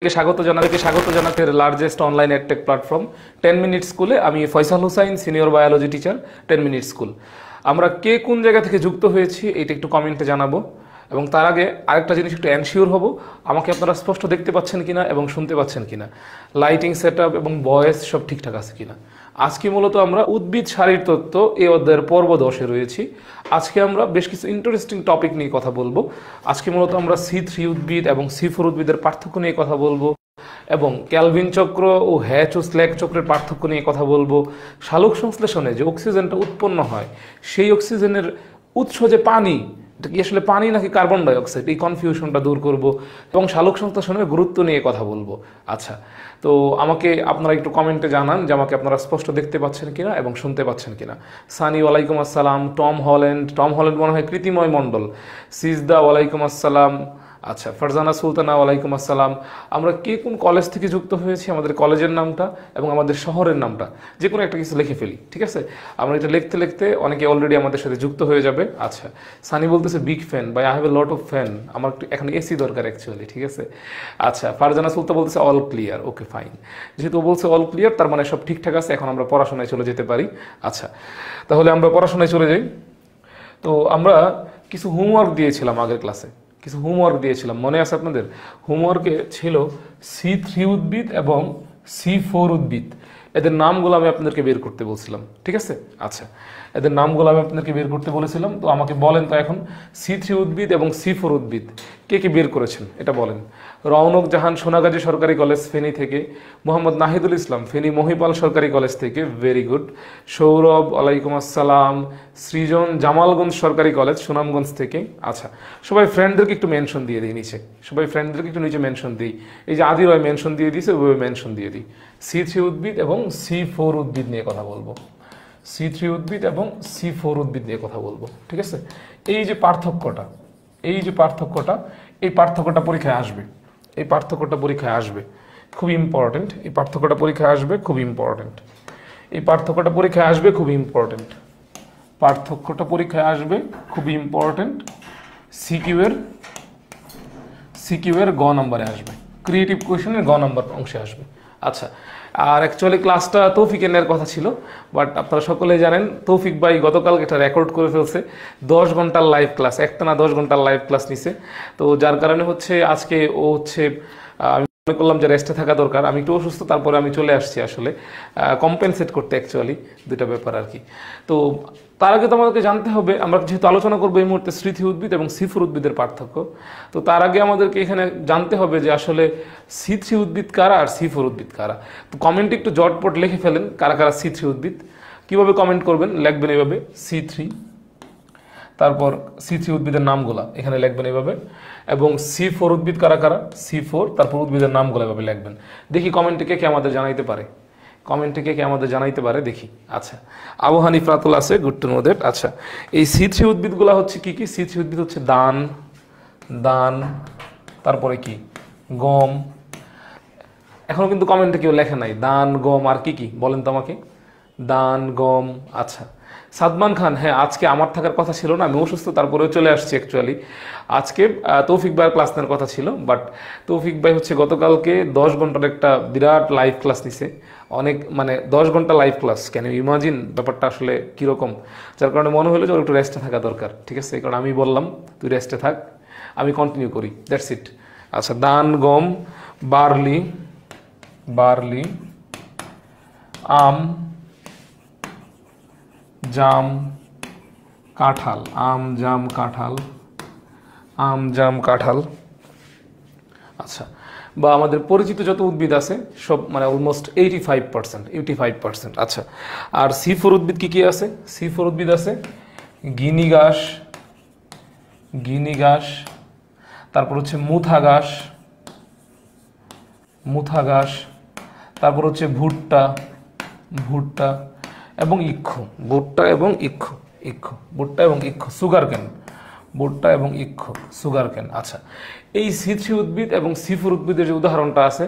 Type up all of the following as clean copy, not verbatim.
স্বাগত জানাতে largest online edtech platform 10 minute স্কুলে। আমি Faisal Hussain, senior biology teacher, 10 minute school. আমরা কে কোন জায়গা থেকে যুক্ত হয়েছি এটা একটু কমেন্টে জানাবো, এবং তার আগে আরেকটা জিনিস একটু এনশিওর হব, আমাকে আপনারা স্পষ্ট দেখতে পাচ্ছেন কিনা এবং শুনতে পাচ্ছেন কিনা, লাইটিং সেটআপ এবং ভয়েস সব ঠিকঠাক আছে কিনা। আজকে মূলত আমরা উদ্ভিদ শারীরতত্ত্ব এই অধ্যায়ের পর্ব 10-এ রয়েছি। আজকে আমরা বেশ কিছু ইন্টারেস্টিং টপিক নিয়ে কথা বলবো। আজকে মূলত আমরা C3 উদ্ভিদ এবং C4 উদ্ভিদের পার্থক্য নিয়ে কথা বলবো, এবং ক্যালভিন চক্র ও হ্যাচ ও স্ল্যাগ চক্রের পার্থক্য নিয়ে কথা বলবো। সালোক সংশ্লেষণে যে অক্সিজেনটা উৎপন্ন হয়, সেই অক্সিজেনের উৎস যে পানি, এটা কি আসলে পানি নাকি কার্বন ডাইঅক্সাইড, এই কনফিউশনটা দূর করব, এবং সালোক সংশ্লেষণের গুরুত্ব নিয়ে কথা বলবো। আচ্ছা, তো আমাকে আপনারা একটু কমেন্টে জানান যে আমাকে আপনারা স্পষ্ট দেখতে পাচ্ছেন কিনা এবং শুনতে পাচ্ছেন কিনা। সানি ওয়ালাইকুম আসসালাম, টম হল্যান্ড মনে হয় কৃতিময় মণ্ডল, সিজদা ওয়ালাইকুম আসসালাম। আচ্ছা, ফারজানা সুলতানা ওয়ালাইকুম আসসালাম। আমরা কে কোন কলেজ থেকে যুক্ত হয়েছি, আমাদের কলেজের নামটা এবং আমাদের শহরের নামটা যে কোনো একটা কিছু লিখে ফেলি, ঠিক আছে? আমরা এটা লিখতে লিখতে অনেকে অলরেডি আমাদের সাথে যুক্ত হয়ে যাবে। আচ্ছা, সানি বলতেছে big fan, bye I have a lot of fan, আমার এখন এসি দরকার অ্যাকচুয়ালি, ঠিক আছে? আচ্ছা, ফারজানা সুলতানা বলতেছে অল ক্লিয়ার, ওকে ফাইন। যেহেতু ও বলছে অল ক্লিয়ার, তার মানে সব ঠিকঠাক আছে, এখন আমরা পড়াশোনায় চলে যেতে পারি। আচ্ছা, তাহলে আমরা পড়াশোনায় চলে যাই। তো আমরা কিছু হোমওয়ার্ক দিয়েছিলাম আগের ক্লাসে, মনে আছে আপনাদের? হোমওয়ার্কে ছিল C3 উদ্ভিদ এবং C4 উদ্ভিদ, এদের নামগুলো আমি আপনাদেরকে বের করতে বলছিলাম, ঠিক আছে? আচ্ছা, এদের নামগুলো আমি আপনাদেরকে বের করতে বলেছিলাম। তো আমাকে বলেন তো এখন C3 উদ্ভিদ এবং C4 উদ্ভিদ কে কে বের করেছেন এটা বলেন। রওনক জাহান সোনাগাজী সরকারি কলেজ ফেনী থেকে, মোহাম্মদ নাহিদুল ইসলাম ফেনী মহিপাল সরকারি কলেজ থেকে, ভেরি গুড। সৌরভ ওয়ালাইকুম আসসালাম। সৃজন জামালগঞ্জ সরকারি কলেজ সুনামগঞ্জ থেকে। আচ্ছা, সবাই ফ্রেন্ডদেরকে একটু মেনশন দিয়ে দিই নিচে, নিচে মেনশন দিই। এই যে আদি রয় মেনশন দিয়ে দিয়েছে, ওইভাবে মেনশন দিয়ে দিই। C3 উদ্ভিদ এবং C4 উদ্ভিদ নিয়ে কথা বলবো, C3 উদ্ভিদ এবং C4 উদ্ভিদ নিয়ে কথা বলবো, ঠিক আছে? এই যে পার্থক্যটা, এই পার্থক্যটা পরীক্ষায় আসবে, খুব ইম্পর্টেন্ট। পার্থক্যটা পরীক্ষায় আসবে খুব ইম্পর্টেন্ট। সিকিউ এর গ নম্বরে আসবে, ক্রিয়েটিভ কোয়েশনের গ নম্বর অংশে আসবে। আচ্ছা, আর অ্যাকচুয়ালি ক্লাসটা তৌফিকের নেওয়ার কথা ছিল, বাট আপনারা সকলেই জানেন তৌফিক ভাই গতকাল এটা রেকর্ড করে ফেলছে। 10 ঘন্টার লাইভ ক্লাস, একটানা 10 ঘন্টার লাইভ ক্লাস নিছে। তো যার কারণে হচ্ছে আজকে ও হচ্ছে, আমি মনে করলাম যে রেস্টে থাকা দরকার। আমি একটু অসুস্থ, তারপরে আমি চলে আসছি আসলে কম্পেনসেট করতে, অ্যাকচুয়ালি দুইটা ব্যাপার আর কি। তো তার আগে তো আমাদেরকে জানতে হবে, আমরা যেহেতু আলোচনা করবো এই মুহূর্তে C3 উদ্ভিদ এবং C4 উদ্ভিদের পার্থক্য, তো তার আগে আমাদেরকে এখানে জানতে হবে যে আসলে C3 উদ্ভিদ কারা আর C4 উদ্ভিদ কারা। তো কমেন্টে একটু জটপট লিখে ফেলেন কারা কারা C3 উদ্ভিদ। কীভাবে কমেন্ট করবেন? লিখবেন এইভাবে C3, তারপর C3 উদ্ভিদের নামগুলা এখানে লিখবেন এইভাবে, এবং C4 উদ্ভিদ কারা কারা, C4, তারপর উদ্ভিদের নামগুলো এভাবে লিখবেন। দেখি কমেন্টে কে আমাদের জানাইতে পারে, দেখি। আচ্ছা, আবু হানিফ রাতুল আছে, গুড টু নো দ্যাট। আচ্ছা, এই C3 উদ্ভিদগুলো হচ্ছে কি? C3 উদ্ভিদ হচ্ছে দান, তারপরে কি গম। এখনো কিন্তু কমেন্টে কেউ লেখে নাই দান, গম আর কি বলেন তো আমাকে, দান, গম। আচ্ছা, সাদমান খান, হ্যাঁ আজকে আমার থাকার কথা ছিল না, আমি অসুস্থ, তারপরেও চলে আসছি। অ্যাকচুয়ালি আজকে তৌফিক ভাইয়ের ক্লাস নেওয়ার কথা ছিল, বাট তৌফিক ভাই হচ্ছে গতকালকে 10 ঘন্টার একটা বিরাট লাইভ ক্লাস নিছে। অনেক, মানে 10 ঘন্টা live class, can you imagine ব্যাপারটা আসলে কীরকম? যার কারণে মনে হলো যে ওর একটু রেস্টে থাকা দরকার, ঠিক আছে? এই কারণে আমি বললাম তুই রেস্টে থাক, আমি কন্টিনিউ করি, দ্যাটস ইট। আচ্ছা, দান, গম, বার্লি, আম, জাম, কাঁঠাল, আচ্ছা, বা আমাদের পরিচিত যত উদ্ভিদ আছে সব, মানে অলমোস্ট 85%। আচ্ছা, আর C4 উদ্ভিদ কি আছে? C4 উদ্ভিদ আছে গিনি ঘাস, তারপর হচ্ছে মুথা ঘাস, তারপর হচ্ছে ভুট্টা এবং ইক্ষু, সুগার কেন। আচ্ছা, এই C3 উদ্ভিদ এবং C4 উদ্ভিদের যে উদাহরণটা আছে,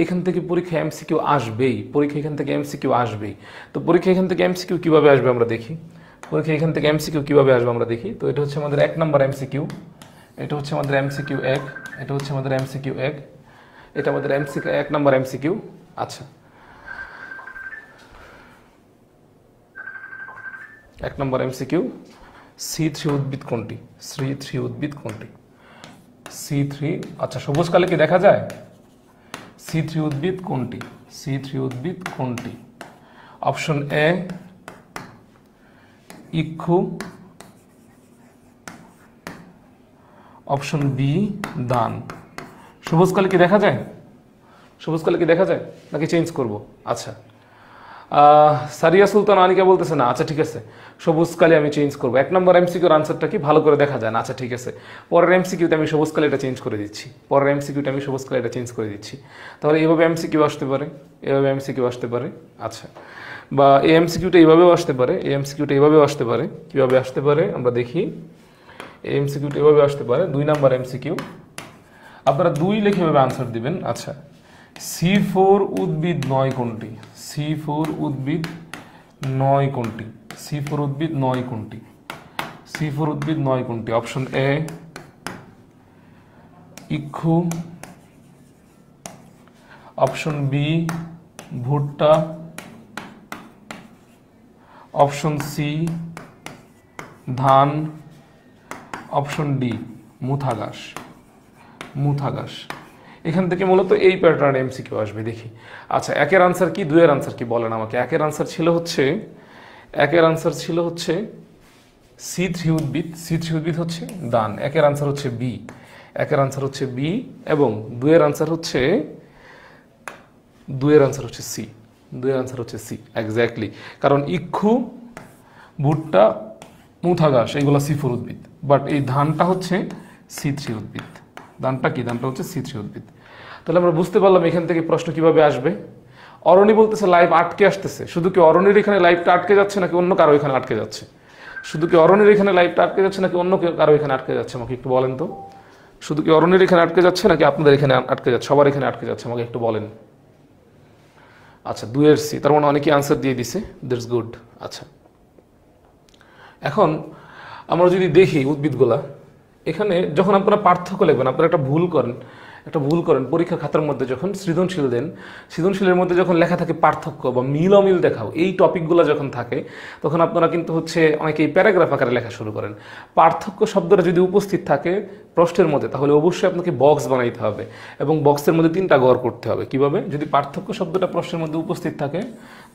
এখান থেকে পরীক্ষা MCQ আসবেই, তো পরীক্ষা এখান থেকে MCQ কিভাবে আসবে আমরা দেখি। তো এটা হচ্ছে আমাদের 1 নম্বর MCQ, এটা হচ্ছে আমাদের MCQ 1, এটা আমাদের এমসিকিউ, 1 নম্বর এমসিকিউ। আচ্ছা, 1 নম্বর এমসিকিউ, C3 উদ্ভিদ কোনটি? C3 উদ্ভিদ কোনটি? C3, আচ্ছা সবুজ কালে কি দেখা যায়? C3 উদ্ভিদ কোনটি? C3 উদ্ভিদ কোনটি? অপশন এ ইক্ষু, অপশন বি দান। সবুজ কালে কি দেখা যায়? সবুজ কালে কি দেখা যায় নাকি চেঞ্জ করব? আচ্ছা, সারিয়া সুলতান আনিকা বলতেছে না। আচ্ছা ঠিক আছে, সবুজ কালি আমি চেঞ্জ করবো। 1 নম্বর এমসিকিউর আনসারটা কি ভালো করে দেখা যায় না। আচ্ছা ঠিক আছে, পরের এমসিকিউতে আমি সবুজ কালি এটা চেঞ্জ করে দিচ্ছি। পরের এমসিকিউতে আমি সবুজ কালি এটা চেঞ্জ করে দিচ্ছি। তাহলে এইভাবে এমসিকিউ আসতে পারে, এভাবে এমসিকিউ আসতে পারে। আচ্ছা, বা এই এমসিকিউটা এইভাবেও আসতে পারে, এই এমসিকিউটা এইভাবেও আসতে পারে। কীভাবে আসতে পারে আমরা দেখি। এই এমসিকিউটা এভাবে আসতে পারে, 2 নম্বর এমসিকিউ। আপনারা 2 লিখে এভাবে আনসার দিবেন। আচ্ছা, C4 উদ্ভিদ নয় কোনটি? C4 উদ্ভিদ নয় কোনটি? C4 উদ্ভিদ নয় কোনটি? C4 উদ্ভিদ নয় কোনটি? অপশন এ ইক্ষু, অপশন বি ভুট্টা, অপশন সি ধান, অপশন ডি মুথা ঘাস। মুথা ঘাস। এখান থেকে মূলত এই প্যাটার্ন এমসিকিউ আসবে, দেখি। আচ্ছা, 1 এর আনসার কি, 2 এর আনসার কি বলেন আমাকে। 1 এর আনসার ছিল হচ্ছে, 1 এর আনসার ছিল হচ্ছে C3 উদ্ভিদ। C3 উদ্ভিদ হচ্ছে দান। 1 এর আনসার হচ্ছে বি। 1 এর আনসার হচ্ছে বি এবং 2 এর আনসার হচ্ছে, 2 এর আনসার হচ্ছে সি। 2 এর আনসার হচ্ছে সি, এক্স্যাক্টলি। কারণ ইক্ষু, ভুট্টা, মুথা ঘাস এগুলো C4 উদ্ভিদ, বাট এই ধানটা হচ্ছে C3 উদ্ভিদ। ধানটা কি? ধানটা হচ্ছে C3 উদ্ভিদ। তাহলে আমরা বুঝতে পারলাম এখান থেকে প্রশ্ন কিভাবে আসবে। অরণি বলতেছে লাইভ আটকে আসতেছে। শুধু কি অরণির এখানে লাইভটা আটকে যাচ্ছে নাকি অন্য কারো এখানে আটকে যাচ্ছে? শুধু কি অরণির এখানে লাইভটা আটকে যাচ্ছে নাকি অন্য কারো এখানে আটকে যাচ্ছে? আমাকে একটু বলেন তো। শুধু কি অরণির এখানে আটকে যাচ্ছে নাকি আপনাদের এখানে আটকে যাচ্ছে? সবার এখানে আটকে যাচ্ছে? আমাকে একটু বলেন। আচ্ছা, 2 এর সি, তার মানে অনেকেই আনসার দিয়ে দিছে, দ্যাটস গুড। আচ্ছা, এখন আমরা যদি দেখি উদ্ভিদগুলা, এখানে যখন আপনারা পার্থক্য লিখবেন, আপনারা একটা ভুল করেন পরীক্ষা খাতার মধ্যে যখন সৃজনশীল দেন, সৃজনশীলের মধ্যে যখন লেখা থাকে পার্থক্য বা মিল অমিল দেখাও, এই টপিকগুলো যখন থাকে তখন আপনারা কিন্তু হচ্ছে অনেকেই প্যারাগ্রাফ আকারে লেখা শুরু করেন। পার্থক্য শব্দটা যদি উপস্থিত থাকে প্রশ্নের মধ্যে তাহলে অবশ্যই আপনাকে বক্স বানাইতে হবে এবং বক্সের মধ্যে 3টা ঘর করতে হবে। কিভাবে? যদি পার্থক্য শব্দটা প্রশ্নের মধ্যে উপস্থিত থাকে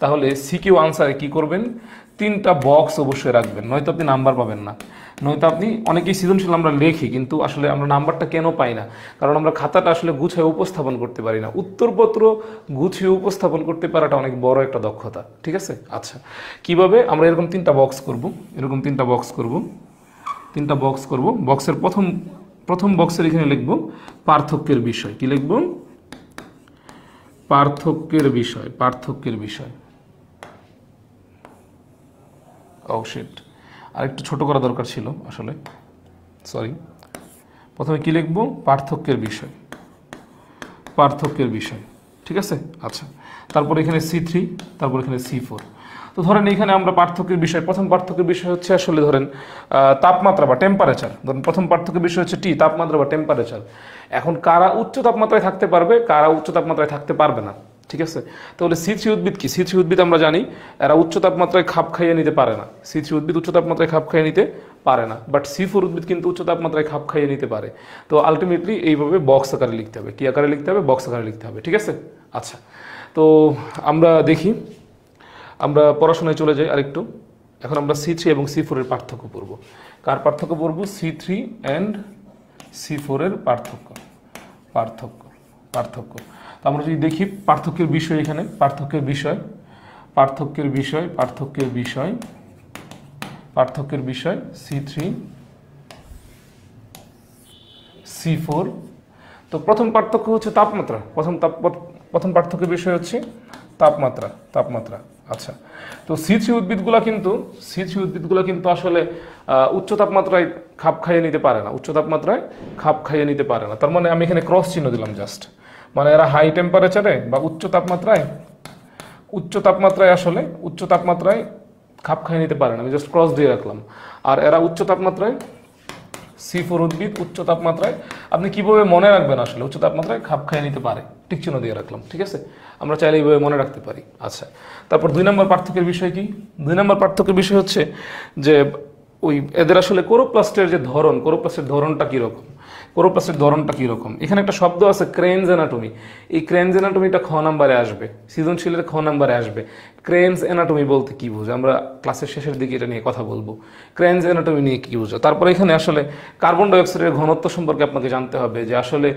তাহলে সিকিউ আনসারে কি করবেন? 3টা বক্স অবশ্যই রাখবেন, নয়তো আপনি নাম্বার পাবেন না। নয়তো আপনি, অনেকেই সৃজনশীল আমরা লিখি কিন্তু আসলে আমরা নাম্বারটা কেন পাই না? কারণ আমরা খাতাটা আসলে গুছিয়ে উপস্থাপন করতে পারি না। উত্তরপত্র গুছিয়ে উপস্থাপন করতে পারাটা অনেক বড় একটা দক্ষতা, ঠিক আছে? আচ্ছা, কিভাবে? আমরা এরকম 3টা বক্স করব, এরকম 3টা বক্স করব, 3টা বক্স করব। বক্সের প্রথম বক্সের এখানে লিখব পার্থক্যের বিষয়। কি লিখব? পার্থক্যের বিষয়। পার্থক্যের বিষয়। ও শিট, আরেকটু ছোট করা দরকার ছিল আসলে, সরি। প্রথমে কি লিখব? পার্থক্যের বিষয়। পার্থক্যের বিষয়, ঠিক আছে? আচ্ছা, তারপর এখানে C3, তারপর এখানে C4। তো ধরেন এখানে আমরা পার্থক্যের বিষয়, প্রথম পার্থক্যের বিষয় হচ্ছে আসলে ধরেন তাপমাত্রা বা টেম্পারেচার। ধরেন প্রথম পার্থক্যের বিষয় হচ্ছে টি, তাপমাত্রা বা টেম্পারেচার। এখন কারা উচ্চ তাপমাত্রায় থাকতে পারবে, কারা উচ্চ তাপমাত্রায় থাকতে পারবে না, ঠিক আছে? তাহলে C3 উদ্ভিদ কি? C3 উদ্ভিদ আমরা জানি এরা উচ্চ তাপমাত্রায় খাপ খাইয়ে নিতে পারে না। C3 উদ্ভিদ উচ্চ তাপমাত্রায় খাপ খাইয়ে নিতে পারে না, বাট C4 উদ্ভিদ কিন্তু উচ্চ তাপমাত্রায় খাপ খাইয়ে নিতে পারে। তো আলটিমেটলি এইভাবে বক্স আকারে লিখতে হবে। কি আকারে লিখতে হবে? বক্স আকারে লিখতে হবে, ঠিক আছে? আচ্ছা, তো আমরা দেখি, আমরা পড়াশোনায় চলে যাই আরেকটু। এখন আমরা C3 এবং C4 এর পার্থক্য পড়ব। কার পার্থক্য পড়ব? C3 অ্যান্ড C4 এর পার্থক্য। পার্থক্য, পার্থক্য। তো আমরা যদি দেখি পার্থক্যের বিষয়, এখানে পার্থক্যের বিষয়, পার্থক্যের বিষয়, পার্থক্যের বিষয়, পার্থক্যের বিষয় C3 C4। তো প্রথম পার্থক্য হচ্ছে তাপমাত্রা। প্রথম পার্থক্যের বিষয় হচ্ছে তাপমাত্রা। তাপমাত্রা, আচ্ছা। তো C3 উদ্ভিদগুলা কিন্তু আসলে উচ্চ তাপমাত্রায় খাপ খাইয়ে নিতে পারে না, উচ্চ তাপমাত্রায় খাপ খাইয়ে নিতে পারে না। তার মানে আমি এখানে ক্রস চিহ্ন দিলাম জাস্ট, মানে এরা হাই টেম্পারেচারে বা উচ্চ তাপমাত্রায় আসলে উচ্চ তাপমাত্রায় খাপ খাইয়ে নিতে পারে না, আমি জাস্ট ক্রস দিয়ে রাখলাম। আর এরা উচ্চ তাপমাত্রায় C4 উদ্ভিদ উচ্চ তাপমাত্রায়, আপনি কিভাবে মনে রাখবেন আসলে উচ্চ তাপমাত্রায় খাপ খাইয়ে নিতে পারে, টিক চিহ্ন দিয়ে রাখলাম, ঠিক আছে, আমরা চাইলে এইভাবে মনে রাখতে পারি। আচ্ছা, তারপর 2 নম্বর পার্থক্যের বিষয় কি? 2 নম্বর পার্থক্যের বিষয় হচ্ছে যে ওই এদের আসলে কোরোপ্লাস্টের যে ধরন, কোরোপ্লাস্টের ধরনটা কীরকম, কোরোপ্লাস্টের ধরনটা কীরকম। এখানে একটা শব্দ আছে ক্রেনজ অ্যানাটমি, এই ক্রেনজ অ্যানাটমিটা খ নাম্বারে আসবে, সৃজনশীলের খ নাম্বারে আসবে। ক্রেনজ অ্যানাটমি বলতে কী বুঝো, আমরা ক্লাসের শেষের দিকে এটা নিয়ে কথা বলবো, ক্রেনজ অ্যানাটমি নিয়ে কী বুঝো। তারপরে এখানে আসলে কার্বন ডাইঅক্সাইডের ঘনত্ব সম্পর্কে আপনাকে জানতে হবে, যে আসলে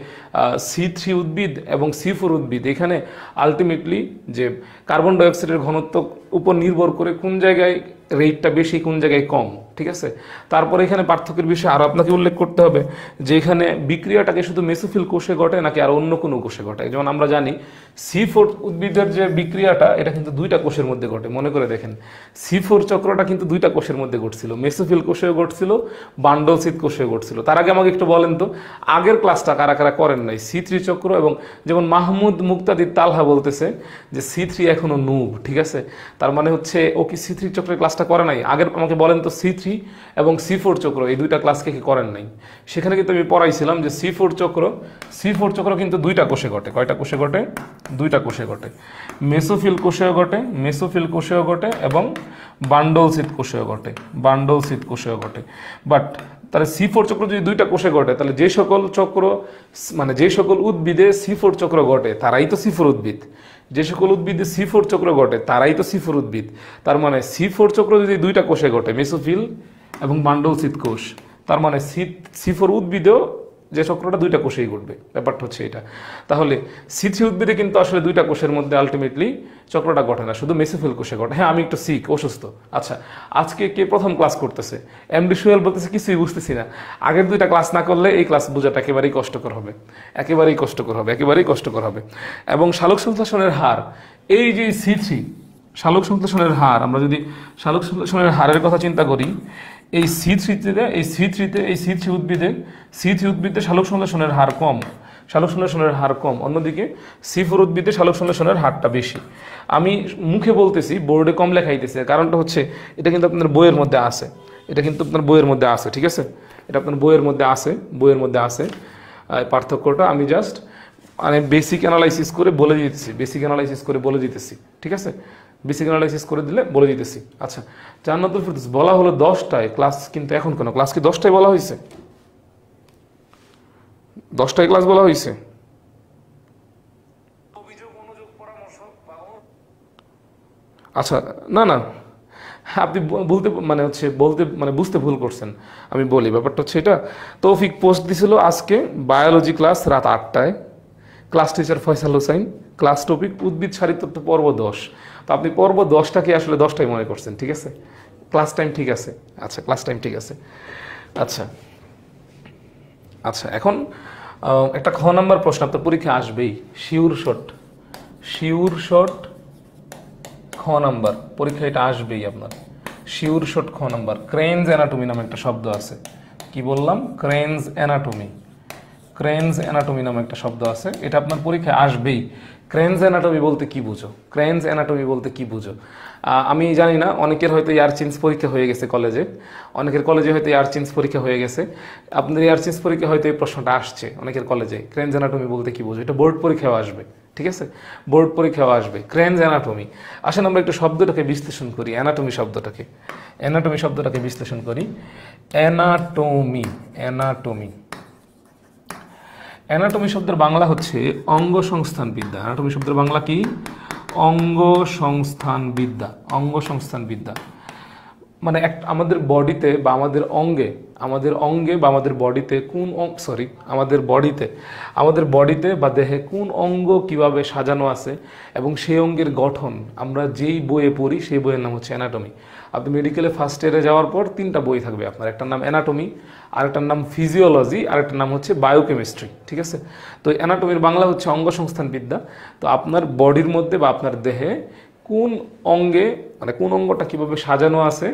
C3 উদ্ভিদ এবং C4 উদ্ভিদ এখানে আলটিমেটলি যে কার্বন ডাইঅক্সাইডের ঘনত্ব উপর নির্ভর করে কোন জায়গায় রেটটা বেশি কোন জায়গায় কম, ঠিক আছে। তারপরে এখানে পার্থক্যের বিষয়ে আরও আপনাকে উল্লেখ করতে হবে যে এখানে বিক্রিয়াটাকে শুধু মেসোফিল কোষে ঘটে নাকি আর অন্য কোনো কোষে ঘটে। যেমন আমরা জানি C4 উদ্ভিদের যে বিক্রিয়াটা এটা কিন্তু 2টা কোষের মধ্যে ঘটে, মনে করে দেখেন C4 চক্রটা কিন্তু 2টা কোষের মধ্যে ঘটছিল, মেসোফিল কোষেও ঘটছিল, বান্ডলসিত কোষেও ঘটছিল। তার আগে আমাকে একটু বলেন তো আগের ক্লাসটা কারা কারা করেন নাই, C3 চক্র, এবং যেমন মাহমুদ মুক্তাদির তালহা বলতেছে যে C3 এখনো নুব, ঠিক আছে, তার মানে হচ্ছে ও কি C3 চক্রের ক্লাসটা করে নাই। আগের আমাকে বলেন তো C3 এবং C4 চক্র এই 2টা ক্লাসকে কি করেন নাই? সেখানে কিন্তু আমি পড়াইছিলাম যে C4 চক্র কিন্তু 2টা কোষে ঘটে, কয়টা কোষে ঘটে? 2টা কোষে ঘটে, মেসোফিল কোষেও ঘটে, মেসোফিল কোষেও ঘটে এবং বান্ডলসিত কোষেও ঘটে, বান্ডলসিত কোষেও ঘটে। বাট তাহলে C4 চক্র যদি 2টা কোষে ঘটে তাহলে যে সকল চক্র মানে যে সকল উদ্ভিদে C4 চক্র ঘটে তারাই তো C4 উদ্ভিদ, যে সকল উদ্ভিদে C4 চক্র ঘটে তারাই তো C4 উদ্ভিদ। তার মানে C4 চক্র যদি 2টা কোষে ঘটে, মেসোফিল এবং বান্ডলসিত কোষ, তার মানে C4 উদ্ভিদেও যে চক্রটা 2টা কোষেই ঘটবে, ব্যাপারটা হচ্ছে এটা। তাহলে C3 উদ্ভিদে কিন্তু আসলে 2টা কোষের মধ্যে আলটিমেটলি চক্রটা ঘটে না, শুধু মেসোফিল কোষে ঘটে। হ্যাঁ, আমি একটু সিক, অসুস্থ। আচ্ছা, আজকে কে প্রথম ক্লাস করতেছে? এমডি সোহেল বলতেছে কিছুই বুঝতেছি না। আগের 2টা ক্লাস না করলে এই ক্লাস বোঝাটা একেবারেই কষ্টকর হবে, একেবারেই কষ্টকর হবে, একেবারেই কষ্টকর হবে। এবং সালোক সংশ্লেষণের হার, এই যে C3 সালোক সংশ্লেষণের হার, আমরা যদি সালোক সংশ্লেষণের হারের কথা চিন্তা করি, এই C3 উদ্ভিদে সালোক সংশ্লেষণের হার কম, সালোক সংশ্লেষণের হার কম। অন্যদিকে C4 উদ্ভিদে সালোক সংশ্লেষণের হারটা বেশি। আমি মুখে বলতেছি, বোর্ডে কম লেখাইতেছে, কারণটা হচ্ছে এটা কিন্তু আপনার বইয়ের মধ্যে আছে, এটা কিন্তু আপনার বইয়ের মধ্যে আছে, ঠিক আছে, এটা আপনার বইয়ের মধ্যে আছে, বইয়ের মধ্যে আছে পার্থক্যটা। আমি জাস্ট মানে বেসিক অ্যানালাইসিস করে বলে দিতেছি, বেসিক অ্যানালাইসিস করে বলে দিতেছি, ঠিক আছে, বেসিক অ্যানালাইসিস করে দিলে বলে দিতেছি। আচ্ছা, জান্নাতুল ফেরদৌস বলা হলো 10টায় ক্লাস, কিন্তু এখন কেন ক্লাস কি 10টায় বলা হয়েছে? 10টায় ক্লাস বলা হয়েছে? আচ্ছা, না না, আপনি বলতে মানে হচ্ছে বলতে মানে বুঝতে ভুল করছেন। আমি বলি ব্যাপারটা হচ্ছে এটা, তৌফিক পোস্ট দিছিল আজকে বায়োলজি ক্লাস রাত 8টায়, class teacher Faisal Hossain, class topic উদ্ভিদ শারীরতত্ত্ব পর্ব 10। তো আপনি পর্ব 10টাকে আসলে 10টায় মনে করছেন, ঠিক আছে, ক্লাস টাইম ঠিক আছে। আচ্ছা, ক্লাস টাইম ঠিক আছে। আচ্ছা আচ্ছা, এখন একটা খ নাম্বার প্রশ্ন আপনার পরীক্ষা আসবেই, শিওর শট খ নাম্বার পরীক্ষা, এটা আসবেই আপনার শিওর শট খ নাম্বার। ক্রেনজ অ্যানাটমি নামে একটা শব্দ আছে, কি বললাম? ক্রেনজ অ্যানাটমি নামে একটা শব্দ আছে, এটা আপনার পরীক্ষায় আসবেই। ক্রেনজ অ্যানাটমি বলতে কি বুঝো? ক্রেনজ অ্যানাটমি বলতে কি বুঝো? আমি জানি না, অনেকের হয়তো ইয়ারচিন্স পরীক্ষা হয়ে গেছে কলেজে, অনেকের কলেজে হয়তো ইয়ারচিন্স পরীক্ষা হয়ে গেছে, আপনাদের ইয়ারচিন্স পরীক্ষা হয়তো এই প্রশ্নটা আসছে অনেকের কলেজে, ক্রেনজ অ্যানাটমি বলতে কি বুঝো? এটা বোর্ড পরীক্ষাও আসবে, ঠিক আছে, বোর্ড পরীক্ষাও আসবে ক্রেনজ অ্যানাটমি। আসেন আমরা একটু শব্দটাকে বিশ্লেষণ করি, অ্যানাটমি শব্দটাকে বিশ্লেষণ করি। অ্যানাটমি শব্দের বাংলা হচ্ছে অঙ্গ সংস্থান বিদ্যা। অ্যানাটমি শব্দের বাংলা কি? অঙ্গ সংস্থান বিদ্যা। মানে আমাদের বডিতে বা আমাদের অঙ্গে বা আমাদের বডিতে আমাদের বডিতে বা দেহে কোন অঙ্গ কিভাবে সাজানো আছে এবং সেই অঙ্গের গঠন আমরা যেই বইয়ে পড়ি সেই বইয়ের নাম হচ্ছে অ্যানাটমি। আপনি মেডিকেলে ফার্স্ট ইয়ারে যাওয়ার পর 3টা বই থাকবে আপনার, একটার নাম অ্যানাটমি, আরেকটার নাম ফিজিওলজি, আরেকটার নাম হচ্ছে বায়োকেমিস্ট্রি, ঠিক আছে। তো অ্যানাটমির বাংলা হচ্ছে অঙ্গ সংস্থান বিদ্যা। তো আপনার বডির মধ্যে বা আপনার দেহে কোন অঙ্গে মানে কোন অঙ্গটা কিভাবে সাজানো আছে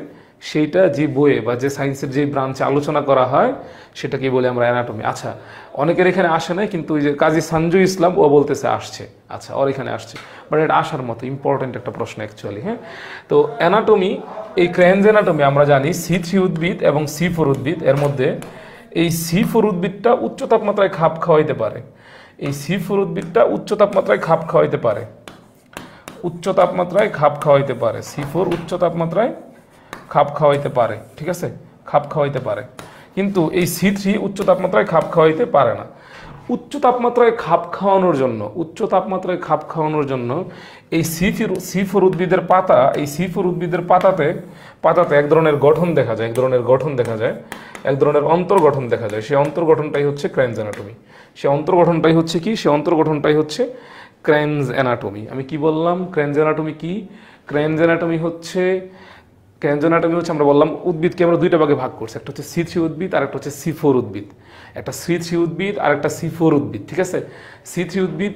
সেইটা যে বইয়ে বা যে সায়েন্সের যে ব্রাঞ্চে আলোচনা করা হয় সেটাকে বলে আমরা অ্যানাটমি। আচ্ছা, অনেকের এখানে আসে না, কিন্তু ওই যে কাজী সঞ্জু ইসলাম ও বলতেছে আসছে, আচ্ছা ওর এখানে আসছে, বাট এটা আসার মতো ইম্পর্টেন্ট একটা প্রশ্ন অ্যাকচুয়ালি। হ্যাঁ, তো অ্যানাটমি, এই ক্রেনজ অ্যানাটমি আমরা জানি C3 উদ্ভিদ এবং C4 উদ্ভিদ এর মধ্যে এই C4 উদ্ভিদটা উচ্চ তাপমাত্রায় খাপ খাওয়াইতে পারে। এই C4 উদ্ভিদটা উচ্চ তাপমাত্রায় খাপ খাওয়াইতে পারে, উচ্চ তাপমাত্রায় খাপ খাওয়াইতে পারে। C4 উচ্চ তাপমাত্রায় খাপ খাওয়াইতে পারে, ঠিক আছে, খাপ খাওয়াইতে পারে। কিন্তু এই C3 উচ্চ তাপমাত্রায় খাপ খাওয়াইতে পারে না। উচ্চ তাপমাত্রায় খাপ খাওয়ানোর জন্য, উচ্চ তাপমাত্রায় খাপ খাওয়ানোর জন্য এই C4 উদ্ভিদের পাতা, এই C4 উদ্ভিদের পাতাতে এক ধরনের গঠন দেখা যায়, এক ধরনের গঠন দেখা যায়, এক ধরনের অন্তর্গঠন দেখা যায়। সেই অন্তর্গঠনটাই হচ্ছে ক্রেনজ অ্যানাটমি। সেই অন্তর্গঠনটাই হচ্ছে কি? সেই অন্তর্গঠনটাই হচ্ছে ক্রেনজ অ্যানাটমি। আমি কি বললাম? ক্রেনজ অ্যানাটমি কি? ক্রেনজ অ্যানাটমি হচ্ছে, ক্রেনজ অ্যানাটমি হচ্ছে আমরা বললাম উদ্ভিদকে আমরা দুইটা ভাগে ভাগ করছি, একটা হচ্ছে C3 উদ্ভিদ আর একটা হচ্ছে C4 উদ্ভিদ। একটা C3 উদ্ভিদ আর একটা C4 উদ্ভিদ, ঠিক আছে। C3 উদ্ভিদ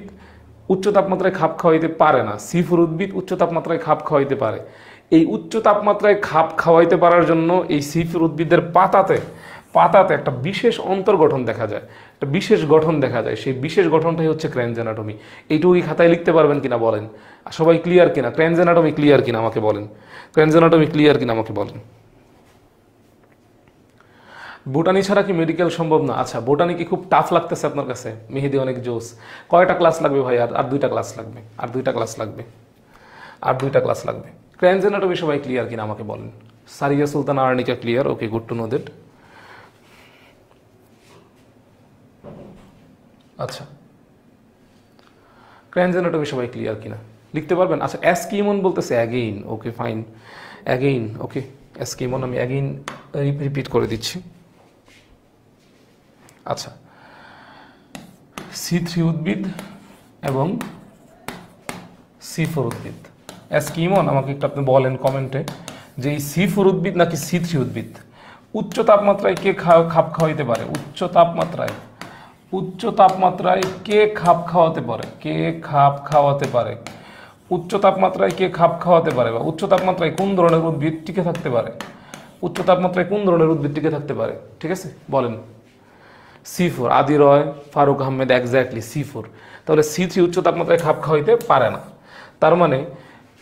উচ্চ তাপমাত্রায় খাপ খাওয়াইতে পারে না, C4 উদ্ভিদ উচ্চ তাপমাত্রায় খাপ খাওয়াইতে পারে। এই উচ্চ তাপমাত্রায় খাপ খাওয়াইতে পারার জন্য এই C4 উদ্ভিদের পাতাতে একটা বিশেষ অন্তর্গঠন দেখা যায়, একটা বিশেষ গঠন দেখা যায়। সেই বিশেষ গঠনটাই হচ্ছে ক্রেনজ অ্যানাটমি। এইটুকু খাতায় লিখতে পারবেন কিনা বলেন? সবাই ক্লিয়ার কিনা? ক্রেনজ অ্যানাটমি ক্লিয়ার কিনা আমাকে বলেন? ক্রেনজ অ্যানাটমি ক্লিয়ার কিনা আমাকে বলেন? বোটানি ছাড়া কি মেডিকেল সম্ভব না? আচ্ছা, বোটানি কি খুব টাফ লাগতেছে আপনার কাছে? মেহেদি অনেক জোস। কয়টা ক্লাস লাগবে ভাই? আর দুইটা ক্লাস লাগবে, আর দুইটা ক্লাস লাগবে, আর দুইটা ক্লাস লাগবে। ক্রেনজ অ্যানাটমি সবাই ক্লিয়ার কিনা আমাকে বলেন? Sariya Sultana Arnika clear? Okay, good to know that. আচ্ছা, ক্রেনজ অ্যানাটমি সবাই ক্লিয়ার কিনা লিখতে পারবেন? আচ্ছা, অ্যাসকিমন বলতেছে again. Okay fine, again. Okay, অ্যাসকিমন আমি অ্যাগেইন রিপিট করে দিচ্ছি। আচ্ছা, C3 উদ্ভিদ এবং C4 উদ্ভিদ। অ্যাসকিমন আমাকে একটু আপনি বলেন কমেন্টে যে এই C4 উদ্ভিদ নাকি C3 উদ্ভিদ উচ্চ তাপমাত্রায় কে খাপ খাওয়াইতে পারে? উচ্চ তাপমাত্রায়, উচ্চ তাপমাত্রায় কে খাপ খাওয়াতে পারে? কে খাপ খাওয়াতে পারে? উচ্চ তাপমাত্রায় কে খাপ খাওয়াতে পারে? বা উচ্চ তাপমাত্রায় কোন ধরনের উদ্ভিদ টিকে থাকতে পারে? উচ্চ তাপমাত্রায় কোন ধরনের উদ্ভিদ টিকে থাকতে পারে? ঠিক আছে, বলেন। C4, আদি রয়, ফারুক আহমেদ, এক্স্যাক্টলি C4। তাহলে C3 উচ্চ তাপমাত্রায় খাপ খাওয়াইতে পারে না। তার মানে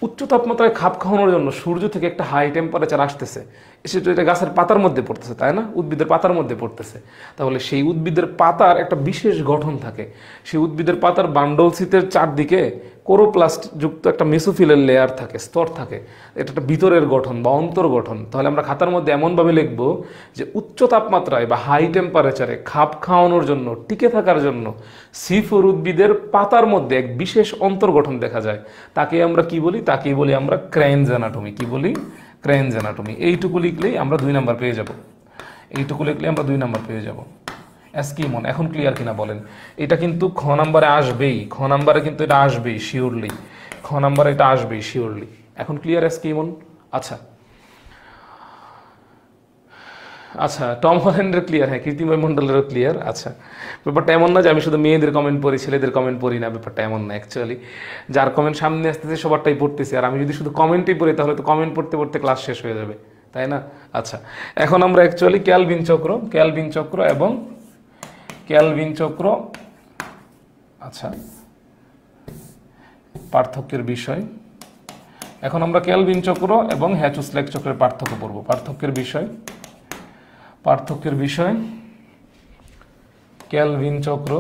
উচ্চ তাপমাত্রায় খাপ খাওয়ানোর জন্য সূর্য থেকে একটা হাই টেম্পারেচার আসতেছে, এসে তো এটা গাছের পাতার মধ্যে পড়তেছে, তাই না? উদ্ভিদের পাতার মধ্যে পড়তেছে। তাহলে সেই উদ্ভিদের পাতার একটা বিশেষ গঠন থাকে। সেই উদ্ভিদের পাতার বান্ডল শীতের চারদিকে কোরোপ্লাস্ট যুক্ত একটা মেসোফিলের লেয়ার থাকে, স্তর থাকে। এটা একটা ভিতরের গঠন বা অন্তর্গঠন। তাহলে আমরা খাতার মধ্যে এমনভাবে লিখবো যে উচ্চ তাপমাত্রায় বা হাই টেম্পারেচারে খাপ খাওয়ানোর জন্য, টিকে থাকার জন্য C4 উদ্ভিদের পাতার মধ্যে এক বিশেষ অন্তর্গঠন দেখা যায়। তাকে আমরা কি বলি? তাকেই বলি আমরা ক্রেনজ অ্যানাটমি। কি বলি? ক্রেনজ অ্যানাটমি। এইটুকু লিখলেই আমরা 2 নাম্বার পেয়ে যাব। এইটুকু লিখলে আমরা 2 নাম্বার পেয়ে যাব। অ্যাসকিমন এখন ক্লিয়ার কিনা বলেন? এটা কিন্তু খ নাম্বারে আসবেই, খ নাম্বারে কিন্তু এটা আসবেই শিওরলি, খ নাম্বারে এটা আসবেই শিওরলি। এখন ক্লিয়ার অ্যাসকিমন? আচ্ছা আচ্ছা, টম হল্যান্ডের ক্লিয়ার, হ্যাঁ, কীর্তিময় মণ্ডলেরও ক্লিয়ার। আচ্ছা, ব্যাপারটা এমন না যে আমি শুধু মেয়েদের কমেন্ট পড়ি, ছেলেদের কমেন্ট পড়ি না, ব্যাপারটা এমন না। অ্যাকচুয়ালি যার কমেন্ট সামনে আসতেছে সবারটাই পড়তেছি, আর আমি যদি শুধু কমেন্টই পড়ি তাহলে তো কমেন্ট পড়তে পড়তে ক্লাস শেষ হয়ে যাবে, তাই না? আচ্ছা, এখন আমরা অ্যাকচুয়ালি ক্যালভিন চক্র এবং ক্যালভিন চক্র, আচ্ছা, পার্থক্যের বিষয়। এখন আমরা ক্যালভিন চক্র এবং হ্যাচুসল্যাক চক্রের পার্থক্য পড়ব। পার্থক্যের বিষয় ক্যালভিন চক্র,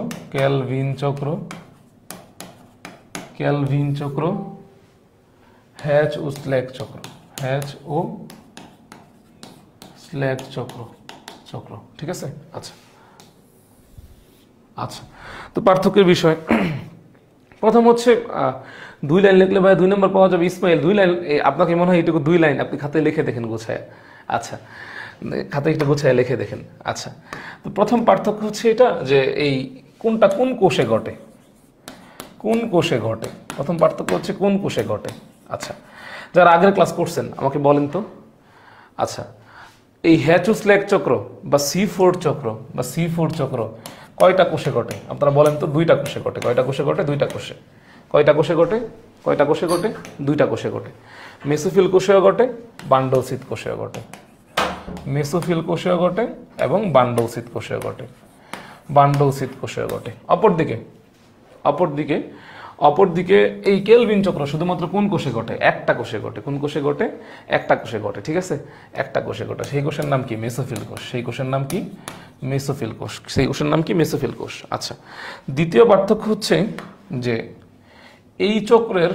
হ্যাচ ও স্ল্যাক চক্র, ঠিক আছে? আচ্ছা আচ্ছা, তো পার্থক্যের বিষয় প্রথম হচ্ছে 2 লাইন লিখলে ভাই 2 নম্বর পাওয়া যাবে। ইসমাইল 2 লাইন, আপনাকে মনে হয় এইটুকু 2 লাইন আপনি খাতায় লিখে দেখেন গোছায়। আচ্ছা, খাতায় একটু গোছায় লিখে দেখেন। আচ্ছা, তো প্রথম পার্থক্য হচ্ছে এটা যে এই কোনটা কোন কোষে ঘটে, প্রথম পার্থক্য হচ্ছে কোন কোষে ঘটে। আচ্ছা, যারা আগের ক্লাস করছেন আমাকে বলেন তো। আচ্ছা, এই হ্যাচুসল্যাক চক্র বা C4 চক্র কয়টা কোষে ঘটে? আপনারা বলেন তো। 2টা কোষে ঘটে। কয়টা কোষে ঘটে? 2টা কোষে। কয়টা কোষে ঘটে? 2টা কোষে ঘটে। মেসোফিল কোষেও ঘটে, বান্ডলশীথ কোষেও ঘটে। মেসোফিল কোষেও ঘটে এবং বান্ডলশীথ কোষেও ঘটে। অপরদিকে অপরদিকে এই কেলভিন চক্র শুধুমাত্র কোন কোষে ঘটে? একটা কোষে ঘটে। কোন কোষে ঘটে? একটা কোষে ঘটে, ঠিক আছে, একটা কোষে ঘটে। সেই কোষের নাম কি? মেসোফিল কোষ। সেই কোষের নাম কি? মেসোফিল কোষ। সেই কোষের নাম কি? মেসোফিল কোষ। আচ্ছা, দ্বিতীয় পার্থক্য হচ্ছে যে এই চক্রের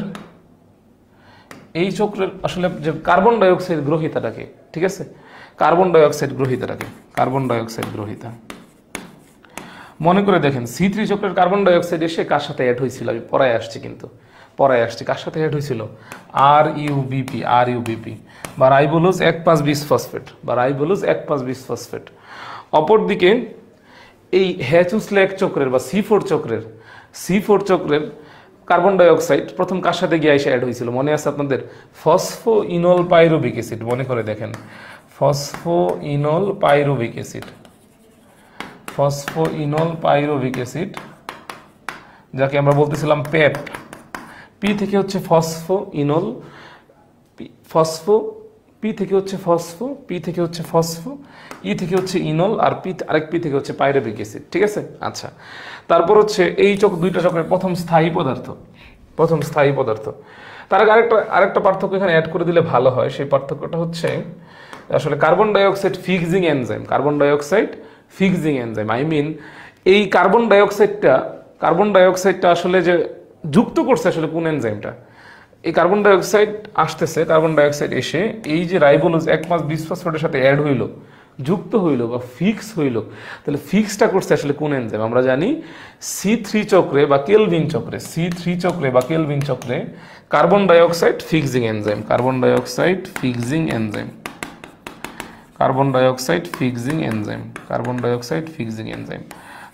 আসলে যে কার্বন ডাইঅক্সাইড গ্রহিতাটাকে, ঠিক আছে, কার্বন ডাইঅক্সাইড গ্রহিতা মনে করে দেখেন C3 চক্রের কার্বন ডাইঅক্সাইড এসে কার সাথে অ্যাড হয়েছিল? আমি পড়ায় আসছি, কিন্তু পড়ায় আসছি। কার সাথে অ্যাড হয়েছিল? RUBP বা রাইবোলোজ 1,5-বিসফসফেট। অপরদিকে এই হ্যাচুসল্যাক চক্রের বা C4 চক্রের কার্বন ডাইঅক্সাইড প্রথম কার সাথে গিয়ে এসে অ্যাড হয়েছিল? মনে আছে আপনাদের? ফসফোইনল পাইরুভিক অ্যাসিড। মনে করে দেখেন, ফসফোইনল পাইরুভিক অ্যাসিড, যাকে আমরা বলতেছিলাম পেপ। পি থেকে হচ্ছে ফসফোইনল, পি থেকে হচ্ছে ফসফো, ই থেকে হচ্ছে ইনল, আর আরেক পি থেকে হচ্ছে পাইরুভিক অ্যাসিড, ঠিক আছে। আচ্ছা, তারপর হচ্ছে এই দুইটা চক্রের প্রথম স্থায়ী পদার্থ। তার আগে আরেকটা পার্থক্য এখানে অ্যাড করে দিলে ভালো হয়। সেই পার্থক্যটা হচ্ছে আসলে carbon dioxide fixing enzyme. I mean এই কার্বন ডাইঅক্সাইডটা আসলে যে যুক্ত করছে আসলে কোন এনজাইমটা? এই কার্বন ডাইঅক্সাইড এসে এই যে রাইবোলোজ 1,5-বিসফসফেটের সাথে অ্যাড হইল, যুক্ত হইল বা ফিক্স হইল, তাহলে ফিক্সটা করছে আসলে কোন এনজাইম? আমরা জানি C3 চক্রে বা কেলভিন চক্রে কার্বন ডাইঅক্সাইড ফিক্সিং এনজাইম।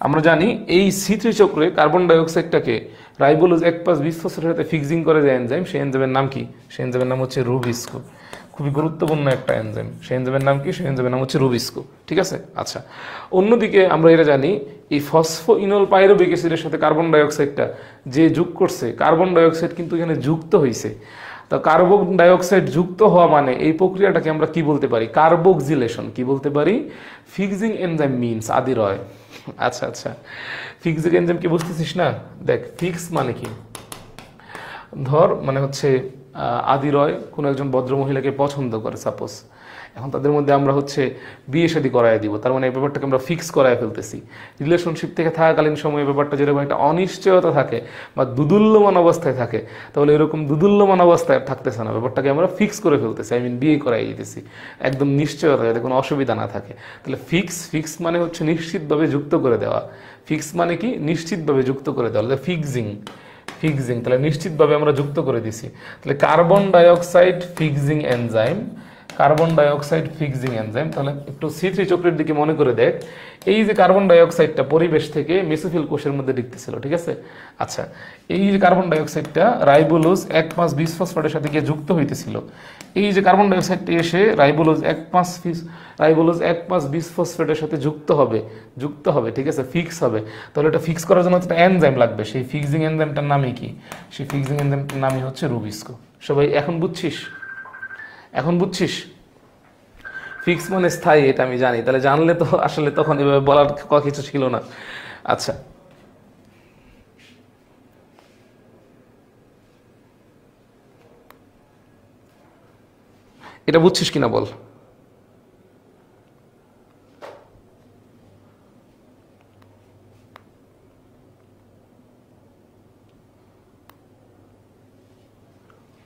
আমরা জানি এই C3 চক্রে কার্বন ডাইঅক্সাইডটাকে রাইবোলোজ 1,5-বিসফসফেটের সাথে ফিক্সিং করে যে এনজাইম, সেই এনজাইমের নাম কি? সেই এনজাইমের নাম হচ্ছে রুবিস্কো। খুবই গুরুত্বপূর্ণ একটা এনজাইম। সেই এনজাইমের নাম কি? সেই এনজাইমের নাম হচ্ছে রুবিস্কো, ঠিক আছে। আচ্ছা, অন্যদিকে আমরা এটা জানি এই ফসফোইনল পাইরুভিক অ্যাসিডের সাথে কার্বন ডাইঅক্সাইডটা যে যোগ করছে, কার্বন ডাইঅক্সাইড কিন্তু এখানে যুক্ত হয়েছে। তো কার্বন ডাইঅক্সাইড যুক্ত হওয়া মানে এই প্রক্রিয়াটাকে আমরা কি বলতে পারি? কার্বক্সিলেশন। কি বলতে পারি? ফিক্সিং এনজাইম মিনস আদিরয়। আচ্ছা, ফিক্সিং এনজাইম কি বুঝতেছিস না? দেখ, ফিক্স মানে কি? ধর মানে হচ্ছে আদিরয় কোনো একজন ভদ্র মহিলাকে পছন্দ করে, সাপোজ। এখন তাদের মধ্যে আমরা হচ্ছে বিয়ে শাদী করায় দিব, তার মানে এই ব্যাপারটাকে আমরা ফিক্স করায় ফেলতেছি। রিলেশনশিপ থেকে থাকাকালীন সময় ব্যাপারটা যেরকম একটা অনিশ্চয়তা থাকে বা দুদুল্যমান অবস্থায় থাকে, তাহলে এরকম দুদুল্যমান অবস্থায় থাকতেছে না, ব্যাপারটাকে আমরা ফিক্স করে ফেলতেছি। আই মিন বিয়ে করাই দিতেছি, একদম নিশ্চয়তা, যাতে কোনো অসুবিধা না থাকে। তাহলে ফিক্স মানে হচ্ছে নিশ্চিতভাবে যুক্ত করে দেওয়া। ফিক্স মানে কি? নিশ্চিতভাবে যুক্ত করে দেওয়া। ফিক্সিং, তাহলে নিশ্চিতভাবে আমরা যুক্ত করে দিছি। তাহলে কার্বন ডাইঅক্সাইড ফিক্সিং এনজাইম। তাহলে একটু C3 চক্রের দিকে মনে করে দেখ, এই যে কার্বন ডাইঅক্সাইডটা পরিবেশ থেকে মেসোফিল কোষের মধ্যে ঢুকতেছিল, ঠিক আছে। আচ্ছা, এই যে কার্বন ডাইঅক্সাইডটা রাইবোলোজ 1,5-বিসফসফেটের সাথে গিয়ে যুক্ত হইতেছিল। এই যে কার্বন ডাইঅক্সাইডটা এসে রাইবোলোজ 1,5-বিসফসফেটের সাথে যুক্ত হবে, ঠিক আছে, ফিক্স হবে। তাহলে এটা ফিক্স করার জন্য একটা এনজাইম লাগবে। সেই ফিক্সিং এনজাইমটার নামই কি? সেই ফিক্সিং এনজাইমটার নামই হচ্ছে রুবিস্কো। সবাই এখন বুঝছিস? ফিক্স মানে স্থায়ী, এটা আমি জানি। তাহলে জানলে তো আসলে তখন এভাবে বলার কিছু ছিল না। আচ্ছা, এটা বুঝছিস কিনা বল।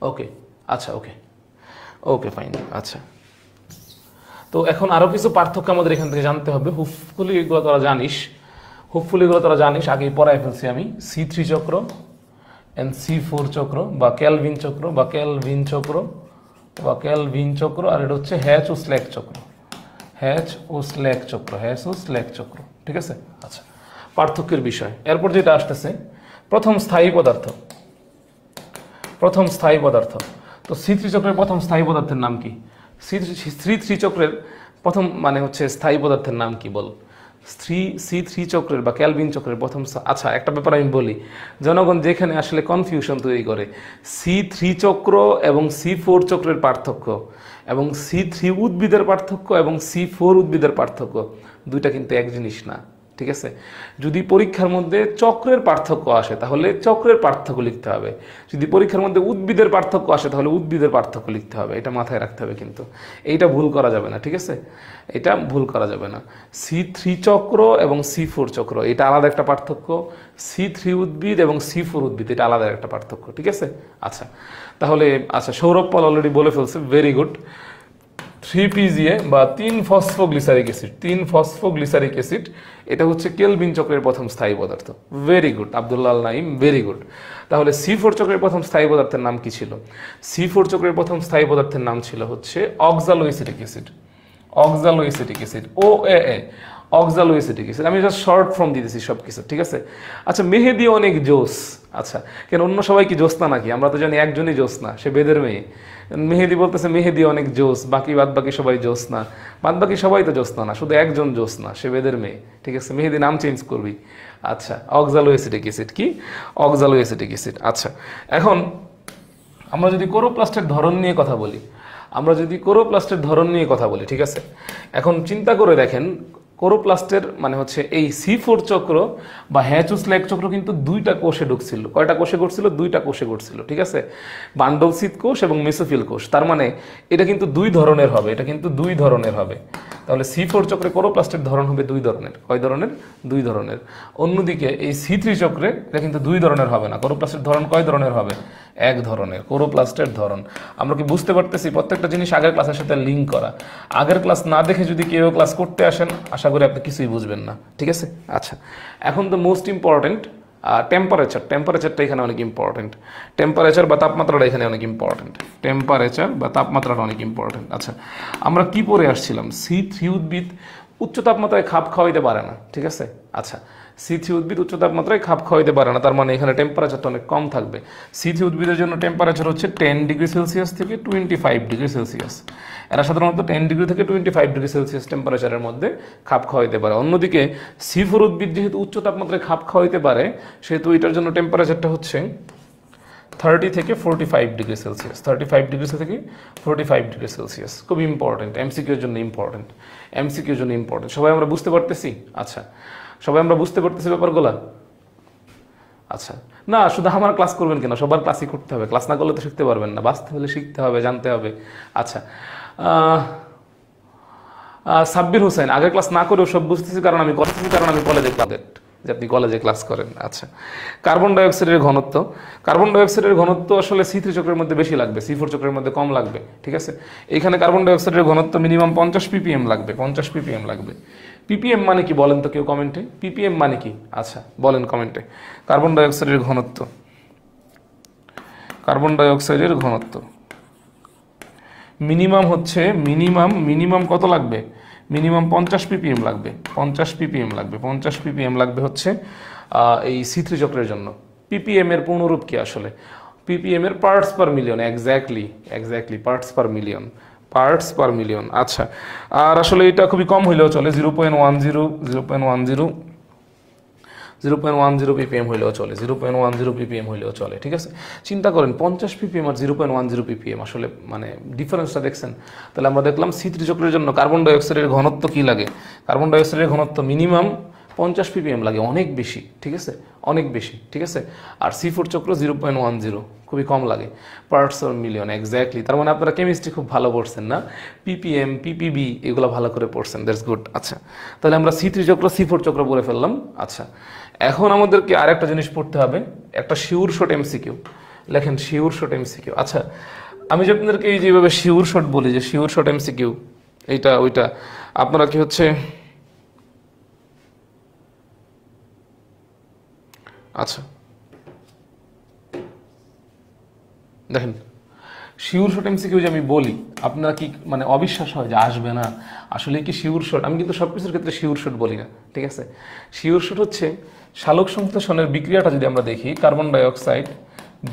ওকে, আচ্ছা, ওকে ফাইন। আচ্ছা, তো এখন আরো কিছু পার্থক্য আমাদের এখান থেকে জানতে হবে। হোপফুলি এগুলো তোরা জানিস, আগেই পড়ায় ফেলছি আমি। C3 চক্র এন্ড C4 চক্র বা ক্যালভিন চক্র, আর এটা হচ্ছে হ্যাচ ও স্ল্যাক চক্র, ঠিক আছে। আচ্ছা, পার্থক্যের বিষয়। এরপর যেটা আসতেছে প্রথম স্থায়ী পদার্থ। তো C3 চক্রের প্রথম স্থায়ী পদার্থের নাম কি? C3 চক্রের প্রথম মানে হচ্ছে স্থায়ী পদার্থের নাম কি বল? C3 চক্রের বা ক্যালভিন চক্রের প্রথম। আচ্ছা, একটা ব্যাপার আমি বলি, জনগণ যেখানে আসলে কনফিউশন তৈরি করে, C3 চক্র এবং C4 চক্রের পার্থক্য এবং C3 উদ্ভিদের পার্থক্য এবং C4 উদ্ভিদের পার্থক্য দুইটা কিন্তু এক জিনিস না, ঠিক আছে। যদি পরীক্ষার মধ্যে চক্রের পার্থক্য আসে তাহলে চক্রের পার্থক্য লিখতে হবে, যদি পরীক্ষার মধ্যে উদ্ভিদের পার্থক্য আসে তাহলে উদ্ভিদের পার্থক্য লিখতে হবে, এটা মাথায় রাখতে হবে কিন্তু, এইটা ভুল করা যাবে না, ঠিক আছে, এটা ভুল করা যাবে না। C3 চক্র এবং C4 চক্র এটা আলাদা একটা পার্থক্য, C3 উদ্ভিদ এবং C4 উদ্ভিদ এটা আলাদা একটা পার্থক্য, ঠিক আছে। আচ্ছা তাহলে আচ্ছা সৌরভ পল অলরেডি বলে ফেলছে, ভেরি গুড। 3PGA বা 3-ফসফোগ্লিসারিক অ্যাসিড, 3-ফসফোগ্লিসারিক অ্যাসিড এটা হচ্ছে কেলভিন চক্রের প্রথম স্থায়ী পদার্থ। Very good Abdullah Al Naim, very good. তাহলে C4 চক্রের প্রথম স্থায়ী পদার্থের নাম কি ছিল? C4 চক্রের প্রথম স্থায়ী পদার্থের নাম ছিল হচ্ছে অক্সালোএসিটিক অ্যাসিড, অক্সালোএসিটিক অ্যাসিড, OAA, অক্সালোএসিটিক অ্যাসিড। আমি জাস্ট শর্ট ফর্ম দিতেছি সব কিছু, ঠিক আছে। আচ্ছা মেহেদি অনেক জোস, আচ্ছা কেন অন্য সবাই কি জোসনা নাকি? আমরা তো জানি একজনই জোসনা, সে বেদের মেয়ে। মেহেদি বলতেছে মেহেদি অনেক জোস, বাদ বাকি সবাই জোসনা, বাদ বাকি সবাই তো জোসনা না, শুধু একজন জোসনা, সে বেদের মেয়ে, ঠিক আছে। মেহেদি নাম চেঞ্জ করবি। আচ্ছা অক্সালোএসিটিক অ্যাসিড কি? অক্সালোএসিটিক অ্যাসিড। আচ্ছা এখন আমরা যদি কোরোপ্লাস্টের ধরন নিয়ে কথা বলি, আমরা যদি কোরোপ্লাস্টের ধরন নিয়ে কথা বলি, ঠিক আছে। এখন চিন্তা করে দেখেন কোরোপ্লাস্টের মানে হচ্ছে এই C4 চক্র বা হ্যাচুস ল্যাগ চক্র কিন্তু দুইটা কোষে ঢুকছিল। কয়টা কোষে ঘটছিল? দুইটা কোষে ঘটছিল, ঠিক আছে। বান্ডলসিদ কোষ এবং মেসোফিল কোষ। তার মানে এটা কিন্তু দুই ধরনের হবে, এটা কিন্তু দুই ধরনের হবে। তাহলে C4 চক্রে কোরোপ্লাস্টের ধরন হবে দুই ধরনের। কয় ধরনের? দুই ধরনের। অন্যদিকে এই C3 চক্রে এটা কিন্তু দুই ধরনের হবে না। কোরোপ্লাস্টের ধরন কয় ধরনের হবে? এক ধরনের। কোরোপ্লাস্টের ধরন আমরা কি বুঝতে পারতেছি? প্রত্যেকটা জিনিস আগের ক্লাসের সাথে লিঙ্ক করা। আগের ক্লাস না দেখে যদি কেউ ক্লাস করতে আসেন আশা করি আপনি কিছুই বুঝবেন না, ঠিক আছে। আচ্ছা এখন তো মোস্ট ইম্পর্টেন্ট টেম্পারেচার, টেম্পারেচারটা এখানে অনেক ইম্পর্টেন্ট। টেম্পারেচার বা তাপমাত্রাটা এখানে অনেক ইম্পর্টেন্ট। টেম্পারেচার বা তাপমাত্রাটা অনেক ইম্পর্টেন্ট। আচ্ছা আমরা কি পড়ে আসছিলাম? C3 উদ্ভিদ উচ্চ তাপমাত্রায় খাপ খাওয়াইতে পারে না, ঠিক আছে। আচ্ছা C3 উদ্ভিদ উচ্চ তাপমাত্রায় খাপ খাওয়াইতে পারে না, তার মানে এখানে টেম্পারেচারটা অনেক কম থাকবে। C3 উদ্ভিদের জন্য টেম্পারেচার হচ্ছে 10 ডিগ্রি সেলসিয়াস থেকে 25 ডিগ্রি সেলসিয়াস। এরা সাধারণত 10 ডিগ্রি থেকে 25 ডিগ্রি সেলসিয়াস টেম্পারেচারের মধ্যে খাপ খাওয়াইতে পারে। অন্যদিকে C4 উদ্ভিদ যেহেতু উচ্চ তাপমাত্রায় খাপ খাওয়াইতে পারে সেহেতু এটার জন্য টেম্পারেচারটা হচ্ছে 30 থেকে 45 ডিগ্রি সেলসিয়াস, 35 ডিগ্রি থেকে 45 ডিগ্রি সেলসিয়াস। খুব ইম্পর্টেন্ট, এমসিকিউর জন্য ইম্পর্টেন্ট, এমসিকিউর জন্য ইম্পর্টেন্ট। সবাই আমরা বুঝতে পারতেছি? আচ্ছা সবাই আমরা বুঝতে পারতেছি ব্যাপারগুলো? আচ্ছা না শুধু আমার ক্লাস করবেন কেন, সবার ক্লাসই করতে হবে, ক্লাস না করলে তো শিখতে পারবেন না, বাঁচতে হলে শিখতে হবে, জানতে হবে। আচ্ছা সাব্বির হোসেন, আগের ক্লাস না করেও সব বুঝতেছি কারণ আমি করতেছি, কারণ আমি কলেজে যে আপনি কলেজে ক্লাস করেন। আচ্ছা কার্বন ডাইঅক্সাইডের ঘনত্ব, কার্বন ডাইঅক্সাইডের ঘনত্ব আসলে C3 চক্রের মধ্যে বেশি লাগবে, C4 চক্রের মধ্যে কম লাগবে, ঠিক আছে। এখানে কার্বন ডাইঅক্সাইডের ঘনত্ব মিনিমাম 50 ppm লাগবে, 50 ppm লাগবে। ppm মানে কি বলেন তো কেউ কমেন্টে? ppm মানে কি? আচ্ছা বলেন কমেন্টে। কার্বন ডাইঅক্সাইডের ঘনত্ব, কার্বন ডাইঅক্সাইডের ঘনত্ব মিনিমাম হচ্ছে মিনিমাম কত লাগবে? মিনিমাম 50 ppm লাগবে, 50 ppm লাগবে, 50 ppm লাগবে হচ্ছে এই C3 চক্রের জন্য। ppm এর পূর্ণরূপ কি আসলে? ppm এর parts per million, exactly parts per million, parts per million. আচ্ছা আর আসলে এটা খুবই কম হইলেও চলে, 0.10 ppm হইলেও চলে, 0.10 ppm হইলেও চলে, ঠিক আছে। চিন্তা করেন 50 ppm আর 0.10 ppm আসলে মানে ডিফারেন্সটা দেখছেন? তাহলে আমরা দেখলাম C3 চক্রের জন্য কার্বন ডাইঅক্সাইডের ঘনত্ব কি লাগে? কার্বন ডাইঅক্সাইডের ঘনত্ব মিনিমাম 50 ppm লাগে, অনেক বেশি, ঠিক আছে, অনেক বেশি, ঠিক আছে। আর C4 চক্র 0.10, খুবই কম লাগে, পার্টস পার মিলিয়ন, এক্স্যাক্টলি। তার মানে আপনারা কেমিস্ট্রি খুব ভালো পড়ছেন না? ppm ppb এগুলো ভালো করে পড়ছেন, দ্যাটস গুড। আচ্ছা তাহলে আমরা C3 চক্র C4 চক্র পড়ে ফেললাম। আচ্ছা এখন আমাদেরকে আর একটা জিনিস পড়তে হবে, একটা শিওর শর্ট এমসিকিউ লেখেন, শিওর শর্ট এমসিকিউ। আচ্ছা আমি যে আপনাদেরকে এই যেভাবে শিওর শর্ট বলি, যে শিওর শর্ট এমসিকিউ এইটা ওইটা, আপনারা কি হচ্ছে আচ্ছা দেখেন শিওর শর্ট এমসিকিউ যে আমি বলি আপনারা কি মানে অবিশ্বাস হয় যে আসবে না, আসলে কি শিওর শর্ট? আমি কিন্তু সব কিছুর ক্ষেত্রে শিওর শর্ট বলি না, ঠিক আছে। শিওর শর্ট হচ্ছে সালোক সংশ্লেষণের বিক্রিয়াটা যদি আমরা দেখি, কার্বন ডাইঅক্সাইড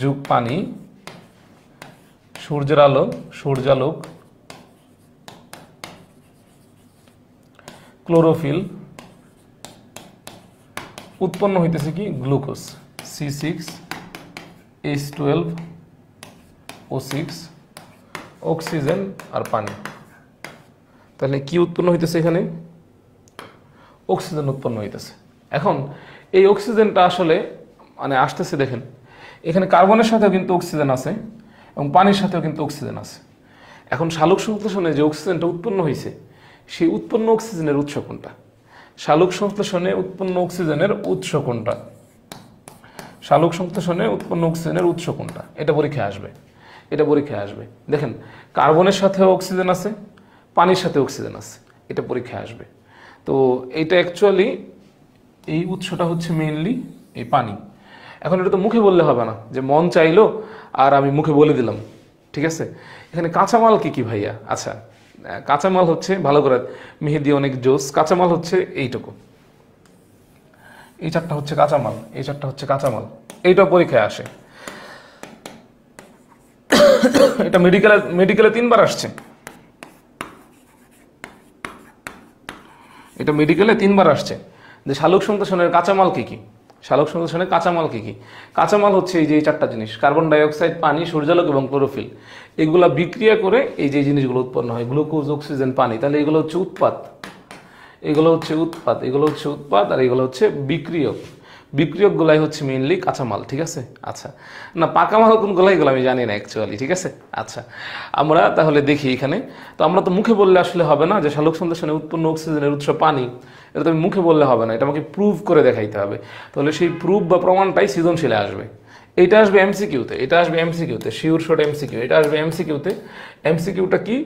যোগ পানি, সূর্যের আলো, সূর্যালোক, ক্লোরোফিল, উৎপন্ন হইতেছে কি? গ্লুকোজ, C6H12O6, অক্সিজেন আর পানি। তাহলে কি উৎপন্ন হইতেছে এখানে? অক্সিজেন উৎপন্ন হইতেছে। এখন এই অক্সিজেনটা আসলে মানে আসতেছে, দেখেন এখানে কার্বনের সাথেও কিন্তু অক্সিজেন আছে এবং পানির সাথেও কিন্তু অক্সিজেন আছে। এখন সালোক সংশ্লেষণে যে অক্সিজেনটা উৎপন্ন হয়েছে সেই উৎপন্ন অক্সিজেনের উৎস কোনটা? সালোক সংশ্লেষণে উৎপন্ন অক্সিজেনের উৎস কোনটা? সালোক সংশ্লেষণে উৎপন্ন অক্সিজেনের উৎস কোনটা? এটা পরীক্ষায় আসবে, এটা পরীক্ষায় আসবে। দেখেন কার্বনের সাথেও অক্সিজেন আছে, পানির সাথে অক্সিজেন আছে, এটা পরীক্ষায় আসবে। তো এইটা অ্যাকচুয়ালি এই উৎসটা হচ্ছে মেইনলি এই পানি। এখন এটা তো মুখে বললে হবে না যে মন চাইলো আর আমি মুখে বলে দিলাম, ঠিক আছে? এখানে কাঁচামাল কি কি ভাইয়া? আচ্ছা, কাঁচামাল হচ্ছে, ভালো করে মেহেদি অনেক জোস, কাঁচামাল হচ্ছে এইটুকু, এই চারটা হচ্ছে কাঁচামাল, এই চারটা হচ্ছে কাঁচামাল। এইটা পরীক্ষায় আসে। এটা মেডিকেলে 3বার আসছে, এটা মেডিকেলে 3বার আসছে যে সালোক সংশ্লেষণের কাঁচামাল কি কি, সালোক সংশ্লেষণের কাঁচামাল কি কি? কাঁচামাল হচ্ছে এই যে এই 4টা জিনিস, কার্বন ডাই অক্সাইড, পানি, সূর্যালোক এবং ক্লোরোফিল। এগুলা বিক্রিয়া করে এই যে জিনিসগুলো উৎপন্ন হয়, গ্লুকোজ, অক্সিজেন, পানি। তাহলে এগুলো হচ্ছে উৎপাদ, এগুলো হচ্ছে উৎপাদ, এগুলো হচ্ছে উৎপাদ, আর এগুলো হচ্ছে বিক্রিয়ক। বিক্রিয়কগুলাই হচ্ছে মেইনলি কাঁচামাল, ঠিক আছে? আচ্ছা, না পাকা মাল কোনগুলো এগুলো আমি জানি না অ্যাকচুয়ালি, ঠিক আছে? আচ্ছা, আমরা তাহলে দেখি এখানে। তো আমরা তো মুখে বললে আসলে হবে না যে সালোক সংশ্লেষণে উৎপন্ন অক্সিজেনের উৎস পানি, এটা তো আমি মুখে বললে হবে না, এটা আমাকে প্রুভ করে দেখাইতে হবে। তাহলে সেই প্রুফ বা প্রমাণটাই সৃজনশীলে আসবে। এটা আসবে এমসিকিউতে, এটা আসবে এমসিকিউতে, শিওর শর্ট এমসিকিউ, এটা আসবে এমসিকিউতে। এমসিকিউটা কি?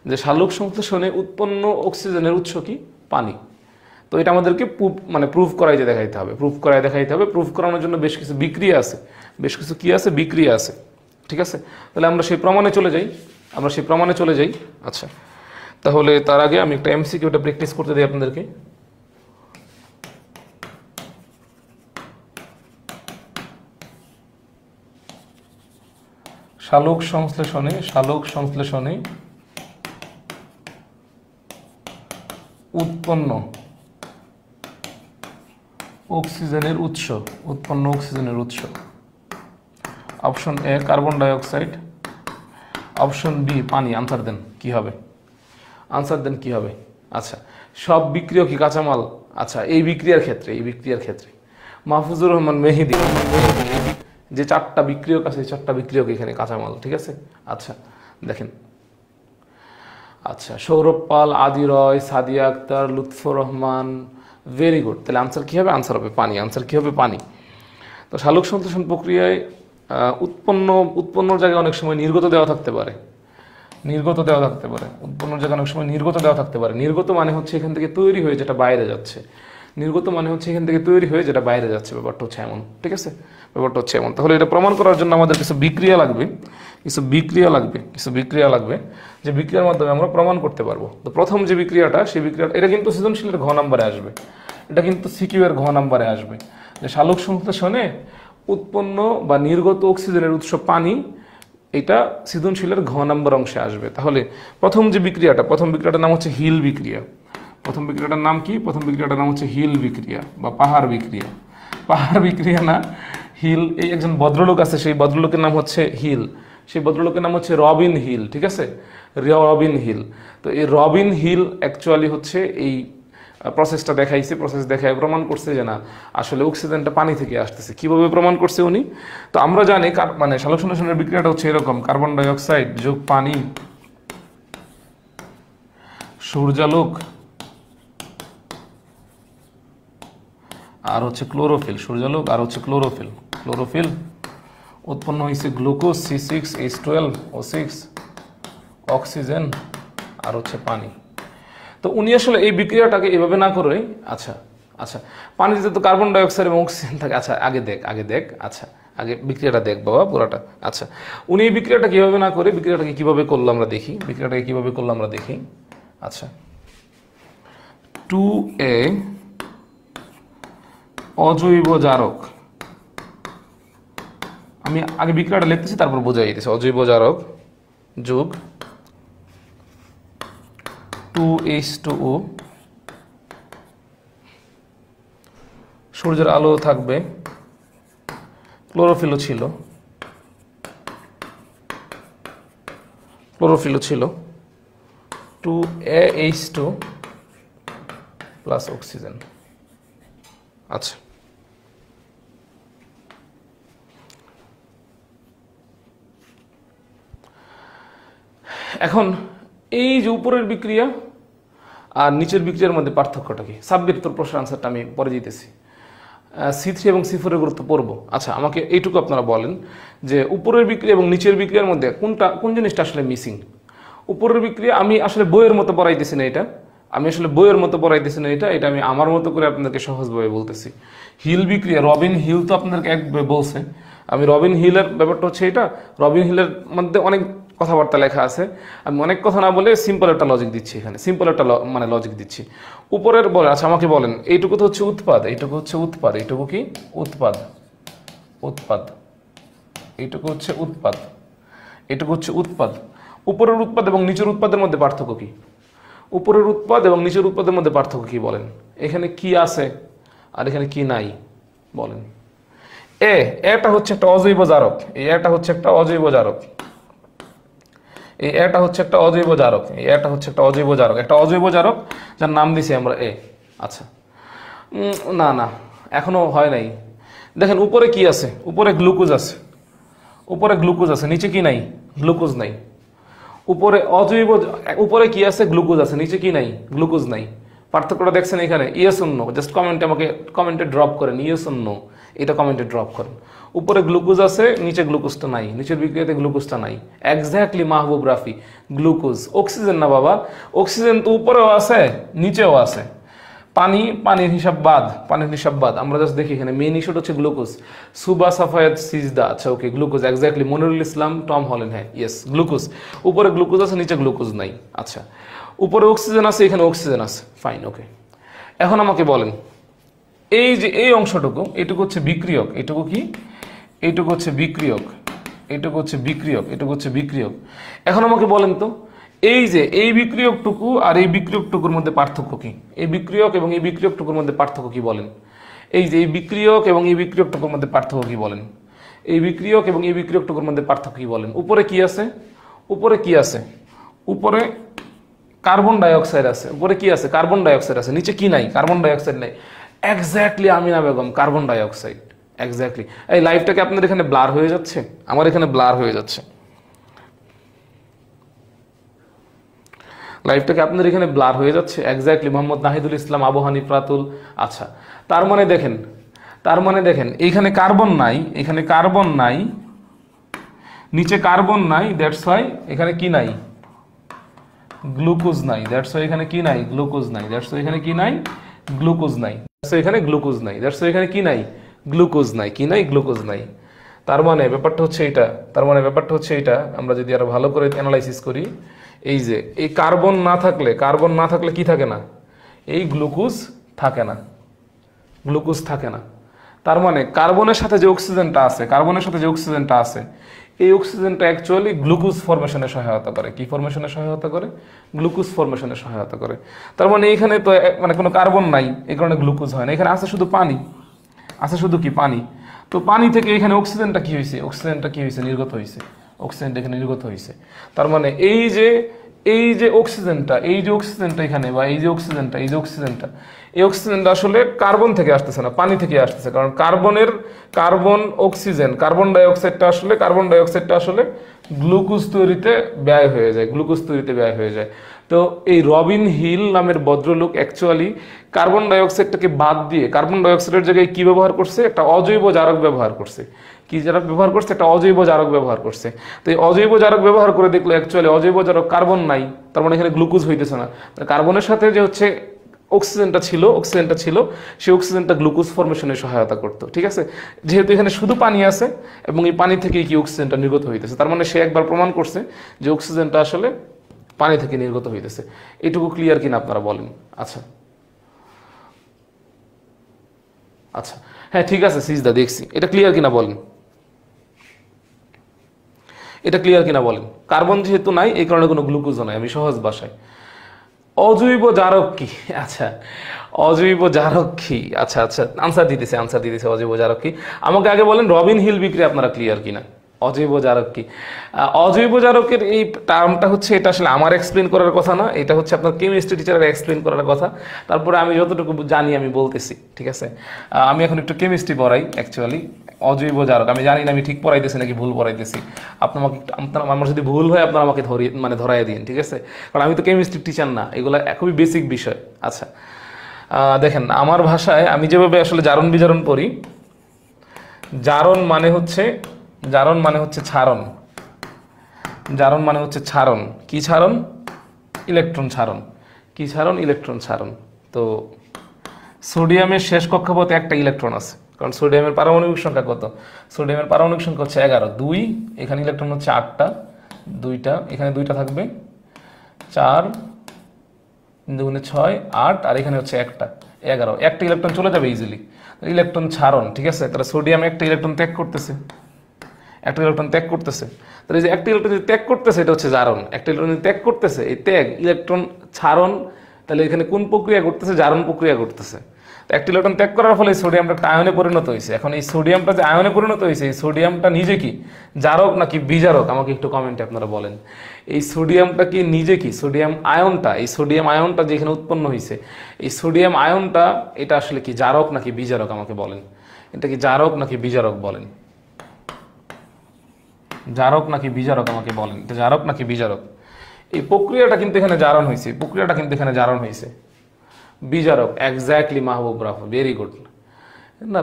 যে সালোক সংশ্লেষণে উৎপন্ন অক্সিজেনের উৎস কি? পানি। তো এটা আমাদেরকে প্রুফ করাই যে দেখাইতে হবে, প্রুফ করাই দেখাইতে হবে। প্রুফ করানোর জন্য বেশ কিছু বিক্রিয়া আছে, বেশ কিছু কি আছে? বিক্রিয়া আছে, ঠিক আছে? তাহলে আমরা সেই প্রমাণে চলে যাই, আমরা সেই প্রমাণে চলে যাই। আচ্ছা, তাহলে তার আগে আমি একটা এমসিকিউটা প্র্যাকটিস করতে দিই আপনাদেরকে। সালোক সংশ্লেষণে উৎপন্ন অক্সিজেনের উৎস, উৎপন্ন অক্সিজেনের উৎস। Option A carbon dioxide, option B পানি। আনসার দেন কি হবে? আনসার দেন কি হবে? আচ্ছা, সব বিক্রিয়া কি কাঁচামাল? আচ্ছা, এই বিক্রিয়ার ক্ষেত্রে মাহফুজুর রহমান মেহেদি যে 4টা বিক্রিয়ক আছে, 4টা বিক্রিয়ক এখানে কাঁচামাল, ঠিক আছে? আচ্ছা দেখেন, আচ্ছা সৌরভ পাল, আদি রয়, সাদিয়া আক্তার, লুৎফর রহমান, ভেরি গুড। তাহলে আনসার কি হবে? আনসার হবে পানি। আনসার কি হবে? পানি। তো সালোক সংশ্লেষণ প্রক্রিয়ায় উৎপন্নর জায়গায় অনেক সময় নির্গত দেওয়া থাকতে পারে, নির্গত দেওয়া থাকতে পারে, উৎপন্নর জায়গায় অনেক সময় নির্গত দেওয়া থাকতে পারে। নির্গত মানে হচ্ছে এখান থেকে তৈরি হয়ে যেটা বাইরে যাচ্ছে, নির্গত মানে হচ্ছে এখান থেকে তৈরি হয়ে যেটা বাইরে যাচ্ছে। ব্যাপারটা হচ্ছে এমন, ঠিক আছে? ব্যাপারটা হচ্ছে এমন। তাহলে এটা প্রমাণ করার জন্য আমাদের কিছু বিক্রিয়া লাগবে, কিছু বিক্রিয়া লাগবে যে বিক্রিয়ার মাধ্যমে আমরা প্রমাণ করতে পারবো। তো প্রথম যে বিক্রিয়াটা, সেই বিক্রিয়াটা, এটা কিন্তু সৃজনশীলের ঘ নাম্বারে আসবে, এটা কিন্তু সিকিউ এর ঘ নাম্বারে আসবে, যে সালোক সংশ্লেষণে উৎপন্ন বা নির্গত অক্সিজেনের উৎস পানি, এটা সৃজনশীলের ঘ নাম্বার অংশে আসবে। তাহলে প্রথম বিক্রিয়াটার নাম হচ্ছে হিল বিক্রিয়া। প্রথম বিক্রিয়াটার নাম কি? প্রথম বিক্রিয়াটার নাম হচ্ছে হিল বিক্রিয়া বা পাহাড় বিক্রিয়া। পাহাড় বিক্রিয়া না, হিল। এই একজন ভদ্রলোক আছে, সেই ভদ্রলোকের নাম হচ্ছে হিল, সেই ভদ্রলোকের নাম হচ্ছে রবিন হিল, ঠিক আছে? রবিন হিল। তো এই রবিন হিল অ্যাকচুয়ালি হচ্ছে এই প্রসেসটা দেখাইছে, প্রসেস দেখায় প্রমাণ করছে যে না, আসলে অক্সিজেনটা পানি থেকে আসতেছে। কিভাবে প্রমাণ করছে উনি? তো আমরা জানি মানে সালোক সংশ্লেষণের বিক্রিয়াটা হচ্ছে এরকম: কার্বন ডাই অক্সাইড যোগ পানি, সূর্যালোক আর হচ্ছে ক্লোরোফিল, সূর্যালোক আর হচ্ছে ক্লোরোফিল উৎপন্ন হয়েছে গ্লুকোজ C6H12O6, অক্সিজেন আর হচ্ছে পানি। তো উনি আসলে এই বিক্রিয়াটাকে এভাবে না করে, আচ্ছা পানিতে তো কার্বন ডাই অক্সাইড এবং অক্সিজেন থাকে। আচ্ছা আগে দেখ আচ্ছা আগে বিক্রিয়াটা দেখ বাবা পুরাটা। আচ্ছা, উনি এই বিক্রিয়াটা কিভাবে না করে বিক্রিয়াটাকে কিভাবে করলো আমরা দেখি। আচ্ছা, 2A অজৈব জারক, আমি আগে বিক্রিয়াটা লিখতেছি তারপর বোঝাই দিতেছি। অজৈব জারক যোগ 2H2O, সূর্যের আলো থাকবে, ক্লোরোফিলও ছিল, 2AH2 প্লাস অক্সিজেন। আচ্ছা, এখন এই যে উপরের বিক্রিয়া আর নিচের বিক্রিয়ার মধ্যে পার্থক্যটা কি? সাব্বির, তোর প্রশ্নের আনসারটা আমি পরে দিতেছি। C3 এবং C4 এর গুরুত্ব পড়বো। আচ্ছা, আমাকে এইটুকু আপনারা বলেন যে উপরের বিক্রিয়া এবং নিচের বিক্রিয়ার মধ্যে কোন জিনিসটা আসলে মিসিং? উপরের বিক্রিয়া আমি আসলে বইয়ের মতো পড়াইতেছি না, এটা আমি আসলে বইয়ের মতো পড়াইতেছি না, এটা আমি আমার মতো করে আপনাদেরকে সহজভাবে বলতেছি। হিল বিক্রিয়া, রবিন হিল তো আপনাদেরকে এক বলছে, আমি রবিন হিলের ব্যাপারটা হচ্ছে এটা। রবিন হিলের মধ্যে অনেক কথাবার্তা লেখা আছে, আমি অনেক কথা না বলে সিম্পল একটা লজিক দিচ্ছি এখানে, সিম্পল একটা মানে লজিক দিচ্ছি। উপরের বলে, আচ্ছা আমাকে বলেন, এইটুকু তো হচ্ছে উৎপাদ, এইটুকু হচ্ছে উৎপাদ, এইটুকু কি উৎপাদ, উৎপাদ, এইটুকু হচ্ছে উৎপাদ, এইটুকু হচ্ছে উৎপাদ। উপরের উৎপাদ এবং নিচের উৎপাদের মধ্যে পার্থক্য কি? উপরের উৎপাদ এবং নিচের উৎপাদের মধ্যে পার্থক্য কি বলেন? এখানে কি আছে আর এখানে কি নাই বলেন? এটা হচ্ছে একটা অজৈব জারক, এটা হচ্ছে একটা অজৈব জারক, এটা হচ্ছে একটা অজৈব জারক, এটা হচ্ছে একটা অজৈব জারক, একটা অজৈব জারক যার নাম দিছি আমরা এ। আচ্ছা, না না, এখনো হয় নাই। দেখেন উপরে কি আছে? উপরে গ্লুকোজ আছে, উপরে গ্লুকোজ আছে, নিচে কি নাই? গ্লুকোজ নাই। উপরে অজৈব, উপরে কি আছে? গ্লুকোজ আছে, নিচে কি নাই? গ্লুকোজ নাই। পার্থক্যটা দেখছেন এখানে? Yes or no? জাস্ট কমেন্টে আমাকে কমেন্টে ড্রপ করেন, ইয়েস অর নো, এটা কমেন্টে ড্রপ করেন। উপরে গ্লুকোজ আছে, নিচে গ্লুকোজটা নাই, নিচের বিক্রিয়াতে গ্লুকোজটা নাই। এক্স্যাক্টলি মাহবুব রাফি, গ্লুকোজ। অক্সিজেন না বাবা, অক্সিজেন তো উপরেও আছে নিচেও আছে। পানির হিসাব বাদ, পানির হিসাব বাদ, আমরা জাস্ট দেখি এখানে মেইন ইস্যুটা হচ্ছে গ্লুকোজ। সুবা সাফায়াত সিজদা, আচ্ছা ওকে, গ্লুকোজ এক্স্যাক্টলি। মনিরুল ইসলাম, টম হলেন, হ্যাঁ ইয়েস, গ্লুকোজ। উপরে গ্লুকোজ আছে, নিচে গ্লুকোজ নাই। আচ্ছা, উপরে অক্সিজেন আছে, এখানে অক্সিজেন আছে, ফাইন, ওকে। এখন আমাকে বলেন, এই যে এই অংশটুকু, এটুকু হচ্ছে বিক্রিয়ক, এটুকু কি? এইটুকু হচ্ছে বিক্রিয়ক, এইটুকু হচ্ছে বিক্রিয়ক, এটুকু হচ্ছে বিক্রিয়ক। এখন আমাকে বলেন তো, এই যে এই বিক্রিয়কটুকু আর এই বিক্রিয়কটুকুর মধ্যে পার্থক্য কি? এই বিক্রিয়ক এবং এই বিক্রিয়কটুকুর মধ্যে পার্থক্য কি বলেন? এই যে এই বিক্রিয়ক এবং এই বিক্রিয়কটুকুর মধ্যে পার্থক্য কি বলেন? এই বিক্রিয়ক এবং এই বিক্রিয়কটুকুর মধ্যে পার্থক্য কি বলেন? উপরে কি আছে? উপরে কি আছে? উপরে কার্বন ডাইঅক্সাইড আছে। উপরে কি আছে? কার্বন ডাইঅক্সাইড আছে। নিচে কি নাই? কার্বন ডাইঅক্সাইড নাই। Exactly Amina Begum, carbon dioxide, exactly. এই লাইভটাকে আপনাদের এখানে ব্লার হয়ে যাচ্ছে, আমার এখানে ব্লার হয়ে যাচ্ছে, লাইভটাকে আপনাদের এখানে ব্লার হয়ে যাচ্ছে। এক্স্যাক্টলি মোহাম্মদ নাহিদুল ইসলাম, আবু হানিফ রাতুল। আচ্ছা, তার মানে দেখেন এইখানে কার্বন নাই, এখানে কার্বন নাই, নিচে কার্বন নাই, দ্যাটস ওয়াই এখানে কি নাই? গ্লুকোজ নাই। দ্যাটস ওয়াই এখানে কি নাই? গ্লুকোজ নাই। দ্যাটস ওয়াই এখানে কি নাই? গ্লুকোজ নাই। দ্যাটস ওয়াই এখানে গ্লুকোজ নাই। দ্যাটস ওয়াই এখানে কি নাই? গ্লুকোজ নাই। কি নাই? গ্লুকোজ নাই। তার মানে ব্যাপারটা হচ্ছে এটা, আমরা যদি আরো ভালো করে অ্যানালাইসিস করি, এই যে এই কার্বন না থাকলে কি থাকে না? এই গ্লুকোজ থাকে না, গ্লুকোজ থাকে না। তার মানে কার্বনের সাথে যে অক্সিজেনটা আছে, এই অক্সিজেনটা অ্যাকচুয়ালি গ্লুকোজ ফরমেশনে সহায়তা করে। কি ফরমেশনে সহায়তা করে? গ্লুকোজ ফরমেশনে সহায়তা করে। তার মানে এখানে তো মানে কোনো কার্বন নাই, এই কারণে গ্লুকোজ হয় না। এখানে আছে শুধু পানি, আছে শুধু কি? পানি। তো পানি থেকে এখানে অক্সিজেনটা কি হয়েছে? নির্গত হয়েছে। অক্সিজেনটা এখানে নির্গত হয়েছে। তার মানে এই যে অক্সিজেনটা এখানে, বা এই অক্সিজেনটা আসলে কার্বন থেকে আসতেছে না, পানি থেকে আসতেছে। কারণ কার্বন ডাইঅক্সাইডটা আসলে গ্লুকোজ তৈরিতে ব্যয় হয়ে যায়। তো এই রবিন হিল নামের ভদ্রলোক অ্যাকচুয়ালি কার্বন ডাইঅক্সাইডটাকে বাদ দিয়ে কার্বন ডাইঅক্সাইডের জায়গায় কি ব্যবহার করছে? একটা অজৈব জারক ব্যবহার করছে। কি জারক ব্যবহার করছে? একটা অজৈব জারক ব্যবহার করছে। তো এই অজৈব জারক ব্যবহার করে দেখলো অ্যাকচুয়ালি অজৈব জারক কার্বন নাই, তার মানে এখানে গ্লুকোজ হইতেছে না। কার্বনের সাথে যে হচ্ছে অক্সিজেনটা ছিল, সেই অক্সিজেনটা গ্লুকোজ ফরমেশনে সহায়তা করতো। ঠিক আছে, যেহেতু এখানে শুধু পানি আছে এবং এই পানি থেকে কি অক্সিজেনটা নির্গত হইতেছে, তার মানে সে একবার প্রমাণ করছে যে অক্সিজেনটা আসলে পানি থেকে নির্গত হইতেছে। এটুকু ক্লিয়ার কিনা আপনারা বলেন? আচ্ছা, হ্যাঁ ঠিক আছে সিজদা, দেখছি। এটা ক্লিয়ার কিনা বলেন? কার্বন যেহেতু নাই, এই কারণে কোনো গ্লুকোজও নাই। আমি সহজ ভাষায়, অজৈব জারক কি? আচ্ছা, আনসার দিতেছে অজৈব জারক কি। আমাকে আগে বলেন রবিন হিল বিক্রিয়া আপনারা ক্লিয়ার কিনা? অজৈব জারক কি? অজৈব জারকের এই টার্মটা হচ্ছে, এটা আসলে আমার এক্সপ্লেন করার কথা না, এটা হচ্ছে আপনার কেমিস্ট্রি টিচারের এক্সপ্লেন করার কথা। তারপরে আমি যতটুকু জানি আমি বলতেছি, ঠিক আছে? আমি এখন একটু কেমিস্ট্রি পড়াই অ্যাকচুয়ালি। অজৈব জারক আমি জানি না আমি ঠিক পড়াইতেছি নাকি ভুল পড়াইতেছি। আমার যদি ভুল হয় আপনারা আমাকে ধরাই দিন, ঠিক আছে? কারণ আমি তো কেমিস্ট্রি টিচার না, এগুলো খুবই বেসিক বিষয়। আচ্ছা, দেখেন আমার ভাষায় আমি যেভাবে আসলে জারণ বিজারণ পড়ি, জারণ মানে হচ্ছে ছারণ। জারণ মানে হচ্ছে ছারণ। কি ছারণ? ইলেকট্রন ছারণ। কি ছারণ? ইলেকট্রন ছারণ। তো সোডিয়ামের শেষ কক্ষপথে একটা ইলেকট্রন আছে, কারণ সোডিয়ামের পারমাণবিক সংখ্যা কত? সোডিয়ামের পারমাণবিক সংখ্যা হচ্ছে 11, 2, এখানে ইলেকট্রন হচ্ছে 8টা, 2টা, এখানে 2টা থাকবে, 4 দুগুণে 6, 8, আর এখানে হচ্ছে একটা 11, একটা ইলেকট্রন চলে যাবে ইজিলি। ইলেকট্রন ছাড়ন, ঠিক আছে? তাহলে সোডিয়াম একটা ইলেকট্রন ত্যাগ করতেছে, একটা ইলেকট্রন ত্যাগ করতেছে। তাহলে এই যে একটা ইলেকট্রন ত্যাগ করতেছে এটা হচ্ছে জারণ। একটা ইলেকট্রন ত্যাগ করতেছে, এই ত্যাগ ইলেকট্রন ছাড়ন। তাহলে এখানে কোন প্রক্রিয়া ঘটতেছে? জারণ প্রক্রিয়া ঘটতেছে। একটা ইলেকট্রন ত্যাগ করার ফলে সোডিয়ামটা একটা আয়নে পরিণত হয়েছে। এখন এই সোডিয়ামটা যে আয়নে পরিণত হয়েছে, এই সোডিয়ামটা নিজে কি জারক নাকি বিজারক? আমাকে একটু কমেন্টে আপনারা বলেন। এই সোডিয়ামটা কি নিজে কি সোডিয়াম আয়নটা, এই সোডিয়াম আয়নটা যেখানে উৎপন্ন হয়েছে, এই সোডিয়াম আয়নটা এটা আসলে কি জারক নাকি বিজারক? আমাকে বলেন, এটা কি জারক নাকি বিজারক? বলেন, জারক নাকি বিজারক? আমাকে বলেন, এটা জারক নাকি বিজারক? এই প্রক্রিয়াটা কিন্তু এখানে জারণ হয়েছে, প্রক্রিয়াটা কিন্তু এখানে জারণ হয়েছে। বিজারক, এক্স্যাক্টলি মাহবুব রাফ, ভেরি গুড। না,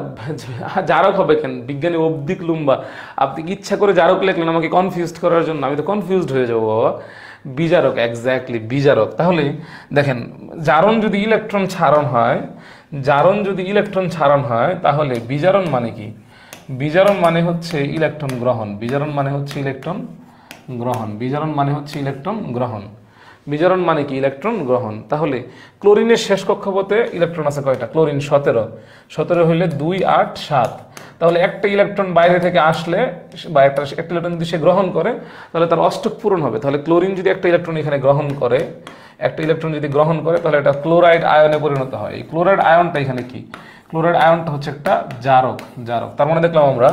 জারক হবে কেন? বিজ্ঞানী অবধিক লুম্বা, আপনি কি ইচ্ছা করে জারক লিখলেন আমাকে কনফিউজড করার জন্য? আমি তো কনফিউজড হয়ে যাবো বাবা। বিজারক, এক্স্যাক্টলি বিজারক। তাহলে দেখেন, জারণ যদি ইলেকট্রন ছাড়ন হয়, জারণ যদি ইলেকট্রন ছাড়ন হয়, তাহলে বিজারণ মানে কি? বিজারণ মানে হচ্ছে ইলেকট্রন গ্রহণ। বিজারণ মানে হচ্ছে ইলেকট্রন গ্রহণ। বিজারণ মানে হচ্ছে ইলেকট্রন গ্রহণ। বিজারণ মানে কি? ইলেকট্রন গ্রহণ। তাহলে ক্লোরিনের শেষ কক্ষপথে ইলেকট্রন আছে কয়টা? ক্লোরিন 17, 17 হইলে 2, 8, 7। তাহলে একটা ইলেকট্রন বাইরে থেকে আসলে বা একটা ইলেকট্রন যদি সে গ্রহণ করে, তাহলে তার অষ্টক পূরণ হবে। তাহলে ক্লোরিন যদি একটা ইলেকট্রন এখানে গ্রহণ করে, একটা ইলেকট্রন যদি গ্রহণ করে, তাহলে এটা ক্লোরাইড আয়নে পরিণত হয়। এই ক্লোরাইড আয়নটা এখানে কি? ক্লোরাইড আয়নটা হচ্ছে একটা জারক। জারক তার মানে দেখলাম আমরা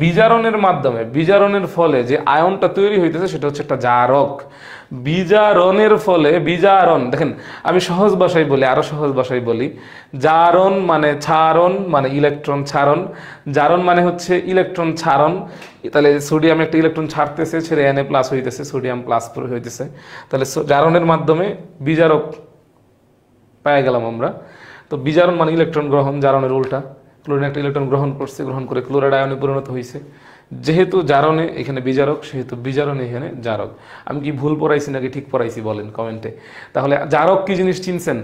বিজারণের মাধ্যমে, বিজারণের ফলে যে আয়নটা তৈরি হইতেছে সেটা হচ্ছে একটা জারক। বিজারণের ফলে, বিজারণ দেখেন, আমি সহজ ভাষায় বলি, আরো সহজ ভাষায় বলি, জারণ মানে ছাড়ন, মানে ইলেকট্রন ছাড়ন। জারণ মানে হচ্ছে ইলেকট্রন ছাড়ন। তাহলে সোডিয়াম একটা ইলেকট্রন ছাড়তেছে, ছেড়ে Na+ হইতেছে, সোডিয়াম প্লাস হইতেছে। তাহলে জারণের মাধ্যমে বিজারক পেয়ে গেলাম আমরা। তো বিজারণ মানে ইলেকট্রন গ্রহণ, জারণের উল্টা। ক্লোরিন একটা ইলেকট্রন গ্রহণ করছে, গ্রহণ করে ক্লোরাইড আয়নে পরিণত হয়েছে। যেহেতু জারণে এখানে বিজারক, সেহেতু বিজারণে এখানে জারক। আমি কি ভুল পড়াইছি নাকি ঠিক পড়াইছি বলেন কমেন্টে। তাহলে জারক কি জিনিস চিনছেন?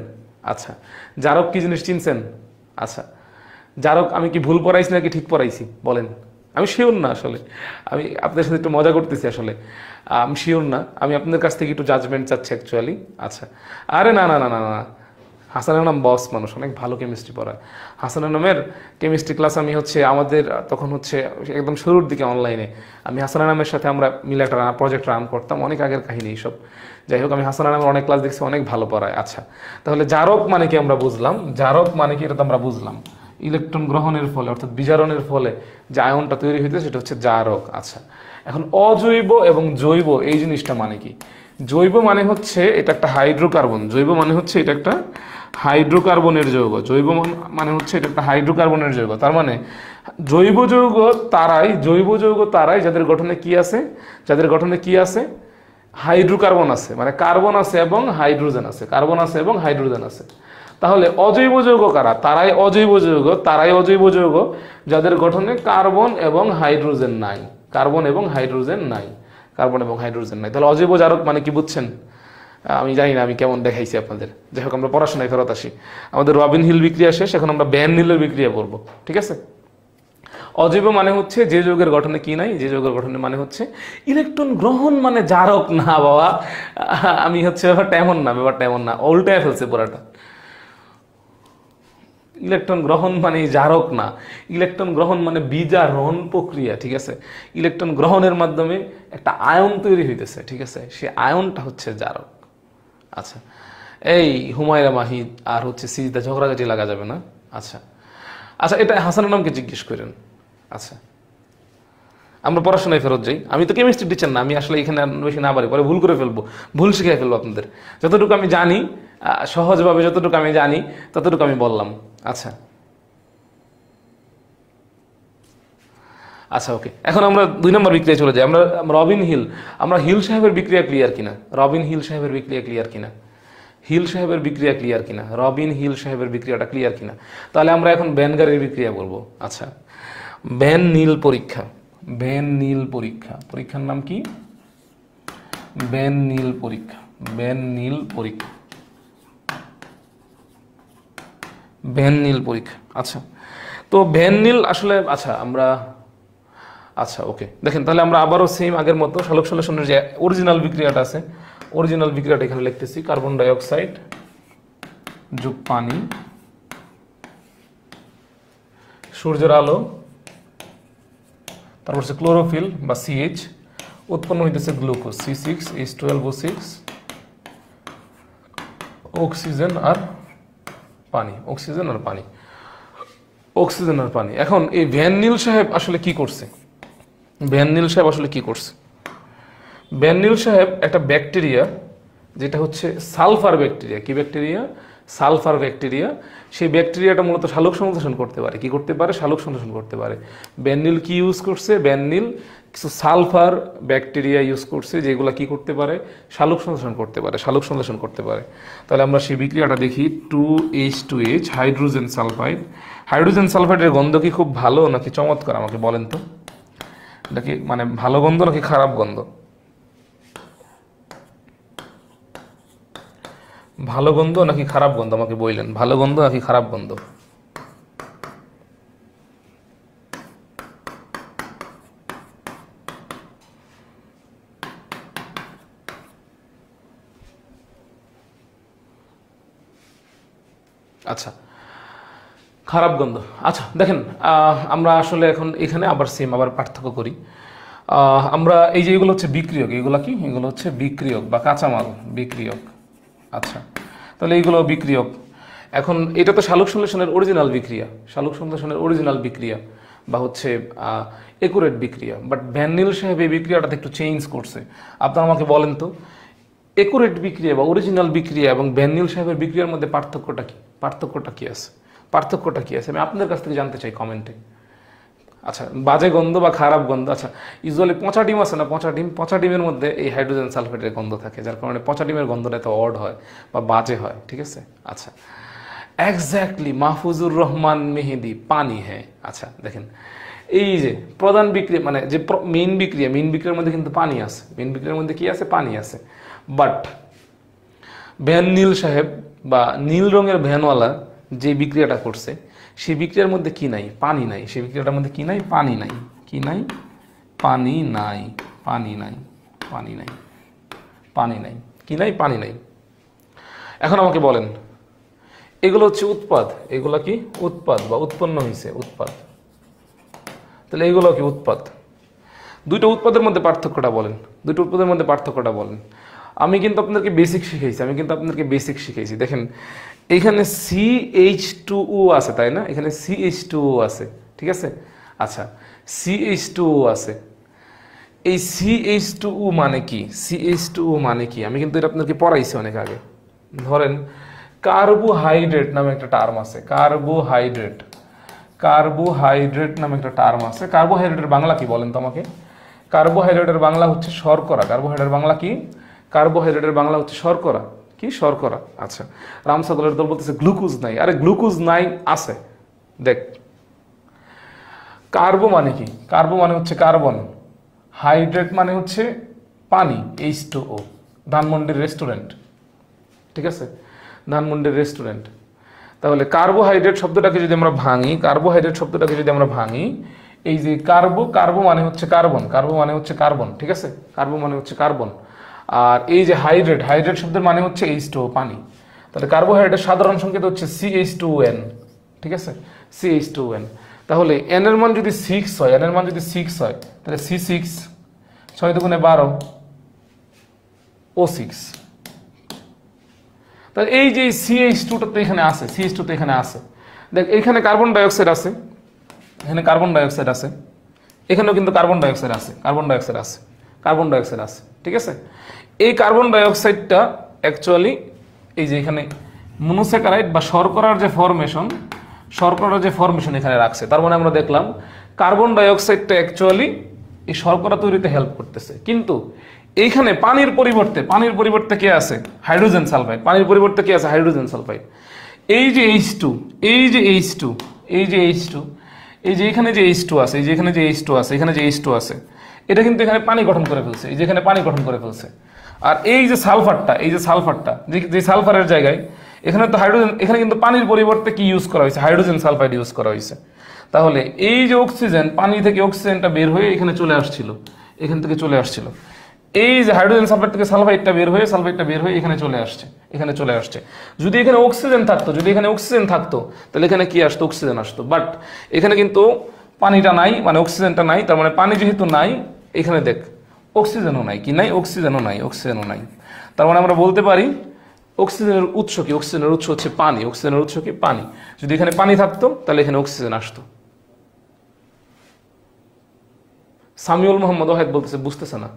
আচ্ছা, জারক কি জিনিস চিনছেন? আচ্ছা, জারক আমি কি ভুল পড়াইছি নাকি ঠিক পড়াইছি বলেন। আমি শিওর না আসলে, আমি আপনাদের সাথে একটু মজা করতেছি আসলে। আমি শিওর না, আমি আপনাদের কাছ থেকে একটু জাজমেন্ট চাচ্ছি অ্যাকচুয়ালি। আচ্ছা, আরে না না না না না, হাসানের নাম বস মানুষ, অনেক ভালো কেমিস্ট্রি পড়ায়। হাসানের নামের কেমিস্ট্রি ক্লাস আমি হচ্ছে আমাদের তখন হচ্ছে একদম শুরুর দিকে অনলাইনে আমি হাসানের নামের সাথে আমরা মিলে একটা প্রজেক্ট রান করতাম, অনেক আগের কাহিনী এইসব। যাই হোক, আমি হাসানের নামের অনেক ক্লাস দেখছি, অনেক ভালো পড়ায়। আচ্ছা, তাহলে জারক মানে কি আমরা বুঝলাম, জারক মানে কি এটা তো আমরা বুঝলাম। ইলেকট্রন গ্রহণের ফলে অর্থাৎ বিজারণের ফলে যে আয়নটা তৈরি হইতে সেটা হচ্ছে জারক। আচ্ছা, এখন অজৈব এবং জৈব এই জিনিসটা মানে কি? জৈব মানে হচ্ছে এটা একটা হাইড্রোকার্বন। জৈব মানে হচ্ছে এটা একটা হাইড্রোকার্বনের যৌগ। জৈব মানে হচ্ছে এটা একটা হাইড্রোকার্বনের যৌগ। তার মানে জৈব যৌগ তারাই, জৈব যৌগ তারাই যাদের গঠনে কি আছে, যাদের গঠনে কি আছে? হাইড্রোকার্বন আছে, মানে কার্বন আছে এবং হাইড্রোজেন আছে, কার্বন আছে এবং হাইড্রোজেন আছে। তাহলে অজৈব যৌগ কারা? তারাই অজৈব যৌগ, তারাই অজৈব যৌগ যাদের গঠনে কার্বন এবং হাইড্রোজেন নাই, কার্বন এবং হাইড্রোজেন নাই, কার্বন এবং হাইড্রোজেন নাই। তাহলে অজৈব জারক মানে কি বুঝছেন? আমি জানি না আমি কেমন দেখাইছি আপনাদের। যাই হোক, আমরা পড়াশোনায় ফেরত আসি। আমাদের রবিন হিল বিক্রিয়া শেষ, এখন আমরা ভ্যান হিলের বিক্রিয়া পড়বো, ঠিক আছে? অজৈব মানে হচ্ছে যে যৌগের গঠনে কি নাই, যে যৌগের গঠনে মানে হচ্ছে ইলেকট্রন গ্রহণ, মানে জারক না বাবা। আমি হচ্ছে ব্যাপারটা এমন না, ব্যাপারটা এমন না, উল্টায় ফেলছে পুরাটা। ইলেকট্রন গ্রহণ মানে জারক না, ইলেকট্রন গ্রহণ মানে বিজারণ প্রক্রিয়া, ঠিক আছে? ইলেকট্রন গ্রহণের মাধ্যমে একটা আয়ন তৈরি হইতেছে, ঠিক আছে? সে আয়নটা হচ্ছে জারক। আচ্ছা, এই হুমায়রা মাহিদ আর হচ্ছে সিজদা ঝগড়াঝাটি লাগা যাবে না। আচ্ছা আচ্ছা, এটা হাসানের নামকে জিজ্ঞেস করেন। আচ্ছা, আমরা পড়াশোনায় ফেরত যাই। আমি তো কেমিস্ট্রি টিচার না, আমি আসলে এখানে বেশি না পারি, পরে ভুল করে ফেলবো, ভুল শিখিয়ে ফেলবো আপনাদের। যতটুকু আমি জানি সহজভাবে যতটুকু আমি জানি ততটুকু আমি বললাম। আচ্ছা আচ্ছা ওকে, এখন আমরা 2 নম্বর বিক্রিয়া চলে যাই। আমরা রবিন হিল, আমরা হিল সাহেবের বিক্রিয়া ক্লিয়ার কিনা, রবিন হিল সাহেবের বিক্রিয়া ক্লিয়ার কিনা, হিল সাহেবের বিক্রিয়া ক্লিয়ার কিনা, রবিন হিল সাহেবের বিক্রিয়াটা ক্লিয়ার কিনা। তাহলে আমরা এখন ব্যানগারের বিক্রিয়া বলবো। আচ্ছা, ভ্যান নীল পরীক্ষা, ভ্যান নীল পরীক্ষা, পরীক্ষার নাম কি? ভ্যান নীল পরীক্ষা, ভ্যান নীল পরীক্ষা, ভ্যান নীল পরীক্ষা। আচ্ছা, তো ভ্যান নীল আসলে আচ্ছা আমরা আচ্ছা ওকে দেখেন, তাহলে আমরা আবারও সেম আগের মতো সালোক সংশ্লেষণের যে অরিজিনাল বিক্রিয়াটা আছে, অরিজিনাল বিক্রিয়াটা এখানে লিখতেছি। কার্বন ডাইঅক্সাইড যোগ পানি, সূর্যের আলো, তারপর হচ্ছে ক্লোরোফিল বা সিএইচ, উৎপন্ন হইতেছে গ্লুকোজ C6H12O6, অক্সিজেন আর পানি, অক্সিজেন আর পানি, অক্সিজেন আর পানি। এখন এই ভ্যান নীল সাহেব আসলে কি করছে? ভ্যান নীল সাহেব আসলে কি করছে? ভ্যান নীল সাহেব একটা ব্যাকটেরিয়া, যেটা হচ্ছে সালফার ব্যাকটেরিয়া। কি ব্যাকটেরিয়া? Sulphur bacteria. সেই ব্যাকটেরিয়াটা মূলত সালোক সংশ্লেষণ করতে পারে। কি করতে পারে? সালোক সংশ্লেষণ করতে পারে। ভ্যান নীল কি ইউজ করছে? ভ্যান নীল কিছু সালফার ব্যাকটেরিয়া ইউজ করছে, যেগুলো কি করতে পারে? সালোক সংশ্লেষণ করতে পারে, সালোক সংশ্লেষণ করতে পারে। তাহলে আমরা সেই বিক্রিয়াটা দেখি। 2H2H, hydrogen sulphide. হাইড্রোজেন সালফাইডের গন্ধ কি খুব ভালো নাকি চমৎকার? আমাকে বলেন তো, এটা কি মানে ভালো গন্ধ নাকি খারাপ গন্ধ? ভালো গন্ধ নাকি খারাপ গন্ধ আমাকে বললেন, ভালো গন্ধ নাকি খারাপ গন্ধ? আচ্ছা, খারাপ গন্ধ। আচ্ছা দেখেন, আমরা আসলে এখন এখানে আবার সেম আবার পার্থক্য করি। আমরা এই যে এগুলো হচ্ছে বিক্রিয়ক, এগুলো কি? এগুলো হচ্ছে বিক্রিয়ক বা কাঁচামাল, বিক্রিয়ক। আচ্ছা, তাহলে এইগুলো বিক্রিয়ক। এখন এটা তো সালোক সংশ্লেষণের অরিজিনাল বিক্রিয়া, সালোক সংশ্লেষণের অরিজিনাল বিক্রিয়া বা হচ্ছে একুরেট বিক্রিয়া। বাট ভ্যান নীল সাহেব এই বিক্রিয়াটাতে একটু চেঞ্জ করছে। আপনারা আমাকে বলেন তো, একুরেট বিক্রিয়া বা অরিজিনাল বিক্রিয়া এবং ভ্যান নীল সাহেবের বিক্রিয়ার মধ্যে পার্থক্যটা কি? পার্থক্যটা কি আছে? পার্থক্যটা কি আছে আমি আপনাদের কাছ থেকে জানতে চাই কমেন্টে। আচ্ছা, বাজে গন্ধ বা খারাপ গন্ধ। আচ্ছা, ইউজুয়ালি পচা ডিম আছে না, পচা ডিম, পচা ডিমের মধ্যে এই হাইড্রোজেন সালফেটের গন্ধ থাকে, যার কারণে পচা ডিমের গন্ধটা এত অড হয় বা বাজে হয়। ঠিক আছে? আচ্ছা, এক্স্যাক্টলি মাহফুজুর রহমান মেহেদি, পানি। হ্যাঁ, আচ্ছা দেখেন, এই যে প্রধান বিক্রিয়া মানে যে মেইন বিক্রিয়া, মেইন বিক্রিয়ার মধ্যে কিন্তু পানি আছে, মেইন বিক্রিয়ার মধ্যে কি আছে? পানি আছে। বাট ভ্যান নীল সাহেব বা নীল রঙের ভ্যানওয়ালা যে বিক্রিয়াটা করছে, সেই বিক্রিয়ার মধ্যে কি নাই? পানি নাই। সেই বিক্রিয়াটার মধ্যে কি নাই? পানি নাই। কি নাই? পানি নাই, পানি নাই, পানি নাই, পানি নাই। কি নাই? পানি নাই। এখন আমাকে বলেন, এগুলো হচ্ছে উৎপাদ, এগুলো কি? উৎপাদ বা উৎপন্ন হয়েছে, উৎপাদ। তাহলে এগুলো কি? উৎপাদ। দুইটা উৎপাদের মধ্যে পার্থক্যটা বলেন, দুইটা উৎপাদের মধ্যে পার্থক্যটা বলেন। আমি কিন্তু আপনাদেরকে বেসিক শিখাইছি, আমি কিন্তু আপনাদেরকে বেসিক শিখাইছি। দেখেন এইখানে CH2O আছে, তাই না? এখানে CH2O আছে, ঠিক আছে? আচ্ছা, CH2O আছে। এই CH2O মানে কি? CH2O মানে কি? আমি কিন্তু এটা আপনাদেরকে পড়াইছি অনেক আগে। ধরেন কার্বোহাইড্রেট নামে একটা টার্ম আছে, কার্বোহাইড্রেট, কার্বোহাইড্রেট নামে একটা টার্ম আছে। কার্বোহাইড্রেটের বাংলা কি বলেন তো আমাকে? কার্বোহাইড্রেটের বাংলা হচ্ছে শর্করা। কার্বোহাইড্রেটের বাংলা কি? কার্বোহাইড্রেটের বাংলা হচ্ছে শর্করা। কি? শর্করা। আচ্ছা, রামসাগরের দল বলতেছে গ্লুকোজ নাই। আরে গ্লুকোজ নাই, আছে, দেখ। কার্বো মানে কি? কার্বো মানে হচ্ছে কার্বন, হাইড্রেট মানে হচ্ছে পানি, H2O। ধানমন্ডির রেস্টুরেন্ট, ঠিক আছে? ধানমন্ডির রেস্টুরেন্ট। তাহলে কার্বোহাইড্রেট শব্দটাকে যদি আমরা ভাঙি, কার্বোহাইড্রেট শব্দটাকে যদি আমরা ভাঙি, এই যে কার্বো, কার্বো মানে হচ্ছে কার্বন, কার্বো মানে হচ্ছে কার্বন, ঠিক আছে? কার্বো মানে হচ্ছে কার্বন। আর এই যে হাইড্রেট, হাইড্রেট শব্দের মানে হচ্ছে H2O, পানি। তাহলে কার্বোহাইড্রেটের সাধারণ সংকেত হচ্ছে CH2N, ঠিক আছে? CH2N। তাহলে N এর মান যদি 6 হয়, N এর মান যদি 6 হয়, তাহলে C6, 6 দুগুণে 12, O6। তাহলে এই যে CH2টা তো এখানে আছে, CH2 তো এখানে আছে। দেখ, এখানে কার্বন ডাইঅক্সাইড আছে, এখানে কার্বন ডাইঅক্সাইড আছে, এখানেও কিন্তু কার্বন ডাইঅক্সাইড আছে, কার্বন ডাইঅক্সাইড আছে, কার্বন ডাইঅক্সাইড আছে, ঠিক আছে। এই কার্বন ডাইঅক্সাইডটা অ্যাকচুয়ালি এই যে এখানে মনোস্যাকারাইড বা শর্করার যে ফরমেশন এখানে রাখছে। তার মানে আমরা দেখলাম কার্বন ডাইঅক্সাইডটা অ্যাকচুয়ালি এই শর্করা তৈরিতে হেল্প করতেছে, কিন্তু এইখানে পানির পরিবর্তে কে আছে? Hydrogen sulphide. পানির পরিবর্তে কে আছে? Hydrogen sulphide. এই যে H2, এই যে H2, এই যে H2, এই যে এখানে যে H2 আছে, এই যে এখানে যে H2 আছে, এখানে যে H2 আছে, এটা কিন্তু এখানে পানি গঠন করে ফেলছে, এই যে এখানে পানি গঠন করে ফেলছে। আর এই যে সালফারটা, এই যে সালফারটা, যে সালফারের জায়গায় এখানে তো হাইড্রোজেন, এখানে কিন্তু পানির পরিবর্তে কি ইউজ করা হয়েছে? হাইড্রোজেন সালফাইড ইউজ করা হয়েছে। তাহলে এই যে অক্সিজেন, পানি থেকে অক্সিজেনটা বের হয়ে এখানে চলে আসছিল, এখান থেকে চলে আসছিল। এই যে হাইড্রোজেন সালফাইড থেকে সালফাইডটা বের হয়ে এখানে চলে আসছে, এখানে চলে আসছে। যদি এখানে অক্সিজেন থাকতো, তাহলে এখানে কি আসতো? অক্সিজেন আসতো। বাট এখানে কিন্তু পানিটা নাই, মানে অক্সিজেনটা নাই। তার মানে পানি যেহেতু নাই, এখানে দেখ অক্সিজেনও নাই। কি নাই? অক্সিজেনও নাই। তার মানে আমরা বলতে পারি অক্সিজেনের উৎস কি? অক্সিজেনের উৎস হচ্ছে পানি। অক্সিজেনের উৎস কি? পানি। যদি এখানে পানি থাকতো, তাহলে এখানে অক্সিজেন আসতো। সামিউল মোহাম্মদ ওয়াহেদ বলতেছে বুঝতেছে না।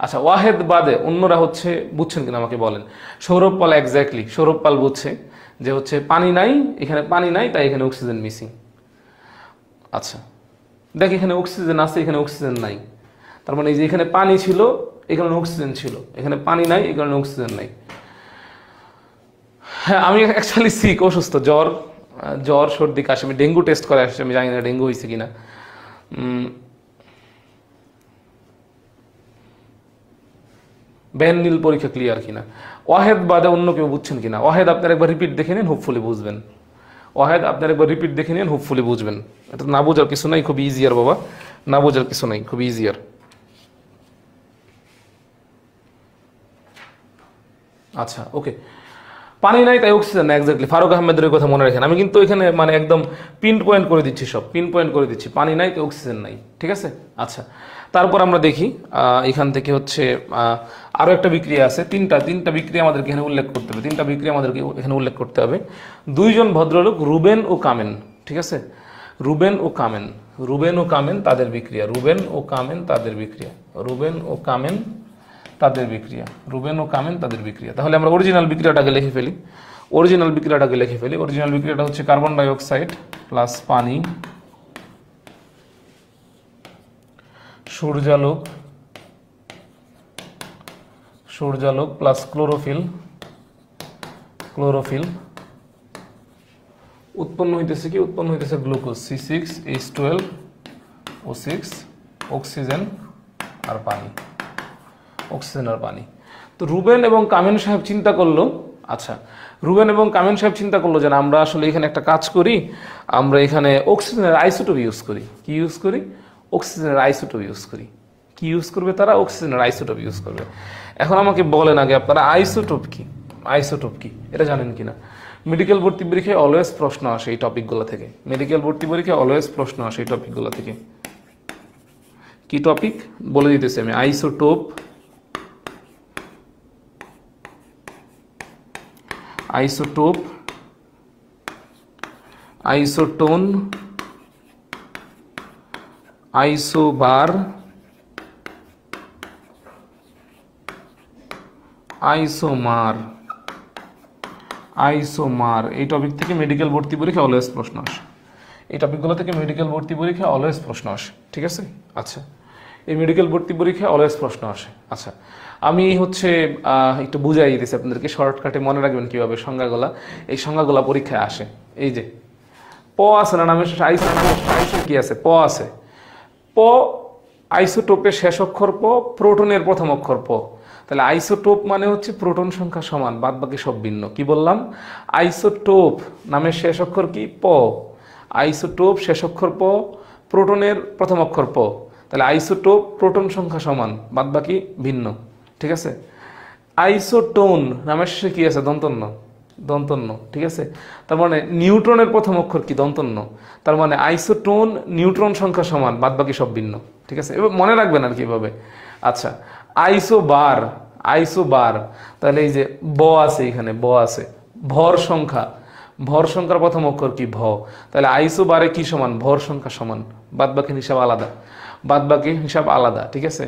আচ্ছা, ওয়াহেদ বাদে অন্যরা হচ্ছে বুঝছেন কিনা আমাকে বলেন। সৌরভ পাল, এক্স্যাক্টলি সৌরভ পাল বুঝছে যে হচ্ছে পানি নাই, এখানে পানি নাই, তাই এখানে অক্সিজেন মিসিং। আচ্ছা দেখ, এখানে অক্সিজেন আছে, এখানে অক্সিজেন নাই। তার মানে এই যে এখানে পানি ছিল, এখানে অক্সিজেন ছিল, এখানে পানি নাই, এই কারণে অক্সিজেন নাই। হ্যাঁ, আমি অ্যাকচুয়ালি সিক, অসুস্থ, জ্বর সর্দি কাশি। আমি ডেঙ্গু টেস্ট করে আসছি, আমি জানি না ডেঙ্গু হয়েছে কিনা। ব্যান পরীক্ষা ক্লিয়ার কিনা। ওয়াহেদ বাদে অন্য কেউ বুঝছেন কিনা? ওয়াহেদ আপনার একবার রিপিট দেখে নিন, হোপফুলি বুঝবেন। ওয়াহেদ আপনার একবার রিপিট দেখে নিন, হোপফুলি বুঝবেন। এটা না বোঝার কিছু নাই, খুব ইজিয়ার বাবা, না বোঝার কিছু নাই, খুব ইজিয়ার। আচ্ছা ওকে, পানি নাই তাই অক্সিজেন না, এক্স্যাক্টলি ফারুক আহমেদের কথা মনে রাখেন। আমি কিন্তু এখানে মানে একদম পিন পয়েন্ট করে দিচ্ছি, সব পিন পয়েন্ট করে দিচ্ছি। পানি নাই তাই অক্সিজেন নাই, ঠিক আছে। আচ্ছা, তারপর আমরা দেখি এখান থেকে হচ্ছে আরও একটা বিক্রিয়া আছে। তিনটা বিক্রিয়া আমাদেরকে এখানে উল্লেখ করতে হবে। তিনটা বিক্রিয়া আমাদেরকে এখানে উল্লেখ করতে হবে। দুইজন ভদ্রলোক রুবেন ও কামেন, ঠিক আছে। রুবেন ও কামেন তাদের বিক্রিয়া, রুবেন ও কামেন তাদের বিক্রিয়া। তাহলে আমরা অরিজিনাল বিক্রিয়াটাকে লিখে ফেলি। অরিজিনাল বিক্রিয়াটা হচ্ছে কার্বন ডাইঅক্সাইড প্লাস পানি, সূর্যালোক প্লাস ক্লোরোফিল উৎপন্ন হইতেছে কি? উৎপন্ন হইতেছে গ্লুকোজ C6H12O6, অক্সিজেন আর পানি। তো রুবেন এবং কামেন সাহেব চিন্তা করলো, আচ্ছা রুবেন এবং কামেন সাহেব চিন্তা করলো যে আমরা আসলে এখানে একটা কাজ করি, আমরা এখানে অক্সিজেনের আইসোটোপ ইউজ করি। কি ইউজ করি? অক্সিজেনের আইসোটোপ ইউজ করি। কি ইউজ করবে তারা? অক্সিজেনের আইসোটোপ ইউজ করবে। এখন আমাকে বলেন আগে আপনারা আইসোটোপ কি এটা জানেন কিনা? মেডিকেল ভর্তি পরীক্ষায় অলওয়েজ প্রশ্ন আসে এই টপিকগুলো থেকে। কি টপিক বলে দিতেছি আমি? Isotope, isotone, isobar, isomer. এই টপিক থেকে মেডিকেল ভর্তি পরীক্ষা অলওয়েজ প্রশ্ন আসে। ঠিক আছে। আচ্ছা, এই মেডিকেল ভর্তি পরীক্ষা অলওয়েজ প্রশ্ন আসে। আচ্ছা, আমি হচ্ছে একটু বুঝাই দিতেছি আপনাদেরকে, শর্টকাটে মনে রাখবেন কিভাবে সংজ্ঞাগুলা। এই সংজ্ঞাগুলা পরীক্ষায় আসে। এই যে প আছে না নামের শেষে, কি আছে? প আছে। প আইসোটোপের শেষ অক্ষর প, প্রোটনের প্রথম অক্ষর প। তাহলে আইসোটোপ মানে হচ্ছে প্রোটন সংখ্যা সমান, বাদ বাকি সব ভিন্ন। কি বললাম? আইসোটোপ নামের শেষ অক্ষর কি? প। আইসোটোপ শেষ অক্ষর প, প্রোটনের প্রথম অক্ষর প। তাহলে আইসোটোপ প্রোটন সংখ্যা সমান, বাদ বাকি ভিন্ন, ঠিক আছে। আইসোটোন নামের শেষে কি আছে? দন্তন্য, ঠিক আছে। তার মানে নিউট্রনের প্রথম অক্ষর কি? দন্তন্য। তার মানে আইসোটোন নিউট্রন সংখ্যা সমান, বাদ বাকি সব ভিন্ন, ঠিক আছে। এবার মনে রাখবেন আর কিভাবে। আচ্ছা, আইসোবার, তাহলে এই যে ব আছে, এখানে ব আছে। ভর সংখ্যার প্রথম অক্ষর কি? ভ। তাহলে আইসোবারে কি সমান? ভর সংখ্যা সমান, বাদ বাকি হিসাব আলাদা। বাদ বাকি হিসাব আলাদা, ঠিক আছে।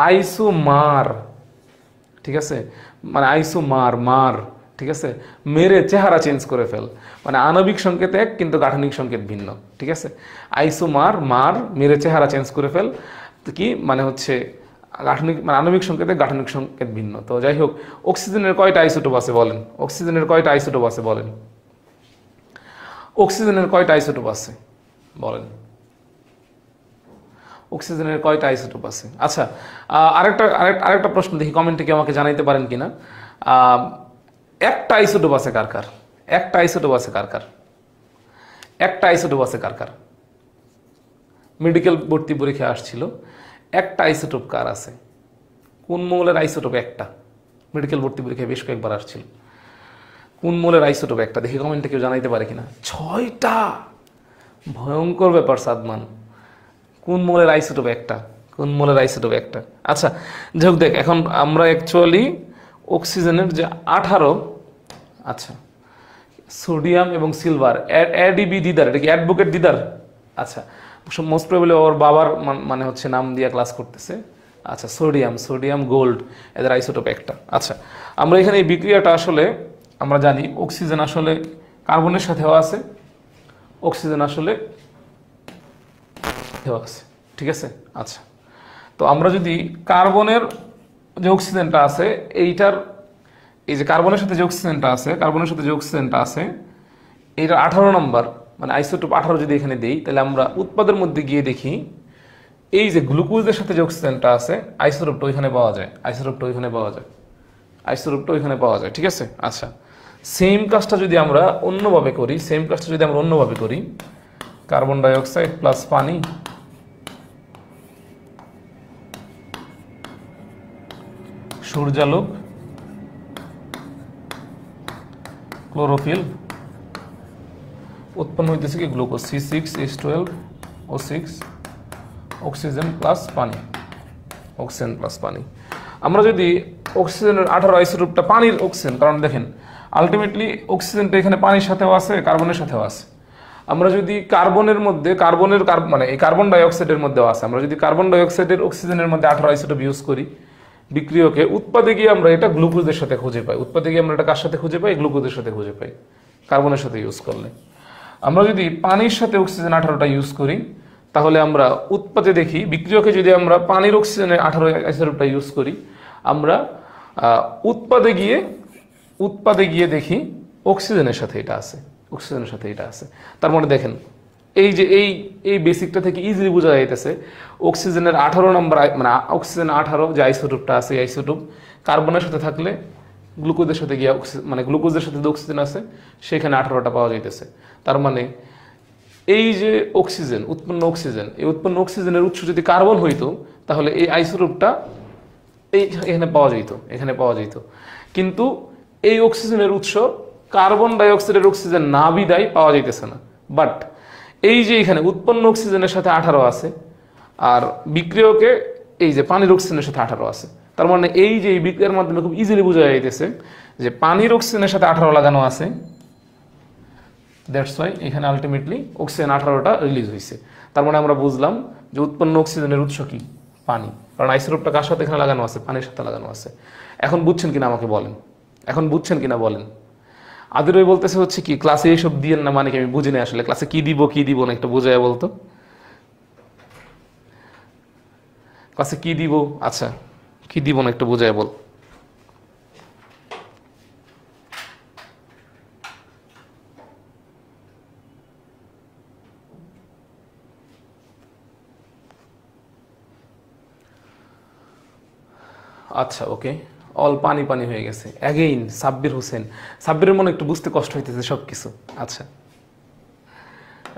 আইসোমার, ঠিক আছে, মানে আইসোমার মার, ঠিক আছে, মেরে চেহারা চেঞ্জ করে ফেল, মানে আণবিক সংকেত এক কিন্তু গাঠনিক সংকেত ভিন্ন, ঠিক আছে। আইসোমার মার মেরে চেহারা চেঞ্জ করে ফেল, কি মানে হচ্ছে গাঠনিক মানে আণবিক সংকেতে গাঠনিক সংকেত ভিন্ন। তো যাই হোক, অক্সিজেনের কয়টা আইসোটোপ আছে বলেন? অক্সিজেনের কয়টা আইসোটোপ আছে বলেন? অক্সিজেনের কয়টা আইসোটোপ আছে বলেন? অক্সিজেনের কয়টা আইসোটোপ আছে? আচ্ছা, আরেকটা প্রশ্ন দেখি কমেন্টে কি আমাকে জানাইতে পারেন কিনা। একটা আইসোটোপ আছে কার কার? একটা আইসোটোপ আছে কার কার? একটা আইসোটোপ আছে কার কার? মেডিকেল ভর্তি পরীক্ষা আসছিল, একটা আইসোটোপ কার আছে? কোন মৌলের আইসোটোপ একটা? মেডিকেল ভর্তি পরীক্ষায় বেশ কয়েকবার আসছিল। কোন মৌলের আইসোটোপ একটা? দেখি কমেন্টে কেউ জানাইতে পারে কিনা। 6টা, ভয়ঙ্কর ব্যাপার সাদমান। কোন মৌলের আইসোটোপ একটা? কোন মৌলের আইসোটোপ একটা? আচ্ছা যাই হোক, দেখ এখন আমরা অ্যাকচুয়ালি অক্সিজেনের যে 18, আচ্ছা সোডিয়াম এবং সিলভার, অ্যাডিবি দিদার, এটা কি অ্যাডভোকেট দিদার? আচ্ছা, মোস্ট প্রবাবলি ওর বাবার মানে হচ্ছে নাম দিয়ে ক্লাস করতেছে। আচ্ছা, সোডিয়াম গোল্ড, এদের আইসোটোপ একটা। আচ্ছা, আমরা এখানে এই বিক্রিয়াটা আসলে আমরা জানি অক্সিজেন আসলে কার্বনের সাথেও আছে, অক্সিজেন আসলে আছে, ঠিক আছে। আচ্ছা, তো আমরা যদি কার্বনের যে অক্সিজেনটা আছে এইটার, এই যে কার্বনের সাথে যে অক্সিজেনটা আছে, কার্বনের সাথে যে অক্সিজেনটা আছে এইটার 18 নম্বর মানে আইসোটোপ 18 যদি এখানে দেই, তাহলে আমরা উৎপাদের মধ্যে গিয়ে দেখি এই যে গ্লুকোজের সাথে যে অক্সিজেনটা আছে আইসোটোপটা ওইখানে পাওয়া যায়, আইসোটোপটা ওইখানে পাওয়া যায়, আইসোটোপটা ওইখানে পাওয়া যায়, ঠিক আছে। আচ্ছা, সেম কাজটা যদি আমরা অন্যভাবে করি, সেম কাজটা যদি আমরা অন্যভাবে করি, কার্বন ডাই অক্সাইড প্লাস পানি সূর্যালোক ক্লোরোফিল উৎপন্ন হইতেছে কি গ্লুকোজ C6H12O6 অক্সিজেন প্লাস পানি, অক্সিজেন প্লাস পানি। আমরা যদি অক্সিজেনের 18 আইসোটোপটা পানির অক্সিজেন, কারণ দেখেন আলটিমেটলি অক্সিজেনটা এখানে পানির সাথেও আছে কার্বনের সাথেও আছে। আমরা যদি কার্বনের মধ্যে মানে এই কার্বন ডাই অক্সাইডের মধ্যেও আছে, আমরা যদি কার্বন ডাই অক্সাইডের অক্সিজেনের মধ্যে 18 আইসোটোপ ইউজ করি, বিক্রিয়কে উৎপাদে গিয়ে আমরা এটা গ্লুকোজের সাথে খুঁজে পাই, উৎপাদে গিয়ে আমরা এটা কার সাথে খুঁজে পাই? গ্লুকোজের সাথে খুঁজে পাই, কার্বনের সাথে ইউজ করলে। আমরা যদি পানির সাথে অক্সিজেন 18টা ইউজ করি, তাহলে আমরা উৎপাদে দেখি বিক্রিয়কে যদি আমরা পানির অক্সিজেনের 18 আইসোটোপটা ইউজ করি, আমরা উৎপাদে গিয়ে দেখি অক্সিজেনের সাথে এটা আছে, অক্সিজেনের সাথে এটা আছে। তার মানে দেখেন এই যে এই বেসিকটা থেকে ইজিলি বোঝা যাইতেছে অক্সিজেনের 18 নম্বর মানে অক্সিজেন 18 যে আইসোটোপটা আছে, এই আইসোটোপ কার্বনের সাথে থাকলে গ্লুকোজের সাথে গিয়ে মানে গ্লুকোজের সাথে যে অক্সিজেন আছে সেখানে 18টা পাওয়া যাইতেছে। তার মানে এই যে অক্সিজেন, উৎপন্ন অক্সিজেন, এই উৎপন্ন অক্সিজেনের উৎস যদি কার্বন হইতো তাহলে এই আইসোটোপটা এখানে পাওয়া যেত, এখানে পাওয়া যেত। কিন্তু এই অক্সিজেনের উৎস কার্বন ডাই অক্সাইডের অক্সিজেন না বিদায় পাওয়া যাইতেছে না। বাট এই যে এখানে উৎপন্ন অক্সিজেনের সাথে 18 আছে আর বিক্রিয়কে এই যে পানির অক্সিজেনের সাথে 18 আছে, তার মানে এই যে এই বিক্রিয়ার মাধ্যমে খুব ইজিলি বোঝা যাইতেছে যে পানির অক্সিজেনের সাথে 18 লাগানো আছে, দ্যাটস ওয়াই এখানে আলটিমেটলি অক্সিজেন 18টা রিলিজ হয়েছে। তার মানে আমরা বুঝলাম যে উৎপন্ন অক্সিজেনের উৎস কি? পানি, কারণ আইসোটোপটা কার সাথে এখানে লাগানো আছে? পানির সাথে লাগানো আছে। এখন বুঝছেন কিনা আমাকে বলেন, এখন বুঝছেন কিনা বলেন। আদির ওই বলতেছে হচ্ছে কি ক্লাসে এইসব দিয়েন না, মানে কি আমি বুঝি না আসলে ক্লাসে কি দিব না একটু বোঝায় বলতো, ক্লাসে কি দিব? আচ্ছা কি দিব না একটু বোঝায় বল। আচ্ছা ওকে, অল পানি পানি হয়ে গেছে। অ্যাগেইন সাব্বির হোসেন, সাব্বিরের মনে একটু বুঝতে কষ্ট হইতেছে সব কিছু। আচ্ছা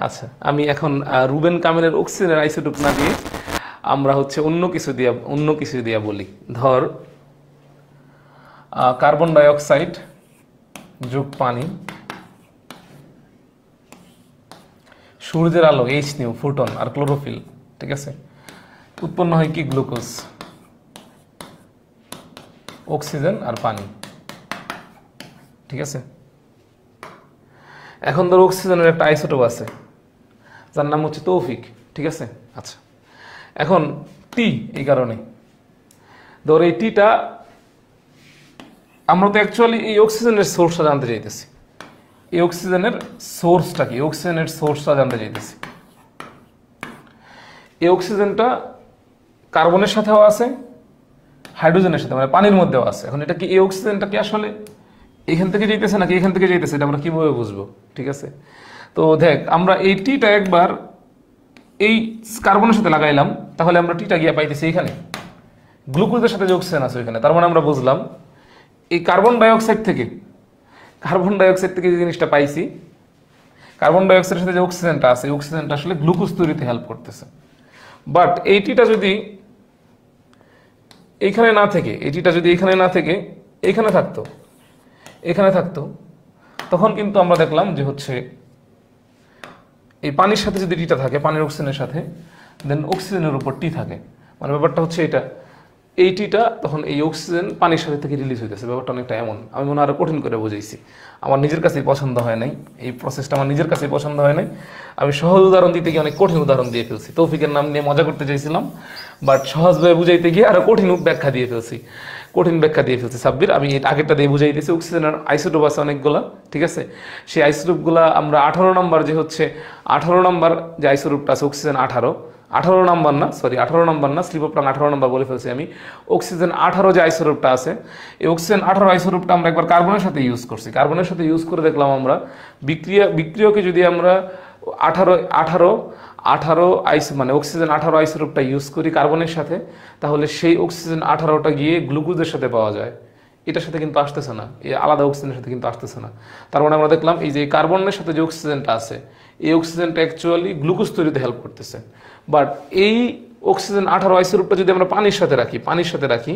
আচ্ছা, আমি এখন রুবেন কামিলের অক্সিজেনের আইসোটোপ না দিয়ে আমরা হচ্ছে অন্য কিছু দিয়া বলি। ধর কার্বন ডাই অক্সাইড যোগ পানি, সূর্যের আলো H₈, ফোটন আর ক্লোরোফিল, ঠিক আছে, উৎপন্ন হয় কি? গ্লুকোজ, অক্সিজেন আর পানি, ঠিক আছে। এখন ধর অক্সিজেনের একটা আইসোটোপ আছে যার নাম হচ্ছে তৌফিক, ঠিক আছে। আচ্ছা এখন টি এই কারণে ধর এই টিটা আমরা তো অ্যাকচুয়ালি এই অক্সিজেনের সোর্সটা জানতে চাইতেছি। এই অক্সিজেনের সোর্সটা কি, অক্সিজেনের সোর্সটা জানতে চাইতেছি। এই অক্সিজেনটা কার্বনের সাথেও আছে, হাইড্রোজেনের সাথে মানে পানির মধ্যেও আছে। এখন এটা কি এই অক্সিজেনটা কি আসলে এখান থেকে যাইতেছে নাকি এখান থেকে যাইতেছে, এটা আমরা কিভাবে বুঝবো? ঠিক আছে, তো দেখ আমরা এই টিটা একবার এই কার্বনের সাথে লাগাইলাম, তাহলে আমরা টিটা গিয়ে পাইতেছি এখানে গ্লুকোজের সাথে যে অক্সিজেন আছে ওইখানে। তার মানে আমরা বুঝলাম এই কার্বন ডাইঅক্সাইড থেকে যে জিনিসটা পাইছি, কার্বন ডাইঅক্সাইডের সাথে যে অক্সিজেনটা আছে, এই অক্সিজেনটা আসলে গ্লুকোজ তৈরিতে হেল্প করতেছে। বাট এই টিটা যদি এইখানে না থেকে, এই টিটা যদি এখানে না থেকে এখানে থাকতো, তখন কিন্তু আমরা দেখলাম যে হচ্ছে এই পানির সাথে যদি টিটা থাকে, পানির অক্সিজেনের সাথে, দেন অক্সিজেনের উপর টি থাকে। মানে ব্যাপারটা হচ্ছে এটা, এই টিটা তখন এই অক্সিজেন পানির সাথে থেকে রিলিজ হইতেছে। ব্যাপারটা অনেকটা এমন, আমি মনে আরো কঠিন করে বুঝাইছি, আমার নিজের কাছেই পছন্দ হয় নাই এই প্রসেসটা, আমার নিজের কাছেই পছন্দ হয় নাই। আমি সহজ উদাহরণ দিতে গিয়ে অনেক কঠিন উদাহরণ দিয়ে ফেলছি। তৌফিকের নাম নিয়ে মজা করতে চাইছিলাম, বাট সহজভাবে বুঝাইতে গিয়ে আরো কঠিন ব্যাখ্যা দিয়ে ফেলছি সাব্বির। আমি আগেরটা দিয়ে বুঝাইতেছি, অক্সিজেনের আইসোটোপ আছে অনেকগুলা, ঠিক আছে। সেই আইসোটোপগুলা আমরা 18 নম্বর যে হচ্ছে 18 নম্বর যে আইসোটোপটা আছে অক্সিজেন 18 নম্বর না, সরি 18 নম্বর না, স্লিপ অফ টাং 18 নম্বর বলে ফেলছি আমি। অক্সিজেন 18 যে আইসোটোপটা আছে, এই অক্সিজেন 18 আইসোটোপটা আমরা একবার কার্বনের সাথে ইউজ করছি। কার্বনের সাথে ইউজ করে দেখলাম আমরা বিক্রিয়কে যদি আমরা 18 মানে অক্সিজেন 18 আইসোটোপটা ইউজ করি কার্বনের সাথে, তাহলে সেই অক্সিজেন 18টা গিয়ে গ্লুকোজের সাথে পাওয়া যায়। এটার সাথে কিন্তু আসতেছে না, এই আলাদা অক্সিজেনের সাথে কিন্তু আসতেছে না। তার মানে আমরা দেখলাম এই যে কার্বনের সাথে যে অক্সিজেনটা আছে, এই অক্সিজেনটা অ্যাকচুয়ালি গ্লুকোজ তৈরিতে হেল্প করতেছে। বাট এই অক্সিজেন 18 আইসোটোপটা যদি আমরা পানির সাথে রাখি,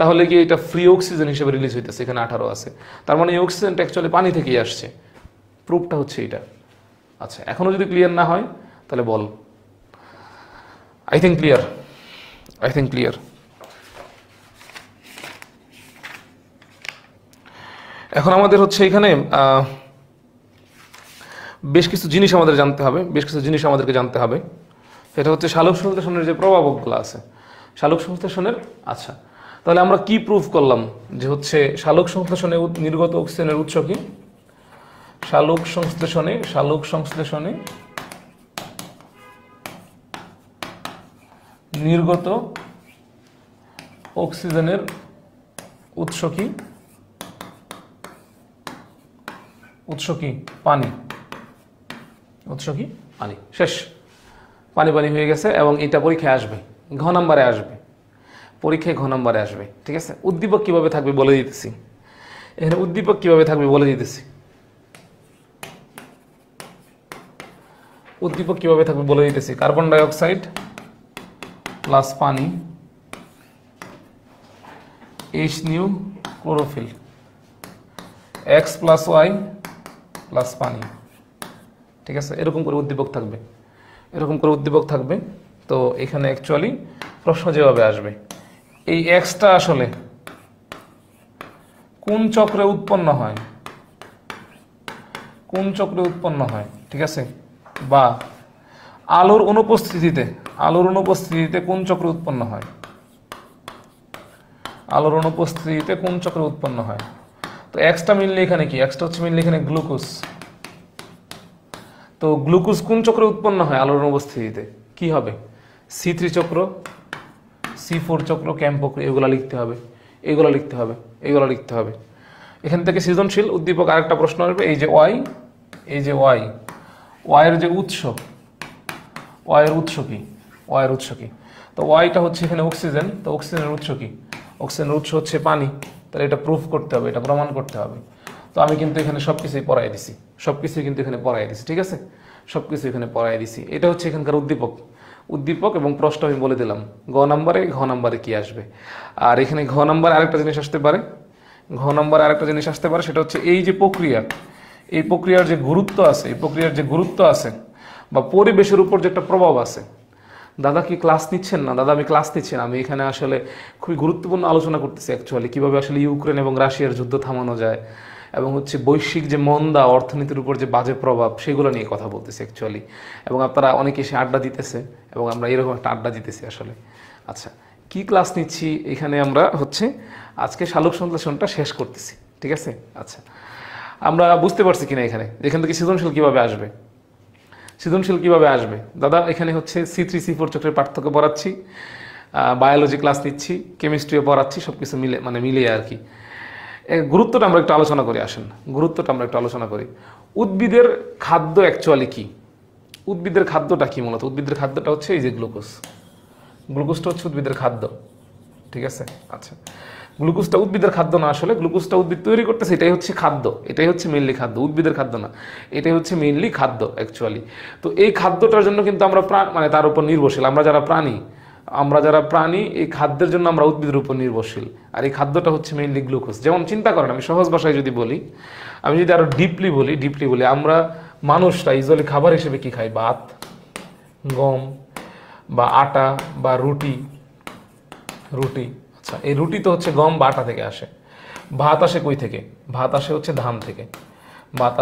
তাহলে কি এটা ফ্রি অক্সিজেন হিসেবে রিলিজ হইতেছে, এখানে 18 আছে। তার মানে এই অক্সিজেনটা অ্যাকচুয়ালি পানি থেকেই আসছে। প্রুফটা হচ্ছে এটা। আচ্ছা, এখনো যদি ক্লিয়ার না হয় তাহলে বল। I think clear. এখন আমাদের হচ্ছে এখানে বেশ কিছু জিনিস আমাদেরকে জানতে হবে। সেটা হচ্ছে সালোক সংশ্লেষণের যে প্রভাবকগুলো আছে, সালোক সংশ্লেষণের। আচ্ছা, তাহলে আমরা কি প্রুফ করলাম যে হচ্ছে সালোক সংশ্লেষণে নির্গত অক্সিজেনের উৎস কি? সালোক সংশ্লেষণে নির্গত অক্সিজেনের উৎস কি? পানি। শেষ। পানি হয়ে গেছে এবং এটা পরীক্ষায় আসবে, ঘ নম্বরে আসবে। ঠিক আছে, উদ্দীপক কিভাবে থাকবে বলে দিতেছি। এখানে উদ্দীপক কিভাবে থাকবে বলে দিতেছি। কার্বন ডাইঅক্সাইড প্লাস পানি, H new chlorophyll, X plus Y plus পানি। ঠিক আছে, এরকম করে উদ্দীপক থাকবে। তো এখানে অ্যাকচুয়ালি প্রশ্ন যেভাবে আসবে, এই এক্সটা আসলে কোন চক্রে উৎপন্ন হয়, ঠিক আছে, বা আলোর অনুপস্থিতিতে কোন চক্রে উৎপন্ন হয়। তো এক্সটা মিললে এখানে কি? এক্সটা হচ্ছে মিললে এখানে গ্লুকোজ। তো গ্লুকোজ কোন চক্রে উৎপন্ন হয় আলোর অনুপস্থিতিতে? কি হবে? C3 চক্র, C4 চক্র, ক্যাম্পক, এগুলা লিখতে হবে। এখান থেকে সৃজনশীল উদ্দীপক আরেকটা প্রশ্ন আসবে, এই যে ওয়াই এর যে উৎস, ওয়াইয়ের উৎস কি? তো ওয়াইটা হচ্ছে এখানে অক্সিজেন। তো অক্সিজেনের উৎস কি? অক্সিজেনের উৎস হচ্ছে পানি। তাহলে এটা প্রুফ করতে হবে, এটা প্রমাণ করতে হবে। তো আমি কিন্তু এখানে সবকিছুই পড়াই দিছি, ঠিক আছে, সবকিছু এখানে পড়াই দিছি। এটা হচ্ছে এখানকার উদ্দীপক এবং প্রশ্ন আমি বলে দিলাম। ঘ নম্বরে কি আসবে? আর এখানে ঘ নম্বরে আরেকটা জিনিস আসতে পারে, সেটা হচ্ছে এই যে প্রক্রিয়ার যে গুরুত্ব আছে, বা পরিবেশের উপর যে একটা প্রভাব আছে। দাদা কি ক্লাস নিচ্ছেন না? দাদা আমি ক্লাস নিচ্ছি না, আমি এখানে আসলে খুবই গুরুত্বপূর্ণ আলোচনা করতেছি অ্যাকচুয়ালি, কিভাবে আসলে ইউক্রেন এবং রাশিয়ার যুদ্ধ থামানো যায় এবং হচ্ছে বৈশ্বিক যে মন্দা, অর্থনীতির উপর যে বাজে প্রভাব, সেগুলো নিয়ে কথা বলতেছি অ্যাকচুয়ালি। এবং আপনারা অনেকে এসে আড্ডা দিতেছে এবং আমরা এরকম একটা আড্ডা দিতেছি আসলে। আচ্ছা, কি ক্লাস নিচ্ছি এখানে? আমরা হচ্ছে আজকে সালোক সংশ্লেষণটা শেষ করতেছি, ঠিক আছে? আচ্ছা, আমরা বুঝতে পারছি কিনা এখানে এখান থেকে সৃজনশীল কিভাবে আসবে? সৃজনশীল কিভাবে আসবে দাদা? এখানে হচ্ছে C3C4 চক্রের পার্থক্য পড়াচ্ছি, বায়োলজি ক্লাস নিচ্ছি, কেমিস্ট্রিও পড়াচ্ছি, সব কিছু মিলিয়ে আর কি। গুরুত্বটা আমরা একটু আলোচনা করি, আসেন গুরুত্বটা আমরা একটু আলোচনা করি। উদ্ভিদের খাদ্য অ্যাকচুয়ালি কি? উদ্ভিদের খাদ্যটা কি? মূলত উদ্ভিদের খাদ্যটা হচ্ছে এই যে গ্লুকোজ। গ্লুকোজটা হচ্ছে উদ্ভিদের খাদ্য, ঠিক আছে? আচ্ছা, গ্লুকোজটা উদ্ভিদের খাদ্য না, আসলে গ্লুকোজটা উদ্ভিদ তৈরি করতেছে, এটাই হচ্ছে খাদ্য, এটাই হচ্ছে মেইনলি খাদ্য, উদ্ভিদের খাদ্য না, এটাই হচ্ছে মেইনলি খাদ্য অ্যাকচুয়ালি। তো এই খাদ্যটার জন্য কিন্তু আমরা তার উপর নির্ভরশীল। আমরা যারা প্রাণী এই খাদ্যের জন্য আমরা উদ্ভিদের উপর নির্ভরশীল। আর এই খাদ্যটা হচ্ছে মেইনলি গ্লুকোজ। যেমন চিন্তা করেন, আমি সহজ ভাষায় যদি বলি, আমি যদি আরো ডিপলি বলি, আমরা মানুষরা ইউজুয়ালি খাবার হিসেবে কি খাই? ভাত, গম বা আটা বা রুটি। আচ্ছা, এই রুটি তো হচ্ছে গম বা আটা থেকে আসে। ভাত আসে কই থেকে? ভাত আসে হচ্ছে ধান থেকে। ভাত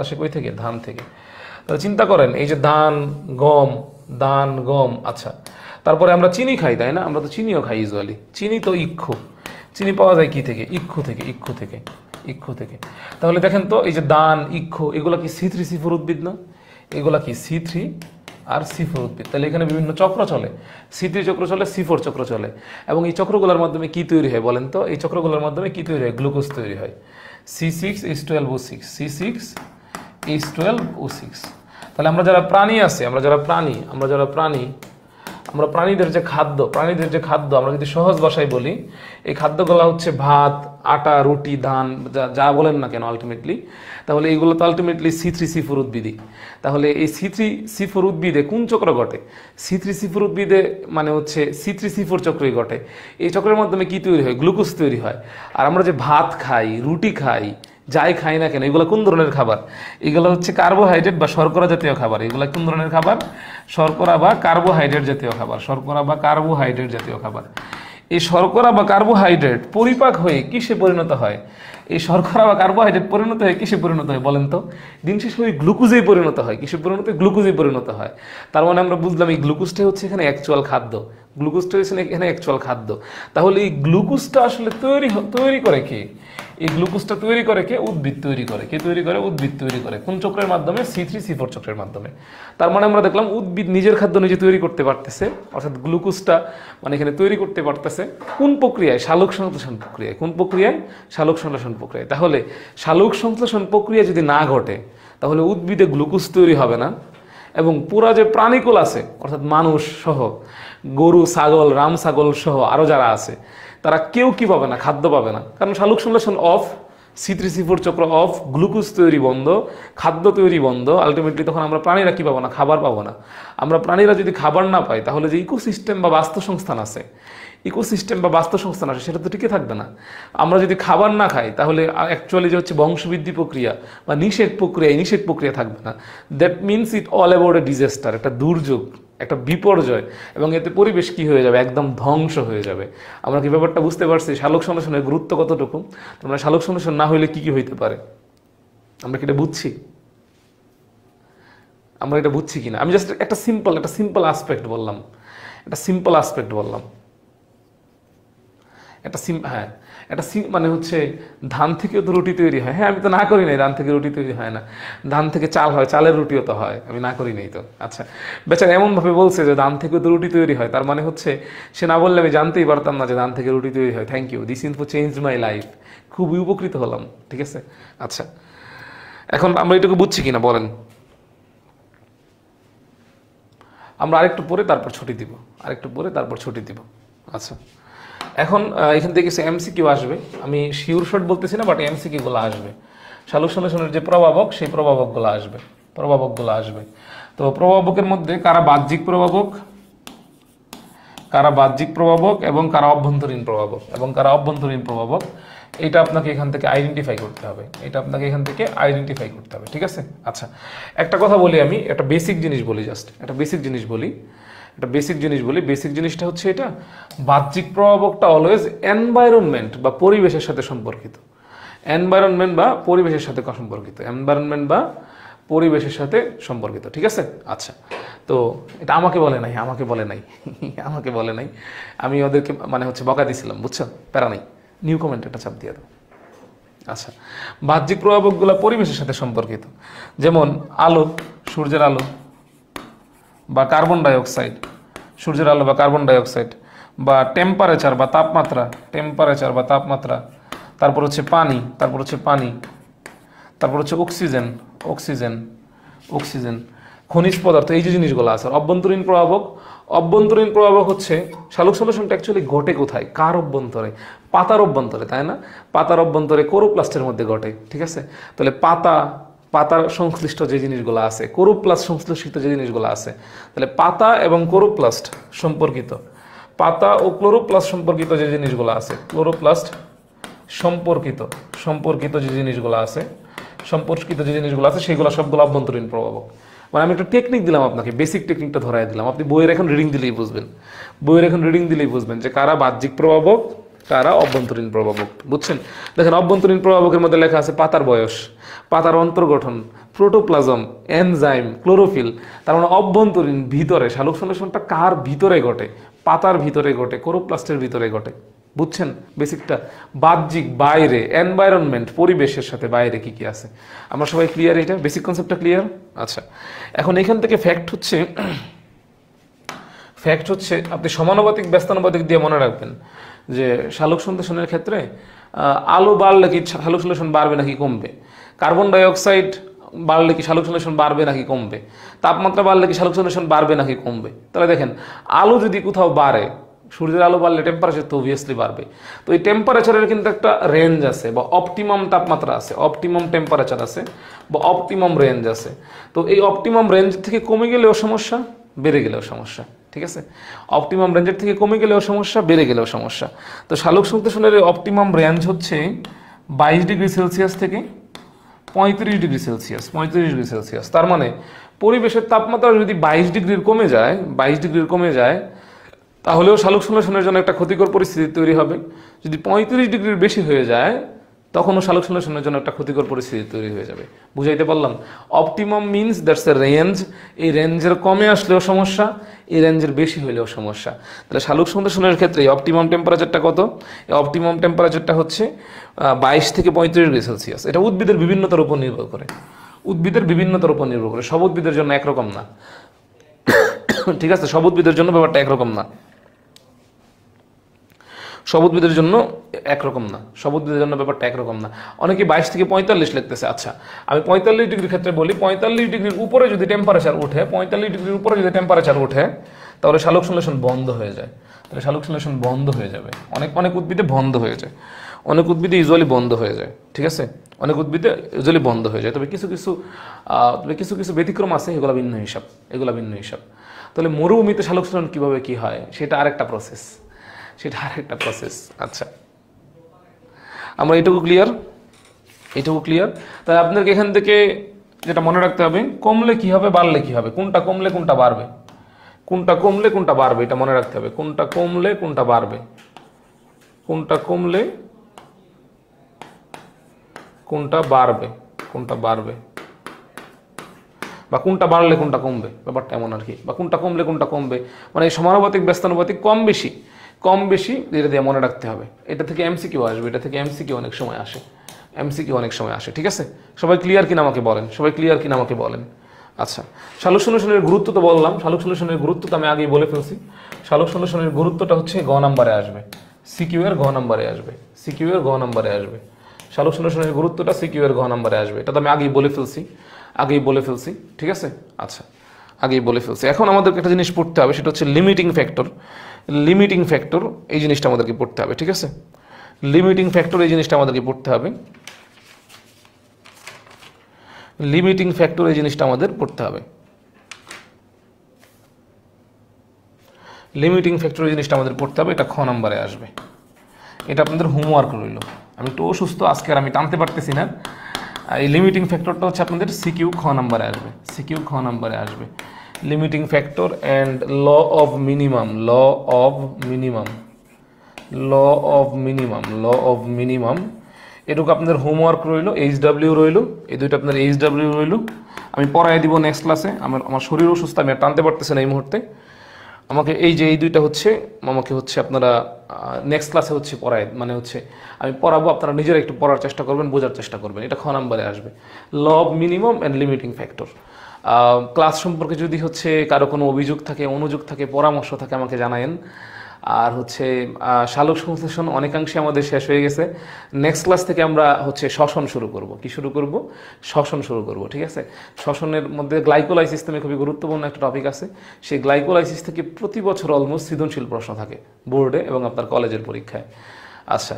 আসে কই থেকে? ধান থেকে। তাহলে চিন্তা করেন, এই যে ধান গম, আচ্ছা, তারপরে আমরা চিনি খাই, তাই না? আমরা তো চিনিও খাই ইউজুয়ালি। চিনি তো চিনি পাওয়া যায় কি থেকে? ইক্ষু থেকে। তাহলে দেখেন তো, এই যে দান, ইক্ষু, এগুলা কি C3C4 উদ্ভিদ না? এগুলা কি C3 আর C4 উদ্ভিদ। তাহলে এখানে বিভিন্ন চক্র চলে, C3 চক্র চলে, C4 চক্র চলে। এবং এই চক্রগুলোর মাধ্যমে কি তৈরি হয় বলেন তো? এই চক্রগুলোর মাধ্যমে কি তৈরি হয়? গ্লুকোজ তৈরি হয়। C6H12O6। তাহলে আমরা যারা প্রাণীদের যে খাদ্য আমরা যদি সহজ ভাষায় বলি, এই খাদ্যগুলো হচ্ছে ভাত, আটা, রুটি, ধান, যা বলেন না কেন আলটিমেটলি, তাহলে এইগুলো তো আলটিমেটলি C3C4 উদ্ভিদই। তাহলে এই C3C4 উদ্ভিদে কোন চক্র ঘটে? C3C4 উদ্ভিদে মানে হচ্ছে C3C4 চক্রই ঘটে। এই চক্রের মাধ্যমে কি তৈরি হয়? গ্লুকোজ তৈরি হয়। আর আমরা যে ভাত খাই, রুটি খাই, যাই খাই না কেন, এগুলো কোন ধরনের খাবার? এগুলো হচ্ছে কার্বোহাইড্রেট বা শর্করা জাতীয় খাবার। এগুলো কোন ধরনের খাবার? শর্করা বা কার্বোহাইড্রেট জাতীয় খাবার। এই শর্করা বা কার্বোহাইড্রেট পরিপাক হয়ে কিসে পরিণত হয়? এই শর্করা বা কার্বোহাইড্রেট কিসে পরিণত হয় বলেন তো? দিন শেষে ওই গ্লুকোজেই পরিণত হয়। কিসে পরিণত হয়? গ্লুকোজেই পরিণত হয়। তার মানে আমরা বুঝলাম এই গ্লুকোজটাই হচ্ছে এখানে অ্যাকচুয়াল খাদ্য। তাহলে এই গ্লুকোজটা আসলে তৈরি করে কে? এই গ্লুকোজটা তৈরি করে কে? উদ্ভিদ তৈরি করে। কে তৈরি করে? উদ্ভিদ তৈরি করে। কোন চক্রের মাধ্যমে? C3C4 চক্রের মাধ্যমে। তার মানে আমরা দেখলাম উদ্ভিদ নিজের খাদ্য নিজে তৈরি করতে পারতেছে, অর্থাৎ গ্লুকোজটা মানে এখানে তৈরি করতে পারতেছে। কোন প্রক্রিয়ায়? সালোক সংশ্লেষণ প্রক্রিয়ায়। কোন প্রক্রিয়ায়? সালোক সংশ্লেষণ প্রক্রিয়ায়। তাহলে সালোক সংশ্লেষণ প্রক্রিয়া যদি না ঘটে, তাহলে উদ্ভিদে গ্লুকোজ তৈরি হবে না। এবং পুরা যে প্রাণীকুল আছে, অর্থাৎ মানুষ সহ, গরু, ছাগল, রাম ছাগল সহ আরো যারা আছে, তারা কেউ কি পাবে না? খাদ্য পাবে না। কারণ সালোক সংশ্লেষণ অফ, C3C4 চক্র অফ, গ্লুকোজ তৈরি বন্ধ, খাদ্য তৈরি বন্ধ। আলটিমেটলি তখন আমরা প্রাণীরা কি পাবো না? খাবার পাবো না। আমরা প্রাণীরা যদি খাবার না পাই, তাহলে যে ইকোসিস্টেম বা বাস্তুসংস্থান আছে, সেটা তো টিকে থাকবে না। আমরা যদি খাবার না খাই, তাহলে অ্যাকচুয়ালি যে হচ্ছে বংশবৃদ্ধি প্রক্রিয়া বা নিষেক প্রক্রিয়া থাকবে না। That means it all about a disaster, একটা দুর্যোগ, একটা বিপর্যয়। এবং এতে পরিবেশ কি হয়ে যাবে? একদম ধ্বংস হয়ে যাবে। আমরা কি ব্যাপারটা বুঝতে পারছি? সালোক সংশ্লেষণের গুরুত্ব কতটুকু? তোমরা সালোক সংশ্লেষণ না হইলে কি হইতে পারে? আমরা কি এটা বুঝছি? কিনা? আমি জাস্ট একটা সিম্পল আসপেক্ট বললাম। মানে হচ্ছে ধান থেকেও তো রুটি তৈরি হয়। হ্যাঁ, আমি তো না করি নাই, ধান থেকে রুটি তৈরি হয় না। ধান থেকে চাল হয়, চালের রুটিও তো হয়, আমি না করি নাই তো। আচ্ছা, বেচারা এমন ভাবে বলছে যে ধান থেকেও তো রুটি তৈরি হয়, তার মানে হচ্ছে সে না বললে আমি জানতেই পারতাম না যে ধান থেকে রুটি তৈরি হয়। Thank you, this info changed my life. খুবই উপকৃত হলাম, ঠিক আছে? আচ্ছা, এখন আমরা এটুকু বুঝছি কিনা বলেন? আমরা আরেকটু পরে তারপর ছুটি দিব। আচ্ছা, এখন এখান থেকে কিছু MCQ আসবে। আমি শিওর শর্ট বলতেছি না, বাট MCQ গুলো আসবে। সালোক সংশ্লেষণের যে প্রভাবক, সেই প্রভাবকগুলো আসবে। তো প্রভাবকের মধ্যে কারা বাহ্যিক প্রভাবক এবং কারা অভ্যন্তরীণ প্রভাবক, এটা আপনাকে এখান থেকে আইডেন্টিফাই করতে হবে। ঠিক আছে? আচ্ছা, একটা কথা বলি, আমি একটা বেসিক জিনিস বলি। বেসিক জিনিসটা হচ্ছে এটা, বাহ্যিক প্রভাবকটা অলওয়েজ এনভায়রনমেন্ট বা পরিবেশের সাথে সম্পর্কিত। এনভায়রনমেন্ট বা পরিবেশের সাথে সম্পর্কিত, এনভায়রনমেন্ট বা পরিবেশের সাথে সম্পর্কিত, ঠিক আছে। আচ্ছা, তো এটা আমাকে বলে নাই, আমাকে বলে নাই আমাকে বলে নাই, আমি ওদেরকে মানে হচ্ছে বকা দিয়েছিলাম, বুঝছো, প্যারা নাই, নিউ কমেন্ট একটা চাপ দিয়ে দাও। আচ্ছা, বাহ্যিক প্রভাবকগুলো পরিবেশের সাথে সম্পর্কিত, যেমন আলো, সূর্যের আলো বা কার্বন ডাইঅক্সাইড, সূর্যের আলো বা কার্বন ডাইঅক্সাইড, বা টেম্পারেচার বা তাপমাত্রা, টেম্পারেচার বা তাপমাত্রা, তারপর হচ্ছে পানি, তারপর হচ্ছে পানি, তারপর হচ্ছে অক্সিজেন, অক্সিজেন, অক্সিজেন, খনিজ পদার্থ, এই যে জিনিসগুলো আছে। অভ্যন্তরীণ প্রভাবক, অভ্যন্তরীণ প্রভাবক হচ্ছে সালোক সংশ্লেষণটা অ্যাকচুয়ালি ঘটে কোথায়, কার অভ্যন্তরে, পাতার অভ্যন্তরে, তাই না? পাতার অভ্যন্তরে কোরোপ্লাস্টের মধ্যে ঘটে, ঠিক আছে। তাহলে পাতার সংশ্লিষ্ট যে জিনিসগুলো আছে, কোরোপ্লাস্ট সংশ্লিষ্ট যে জিনিসগুলো আছে, তাহলে পাতা এবং কোরোপ্লাস্ট সম্পর্কিত, পাতা ও ক্লোরোপ্লাস্ট সম্পর্কিত যে জিনিসগুলো আছে, ক্লোরোপ্লাস্ট সম্পর্কিত সম্পর্কিত যে জিনিসগুলো আছে, সম্পর্কিত যে জিনিসগুলো আছে সেগুলো সবগুলো অভ্যন্তরীণ প্রভাবক। মানে আমি একটা টেকনিক দিলাম আপনাকে, বেসিক টেকনিকটা ধরাই দিলাম, আপনি বইয়ের এখন রিডিং দিলেই বুঝবেন, বইয়ের এখন রিডিং দিলেই বুঝবেন যে কারা বাহ্যিক প্রভাবক, কারা অভ্যন্তরীণ প্রভাবক, বুঝছেন? দেখেন, অভ্যন্তরীণ প্রভাবকের মধ্যে লেখা আছে পাতার বয়স, পাতার অন্তর্গঠন, প্রোটোপ্লাজম, এনজাইম, ক্লোরোফিল। তার মানে অভ্যন্তরীণ, ভিতরে, সালোক সংশ্লেষণটা কার ভিতরে ঘটে, পাতার ভিতরে ঘটে, কোরোপ্লাস্টের ভিতরে ঘটে, বুঝছেন বেসিকটা? বাহ্যিক, বাইরে, এনভায়রনমেন্ট, পরিবেশের সাথে বাইরে কি কি আছে, আমরা সবাই ক্লিয়ার? এটা বেসিক কনসেপ্টটা ক্লিয়ার? আচ্ছা, এখন এখান থেকে ফ্যাক্ট হচ্ছে আপনি সমানুপাতিক ব্যস্তানুপাতিক দিয়ে মনে রাখবেন যে সালোক সংশ্লেষণের ক্ষেত্রে আলো বাড়লে কি সালোক সংশ্লেষণ বাড়বে নাকি কমবে, কার্বন ডাইঅক্সাইড বাড়লে কি সালোক সংশ্লেষণ বাড়বে নাকি কমবে, তাপমাত্রা বাড়লে কি সালোক সংশ্লেষণ বাড়বে নাকি কমবে। তাহলে দেখেন, আলো যদি কোথাও বাড়ে, সূর্যের আলো বাড়লে টেম্পারেচার তো অবভিয়াসলি বাড়বে। তো এই টেম্পারেচারের কিন্তু একটা রেঞ্জ আছে, বা অপটিমাম তাপমাত্রা আছে, অপটিমাম টেম্পারেচার আছে, বা অপটিমাম রেঞ্জ আছে। তো এই অপটিমাম রেঞ্জ থেকে কমে গেলেও সমস্যা, বেড়ে গেলেও সমস্যা, ঠিক আছে। অপটিমাম রেঞ্জের থেকে কমে গেলেও সমস্যা, বেড়ে গেলেও সমস্যা। তো সালোক সংশ্লেষণের অপটিমাম রেঞ্জ হচ্ছে 22 ডিগ্রি সেলসিয়াস থেকে 35 ডিগ্রি সেলসিয়াস, 35 ডিগ্রি সেলসিয়াস। তার মানে পরিবেশের তাপমাত্রা যদি 22 ডিগ্রির কমে যায়, 22 ডিগ্রির কমে যায়, তাহলেও সালোক সংশ্লেষণের জন্য একটা ক্ষতিকর পরিস্থিতি তৈরি হবে। যদি 35 ডিগ্রির বেশি হয়ে যায়, তখনও সালোক সংশ্লেষণের জন্য একটা ক্ষতিকর পরিস্থিতি তৈরি হয়ে যাবে। বুঝাইতে পারলাম? Optimum means that's a range, এই রেঞ্জের কমে আসলেও সমস্যা, এই রেঞ্জের বেশি হইলেও সমস্যা। তাহলে সালোক সংশ্লেষণের ক্ষেত্রে অপটিমাম টেম্পারেচারটা কত? এই অপটিমাম টেম্পারেচারটা হচ্ছে 22 থেকে 35 ডিগ্রি সেলসিয়াস। এটা উদ্ভিদের বিভিন্নতার উপর নির্ভর করে, উদ্ভিদের বিভিন্নতার উপর নির্ভর করে, সব উদ্ভিদের জন্য একরকম না, ঠিক আছে। সব উদ্ভিদের জন্য ব্যাপারটা একরকম না, সব উদ্ভিদের জন্য একরকম না, সব উদ্ভিদের জন্য ব্যাপারটা একরকম না। অনেকে 22 থেকে 45 লিখতেছে। আচ্ছা, আমি 45 ডিগ্রির ক্ষেত্রে বলি, 45 ডিগ্রির উপরে যদি টেম্পারেচার ওঠে, 45 ডিগ্রির উপরে যদি টেম্পারেচার ওঠে, তাহলে সালোক সংশ্লেষণ বন্ধ হয়ে যায়। তাহলে সালোক সংশ্লেষণ বন্ধ হয়ে যাবে, অনেক উদ্ভিদে বন্ধ হয়ে যায়, অনেক উদ্ভিদে ইউজুয়ালি বন্ধ হয়ে যায়, ঠিক আছে। অনেক উদ্ভিদে ইউজুয়ালি বন্ধ হয়ে যায়, তবে কিছু কিছু ব্যতিক্রম আছে, এগুলো ভিন্ন হিসাব, এগুলো ভিন্ন হিসাব। তাহলে মরুভূমিতে সালোক সংশ্লেষণ কীভাবে কী হয়, সেটা আরেকটা প্রসেস, সেটা আরেকটা প্রসেস। আচ্ছা, আমরা এটুকু ক্লিয়ার, এটুকু ক্লিয়ার। তাহলে আপনাদেরকে এখান থেকে যেটা মনে রাখতে হবে, কমলে কি হবে, বাড়লে কি হবে, কোনটা কমলে কোনটা বাড়বে, কোনটা কমলে কোনটা বাড়বে, এটা মনে রাখতে হবে। কোনটা কমলে কোনটা বাড়বে, কোনটা কমলে কোনটা বাড়বে, কোনটা বাড়বে, বা কোনটা বাড়লে কোনটা কমবে, ব্যাপারটা এমন আর কি। বা কোনটা কমলে কোনটা কমবে, মানে এই সমানুপাতিক ব্যস্তানুপাতিক, কম বেশি, কম বেশি, এটা দিয়ে মনে রাখতে হবে। এটা থেকে এমসিকিউ আসবে, এটা থেকে এমসিকিউ অনেক সময় আসে, এমসিকিউ অনেক সময় আসে, ঠিক আছে। সবাই ক্লিয়ার কিনা আমাকে বলেন, সবাই ক্লিয়ার কিনা আমাকে বলেন। আচ্ছা, সালোক সংশ্লেষণের গুরুত্ব তো বললাম, সালোক সংশ্লেষণের গুরুত্ব তো আমি আগেই বলে ফেলছি। সালোক সংশ্লেষণের গুরুত্বটা হচ্ছে গ নাম্বারে আসবে, সিকিউ এর গ নাম্বারে আসবে, সিকিউ এর গ নাম্বারে আসবে। সালোক সংশ্লেষণের গুরুত্বটা সিকিউ এর গ নাম্বারে আসবে, এটা তো আমি আগেই বলে ফেলছি, আগেই বলে ফেলছি, ঠিক আছে। আচ্ছা, আগেই বলে ফেলছি। এখন আমাদেরকে একটা জিনিস পড়তে হবে, সেটা হচ্ছে লিমিটিং ফ্যাক্টর। লিমিটিং ফ্যাক্টর এই জিনিসটা আমাদেরকে পড়তে হবে, ঠিক আছে। লিমিটিং ফ্যাক্টর এই জিনিসটা আমাদেরকে পড়তে হবে, লিমিটিং ফ্যাক্টর এই জিনিসটা আমাদের পড়তে হবে, লিমিটিং ফ্যাক্টর এই জিনিসটা আমাদের পড়তে হবে। এটা খ নাম্বারে আসবে, এটা আপনাদের হোমওয়ার্ক রইল। আমি একটু অসুস্থ আজকে, আর আমি টানতে পারতেছি না। এই লিমিটিং ফ্যাক্টরটা হচ্ছে আপনাদের সিকিউ খ নাম্বারে আসবে, সিকিউ খ নাম্বারে আসবে। Limiting factor and law of minimum, law of minimum, law of minimum, law of minimum, এটুকু আপনাদের হোমওয়ার্ক রইলো, HW রইলো, এই দুইটা আপনার HW রইলো। আমি পড়াই দিব নেক্সট ক্লাসে। আমার শরীর অসুস্থ, আমি আর টানতে পারতেছি না এই মুহূর্তে। আমাকে এই যে এই দুইটা হচ্ছে আমাকে হচ্ছে আপনারা নেক্সট ক্লাসে হচ্ছে পড়ায়, মানে হচ্ছে আমি পড়াবো, আপনারা নিজেরা একটু পড়ার চেষ্টা করবেন, বোঝার চেষ্টা করবেন। এটা খ নাম্বারে আসবে, law of minimum and limiting factor. Class সম্পর্কে যদি হচ্ছে কারো কোনো অভিযোগ থাকে, অনুযোগ থাকে, পরামর্শ থাকে আমাকে জানায়েন। আর হচ্ছে শালক সংশ্লেষণ অনেকাংশে আমাদের শেষ হয়ে গেছে। নেক্সট ক্লাস থেকে আমরা হচ্ছে শ্বসন শুরু করব। কি শুরু করব? শ্বসন শুরু করব, ঠিক আছে? শ্বসনের মধ্যে গ্লাইকোলাইসিস নামে খুবই গুরুত্বপূর্ণ একটা টপিক আছে। সেই গ্লাইকোলাইসিস থেকে প্রতি বছর অলমোস্ট সৃজনশীল প্রশ্ন থাকে বোর্ডে এবং আপনার কলেজের পরীক্ষায়। আচ্ছা,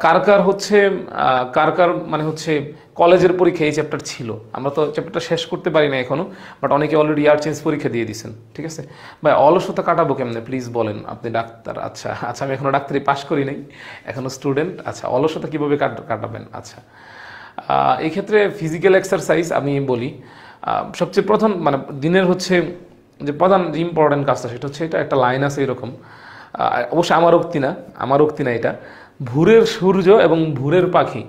কার কার মানে হচ্ছে কলেজের পরীক্ষা এই চ্যাপ্টার ছিল? আমরা তো চ্যাপ্টারটা শেষ করতে পারি না এখনো, বাট অনেকে অলরেডি ইয়ার চেঞ্জ পরীক্ষা দিয়ে দিয়েছেন, ঠিক আছে? ভাই অলসতা কাটাবো কেমনে প্লিজ বলেন। আপনি ডাক্তার, আচ্ছা আচ্ছা, আমি এখনো ডাক্তারি পাশ করি নাই, এখনো স্টুডেন্ট। আচ্ছা, অলসতা কীভাবে কাটাবেন? আচ্ছা, এই ক্ষেত্রে ফিজিক্যাল এক্সারসাইজ আমি বলি সবচেয়ে প্রথম, মানে দিনের হচ্ছে যে প্রধান যে ইম্পর্টেন্ট কাজটা সেটা হচ্ছে, এটা একটা লাইন আছে এরকম, অবশ্যই আমার উক্তি না এটা, ভোরের সূর্য এবং ভোরের পাখি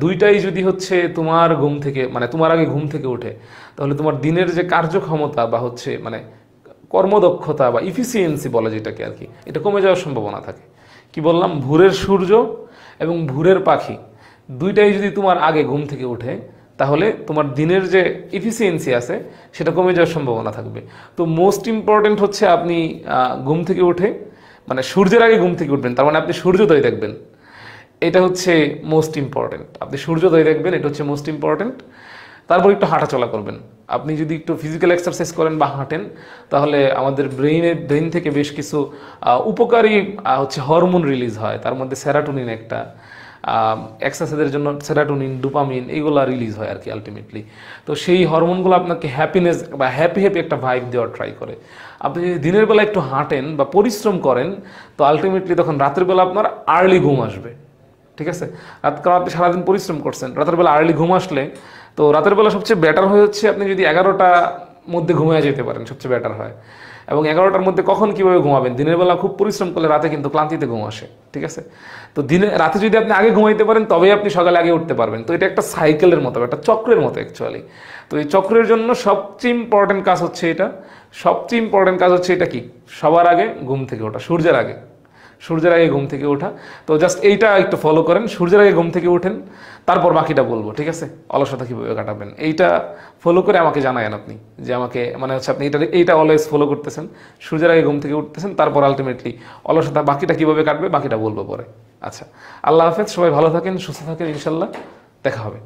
দুইটাই যদি হচ্ছে তোমার ঘুম থেকে, মানে তোমার আগে ঘুম থেকে ওঠে, তাহলে তোমার দিনের যে কার্যক্ষমতা বা হচ্ছে মানে কর্মদক্ষতা বা ইফিসিয়েন্সি বলে যেটাকে আর কি, এটা কমে যাওয়ার সম্ভাবনা থাকে। কি বললাম? ভোরের সূর্য এবং ভোরের পাখি দুইটাই যদি তোমার আগে ঘুম থেকে ওঠে, তাহলে তোমার দিনের যে ইফিসিয়েন্সি আছে সেটা কমে যাওয়ার সম্ভাবনা থাকবে। তো মোস্ট ইম্পর্টেন্ট হচ্ছে আপনি ঘুম থেকে উঠে, মানে সূর্যের আগে ঘুম থেকে উঠবেন, তার মানে আপনি সূর্যোদয় দেখবেন, এটা হচ্ছে মোস্ট ইম্পর্টেন্ট। আপনি সূর্যোদয় দেখবেন, এটা হচ্ছে মোস্ট ইম্পর্টেন্ট। তারপর একটু হাঁটাচলা করবেন। আপনি যদি একটু ফিজিক্যাল এক্সারসাইজ করেন বা হাঁটেন, তাহলে আমাদের ব্রেইন থেকে বেশ কিছু উপকারী হচ্ছে হরমোন রিলিজ হয়, তার মধ্যে সেরাটোনিন একটা, এক্সারসাইজের জন্য সেরাটোনিন, ডোপামিন, এইগুলো রিলিজ হয় আর কি আলটিমেটলি। তো সেই হরমোনগুলো আপনাকে হ্যাপিনেস বা হ্যাপি একটা ভাইব দেওয়ার ট্রাই করে। আপনি যদি দিনের বেলা একটু হাঁটেন বা পরিশ্রম করেন, তো আলটিমেটলি তখন রাতের বেলা আপনার আর্লি ঘুম আসবে, ঠিক আছে? কারণ আপনি সারাদিন পরিশ্রম করছেন, রাতের বেলা আর্লি ঘুম আসলে, তো রাতের বেলা সবচেয়ে বেটার হয়ে হচ্ছে আপনি যদি 11টার মধ্যে ঘুমিয়ে যেতে পারেন, সবচেয়ে বেটার হয়। এবং 11টার মধ্যে কখন কীভাবে ঘুমাবেন? দিনের বেলা খুব পরিশ্রম করলে রাতে কিন্তু ক্লান্তিতে ঘুম আসে, ঠিক আছে? তো রাতে যদি আপনি আগে ঘুমাইতে পারেন, তবেই আপনি সকালে আগে উঠতে পারবেন। তো এটা একটা সাইকেলের মতো, একটা চক্রের মতো অ্যাকচুয়ালি। তো এই চক্রের জন্য সবচেয়ে ইম্পর্টেন্ট কাজ হচ্ছে এটা কি? সবার আগে ঘুম থেকে ওঠা, সূর্যের আগে ঘুম থেকে ওঠা। তো জাস্ট এইটা একটু ফলো করেন, সূর্যের আগে ঘুম থেকে ওঠেন, তারপর বাকিটা বলবো, ঠিক আছে? অলসতা কীভাবে কাটাবেন এইটা ফলো করে আমাকে জানায়েন আপনি, যে আমাকে মানে হচ্ছে আপনি এইটা অলওয়েজ ফলো করতেছেন, সূর্যের আগে ঘুম থেকে উঠতেছেন, তারপর আলটিমেটলি অলসতা বাকিটা কীভাবে কাটবে বাকিটা বলবো পরে। আচ্ছা, আল্লাহ হাফেজ, সবাই ভালো থাকেন, সুস্থ থাকেন, ইনশাল্লাহ দেখা হবে।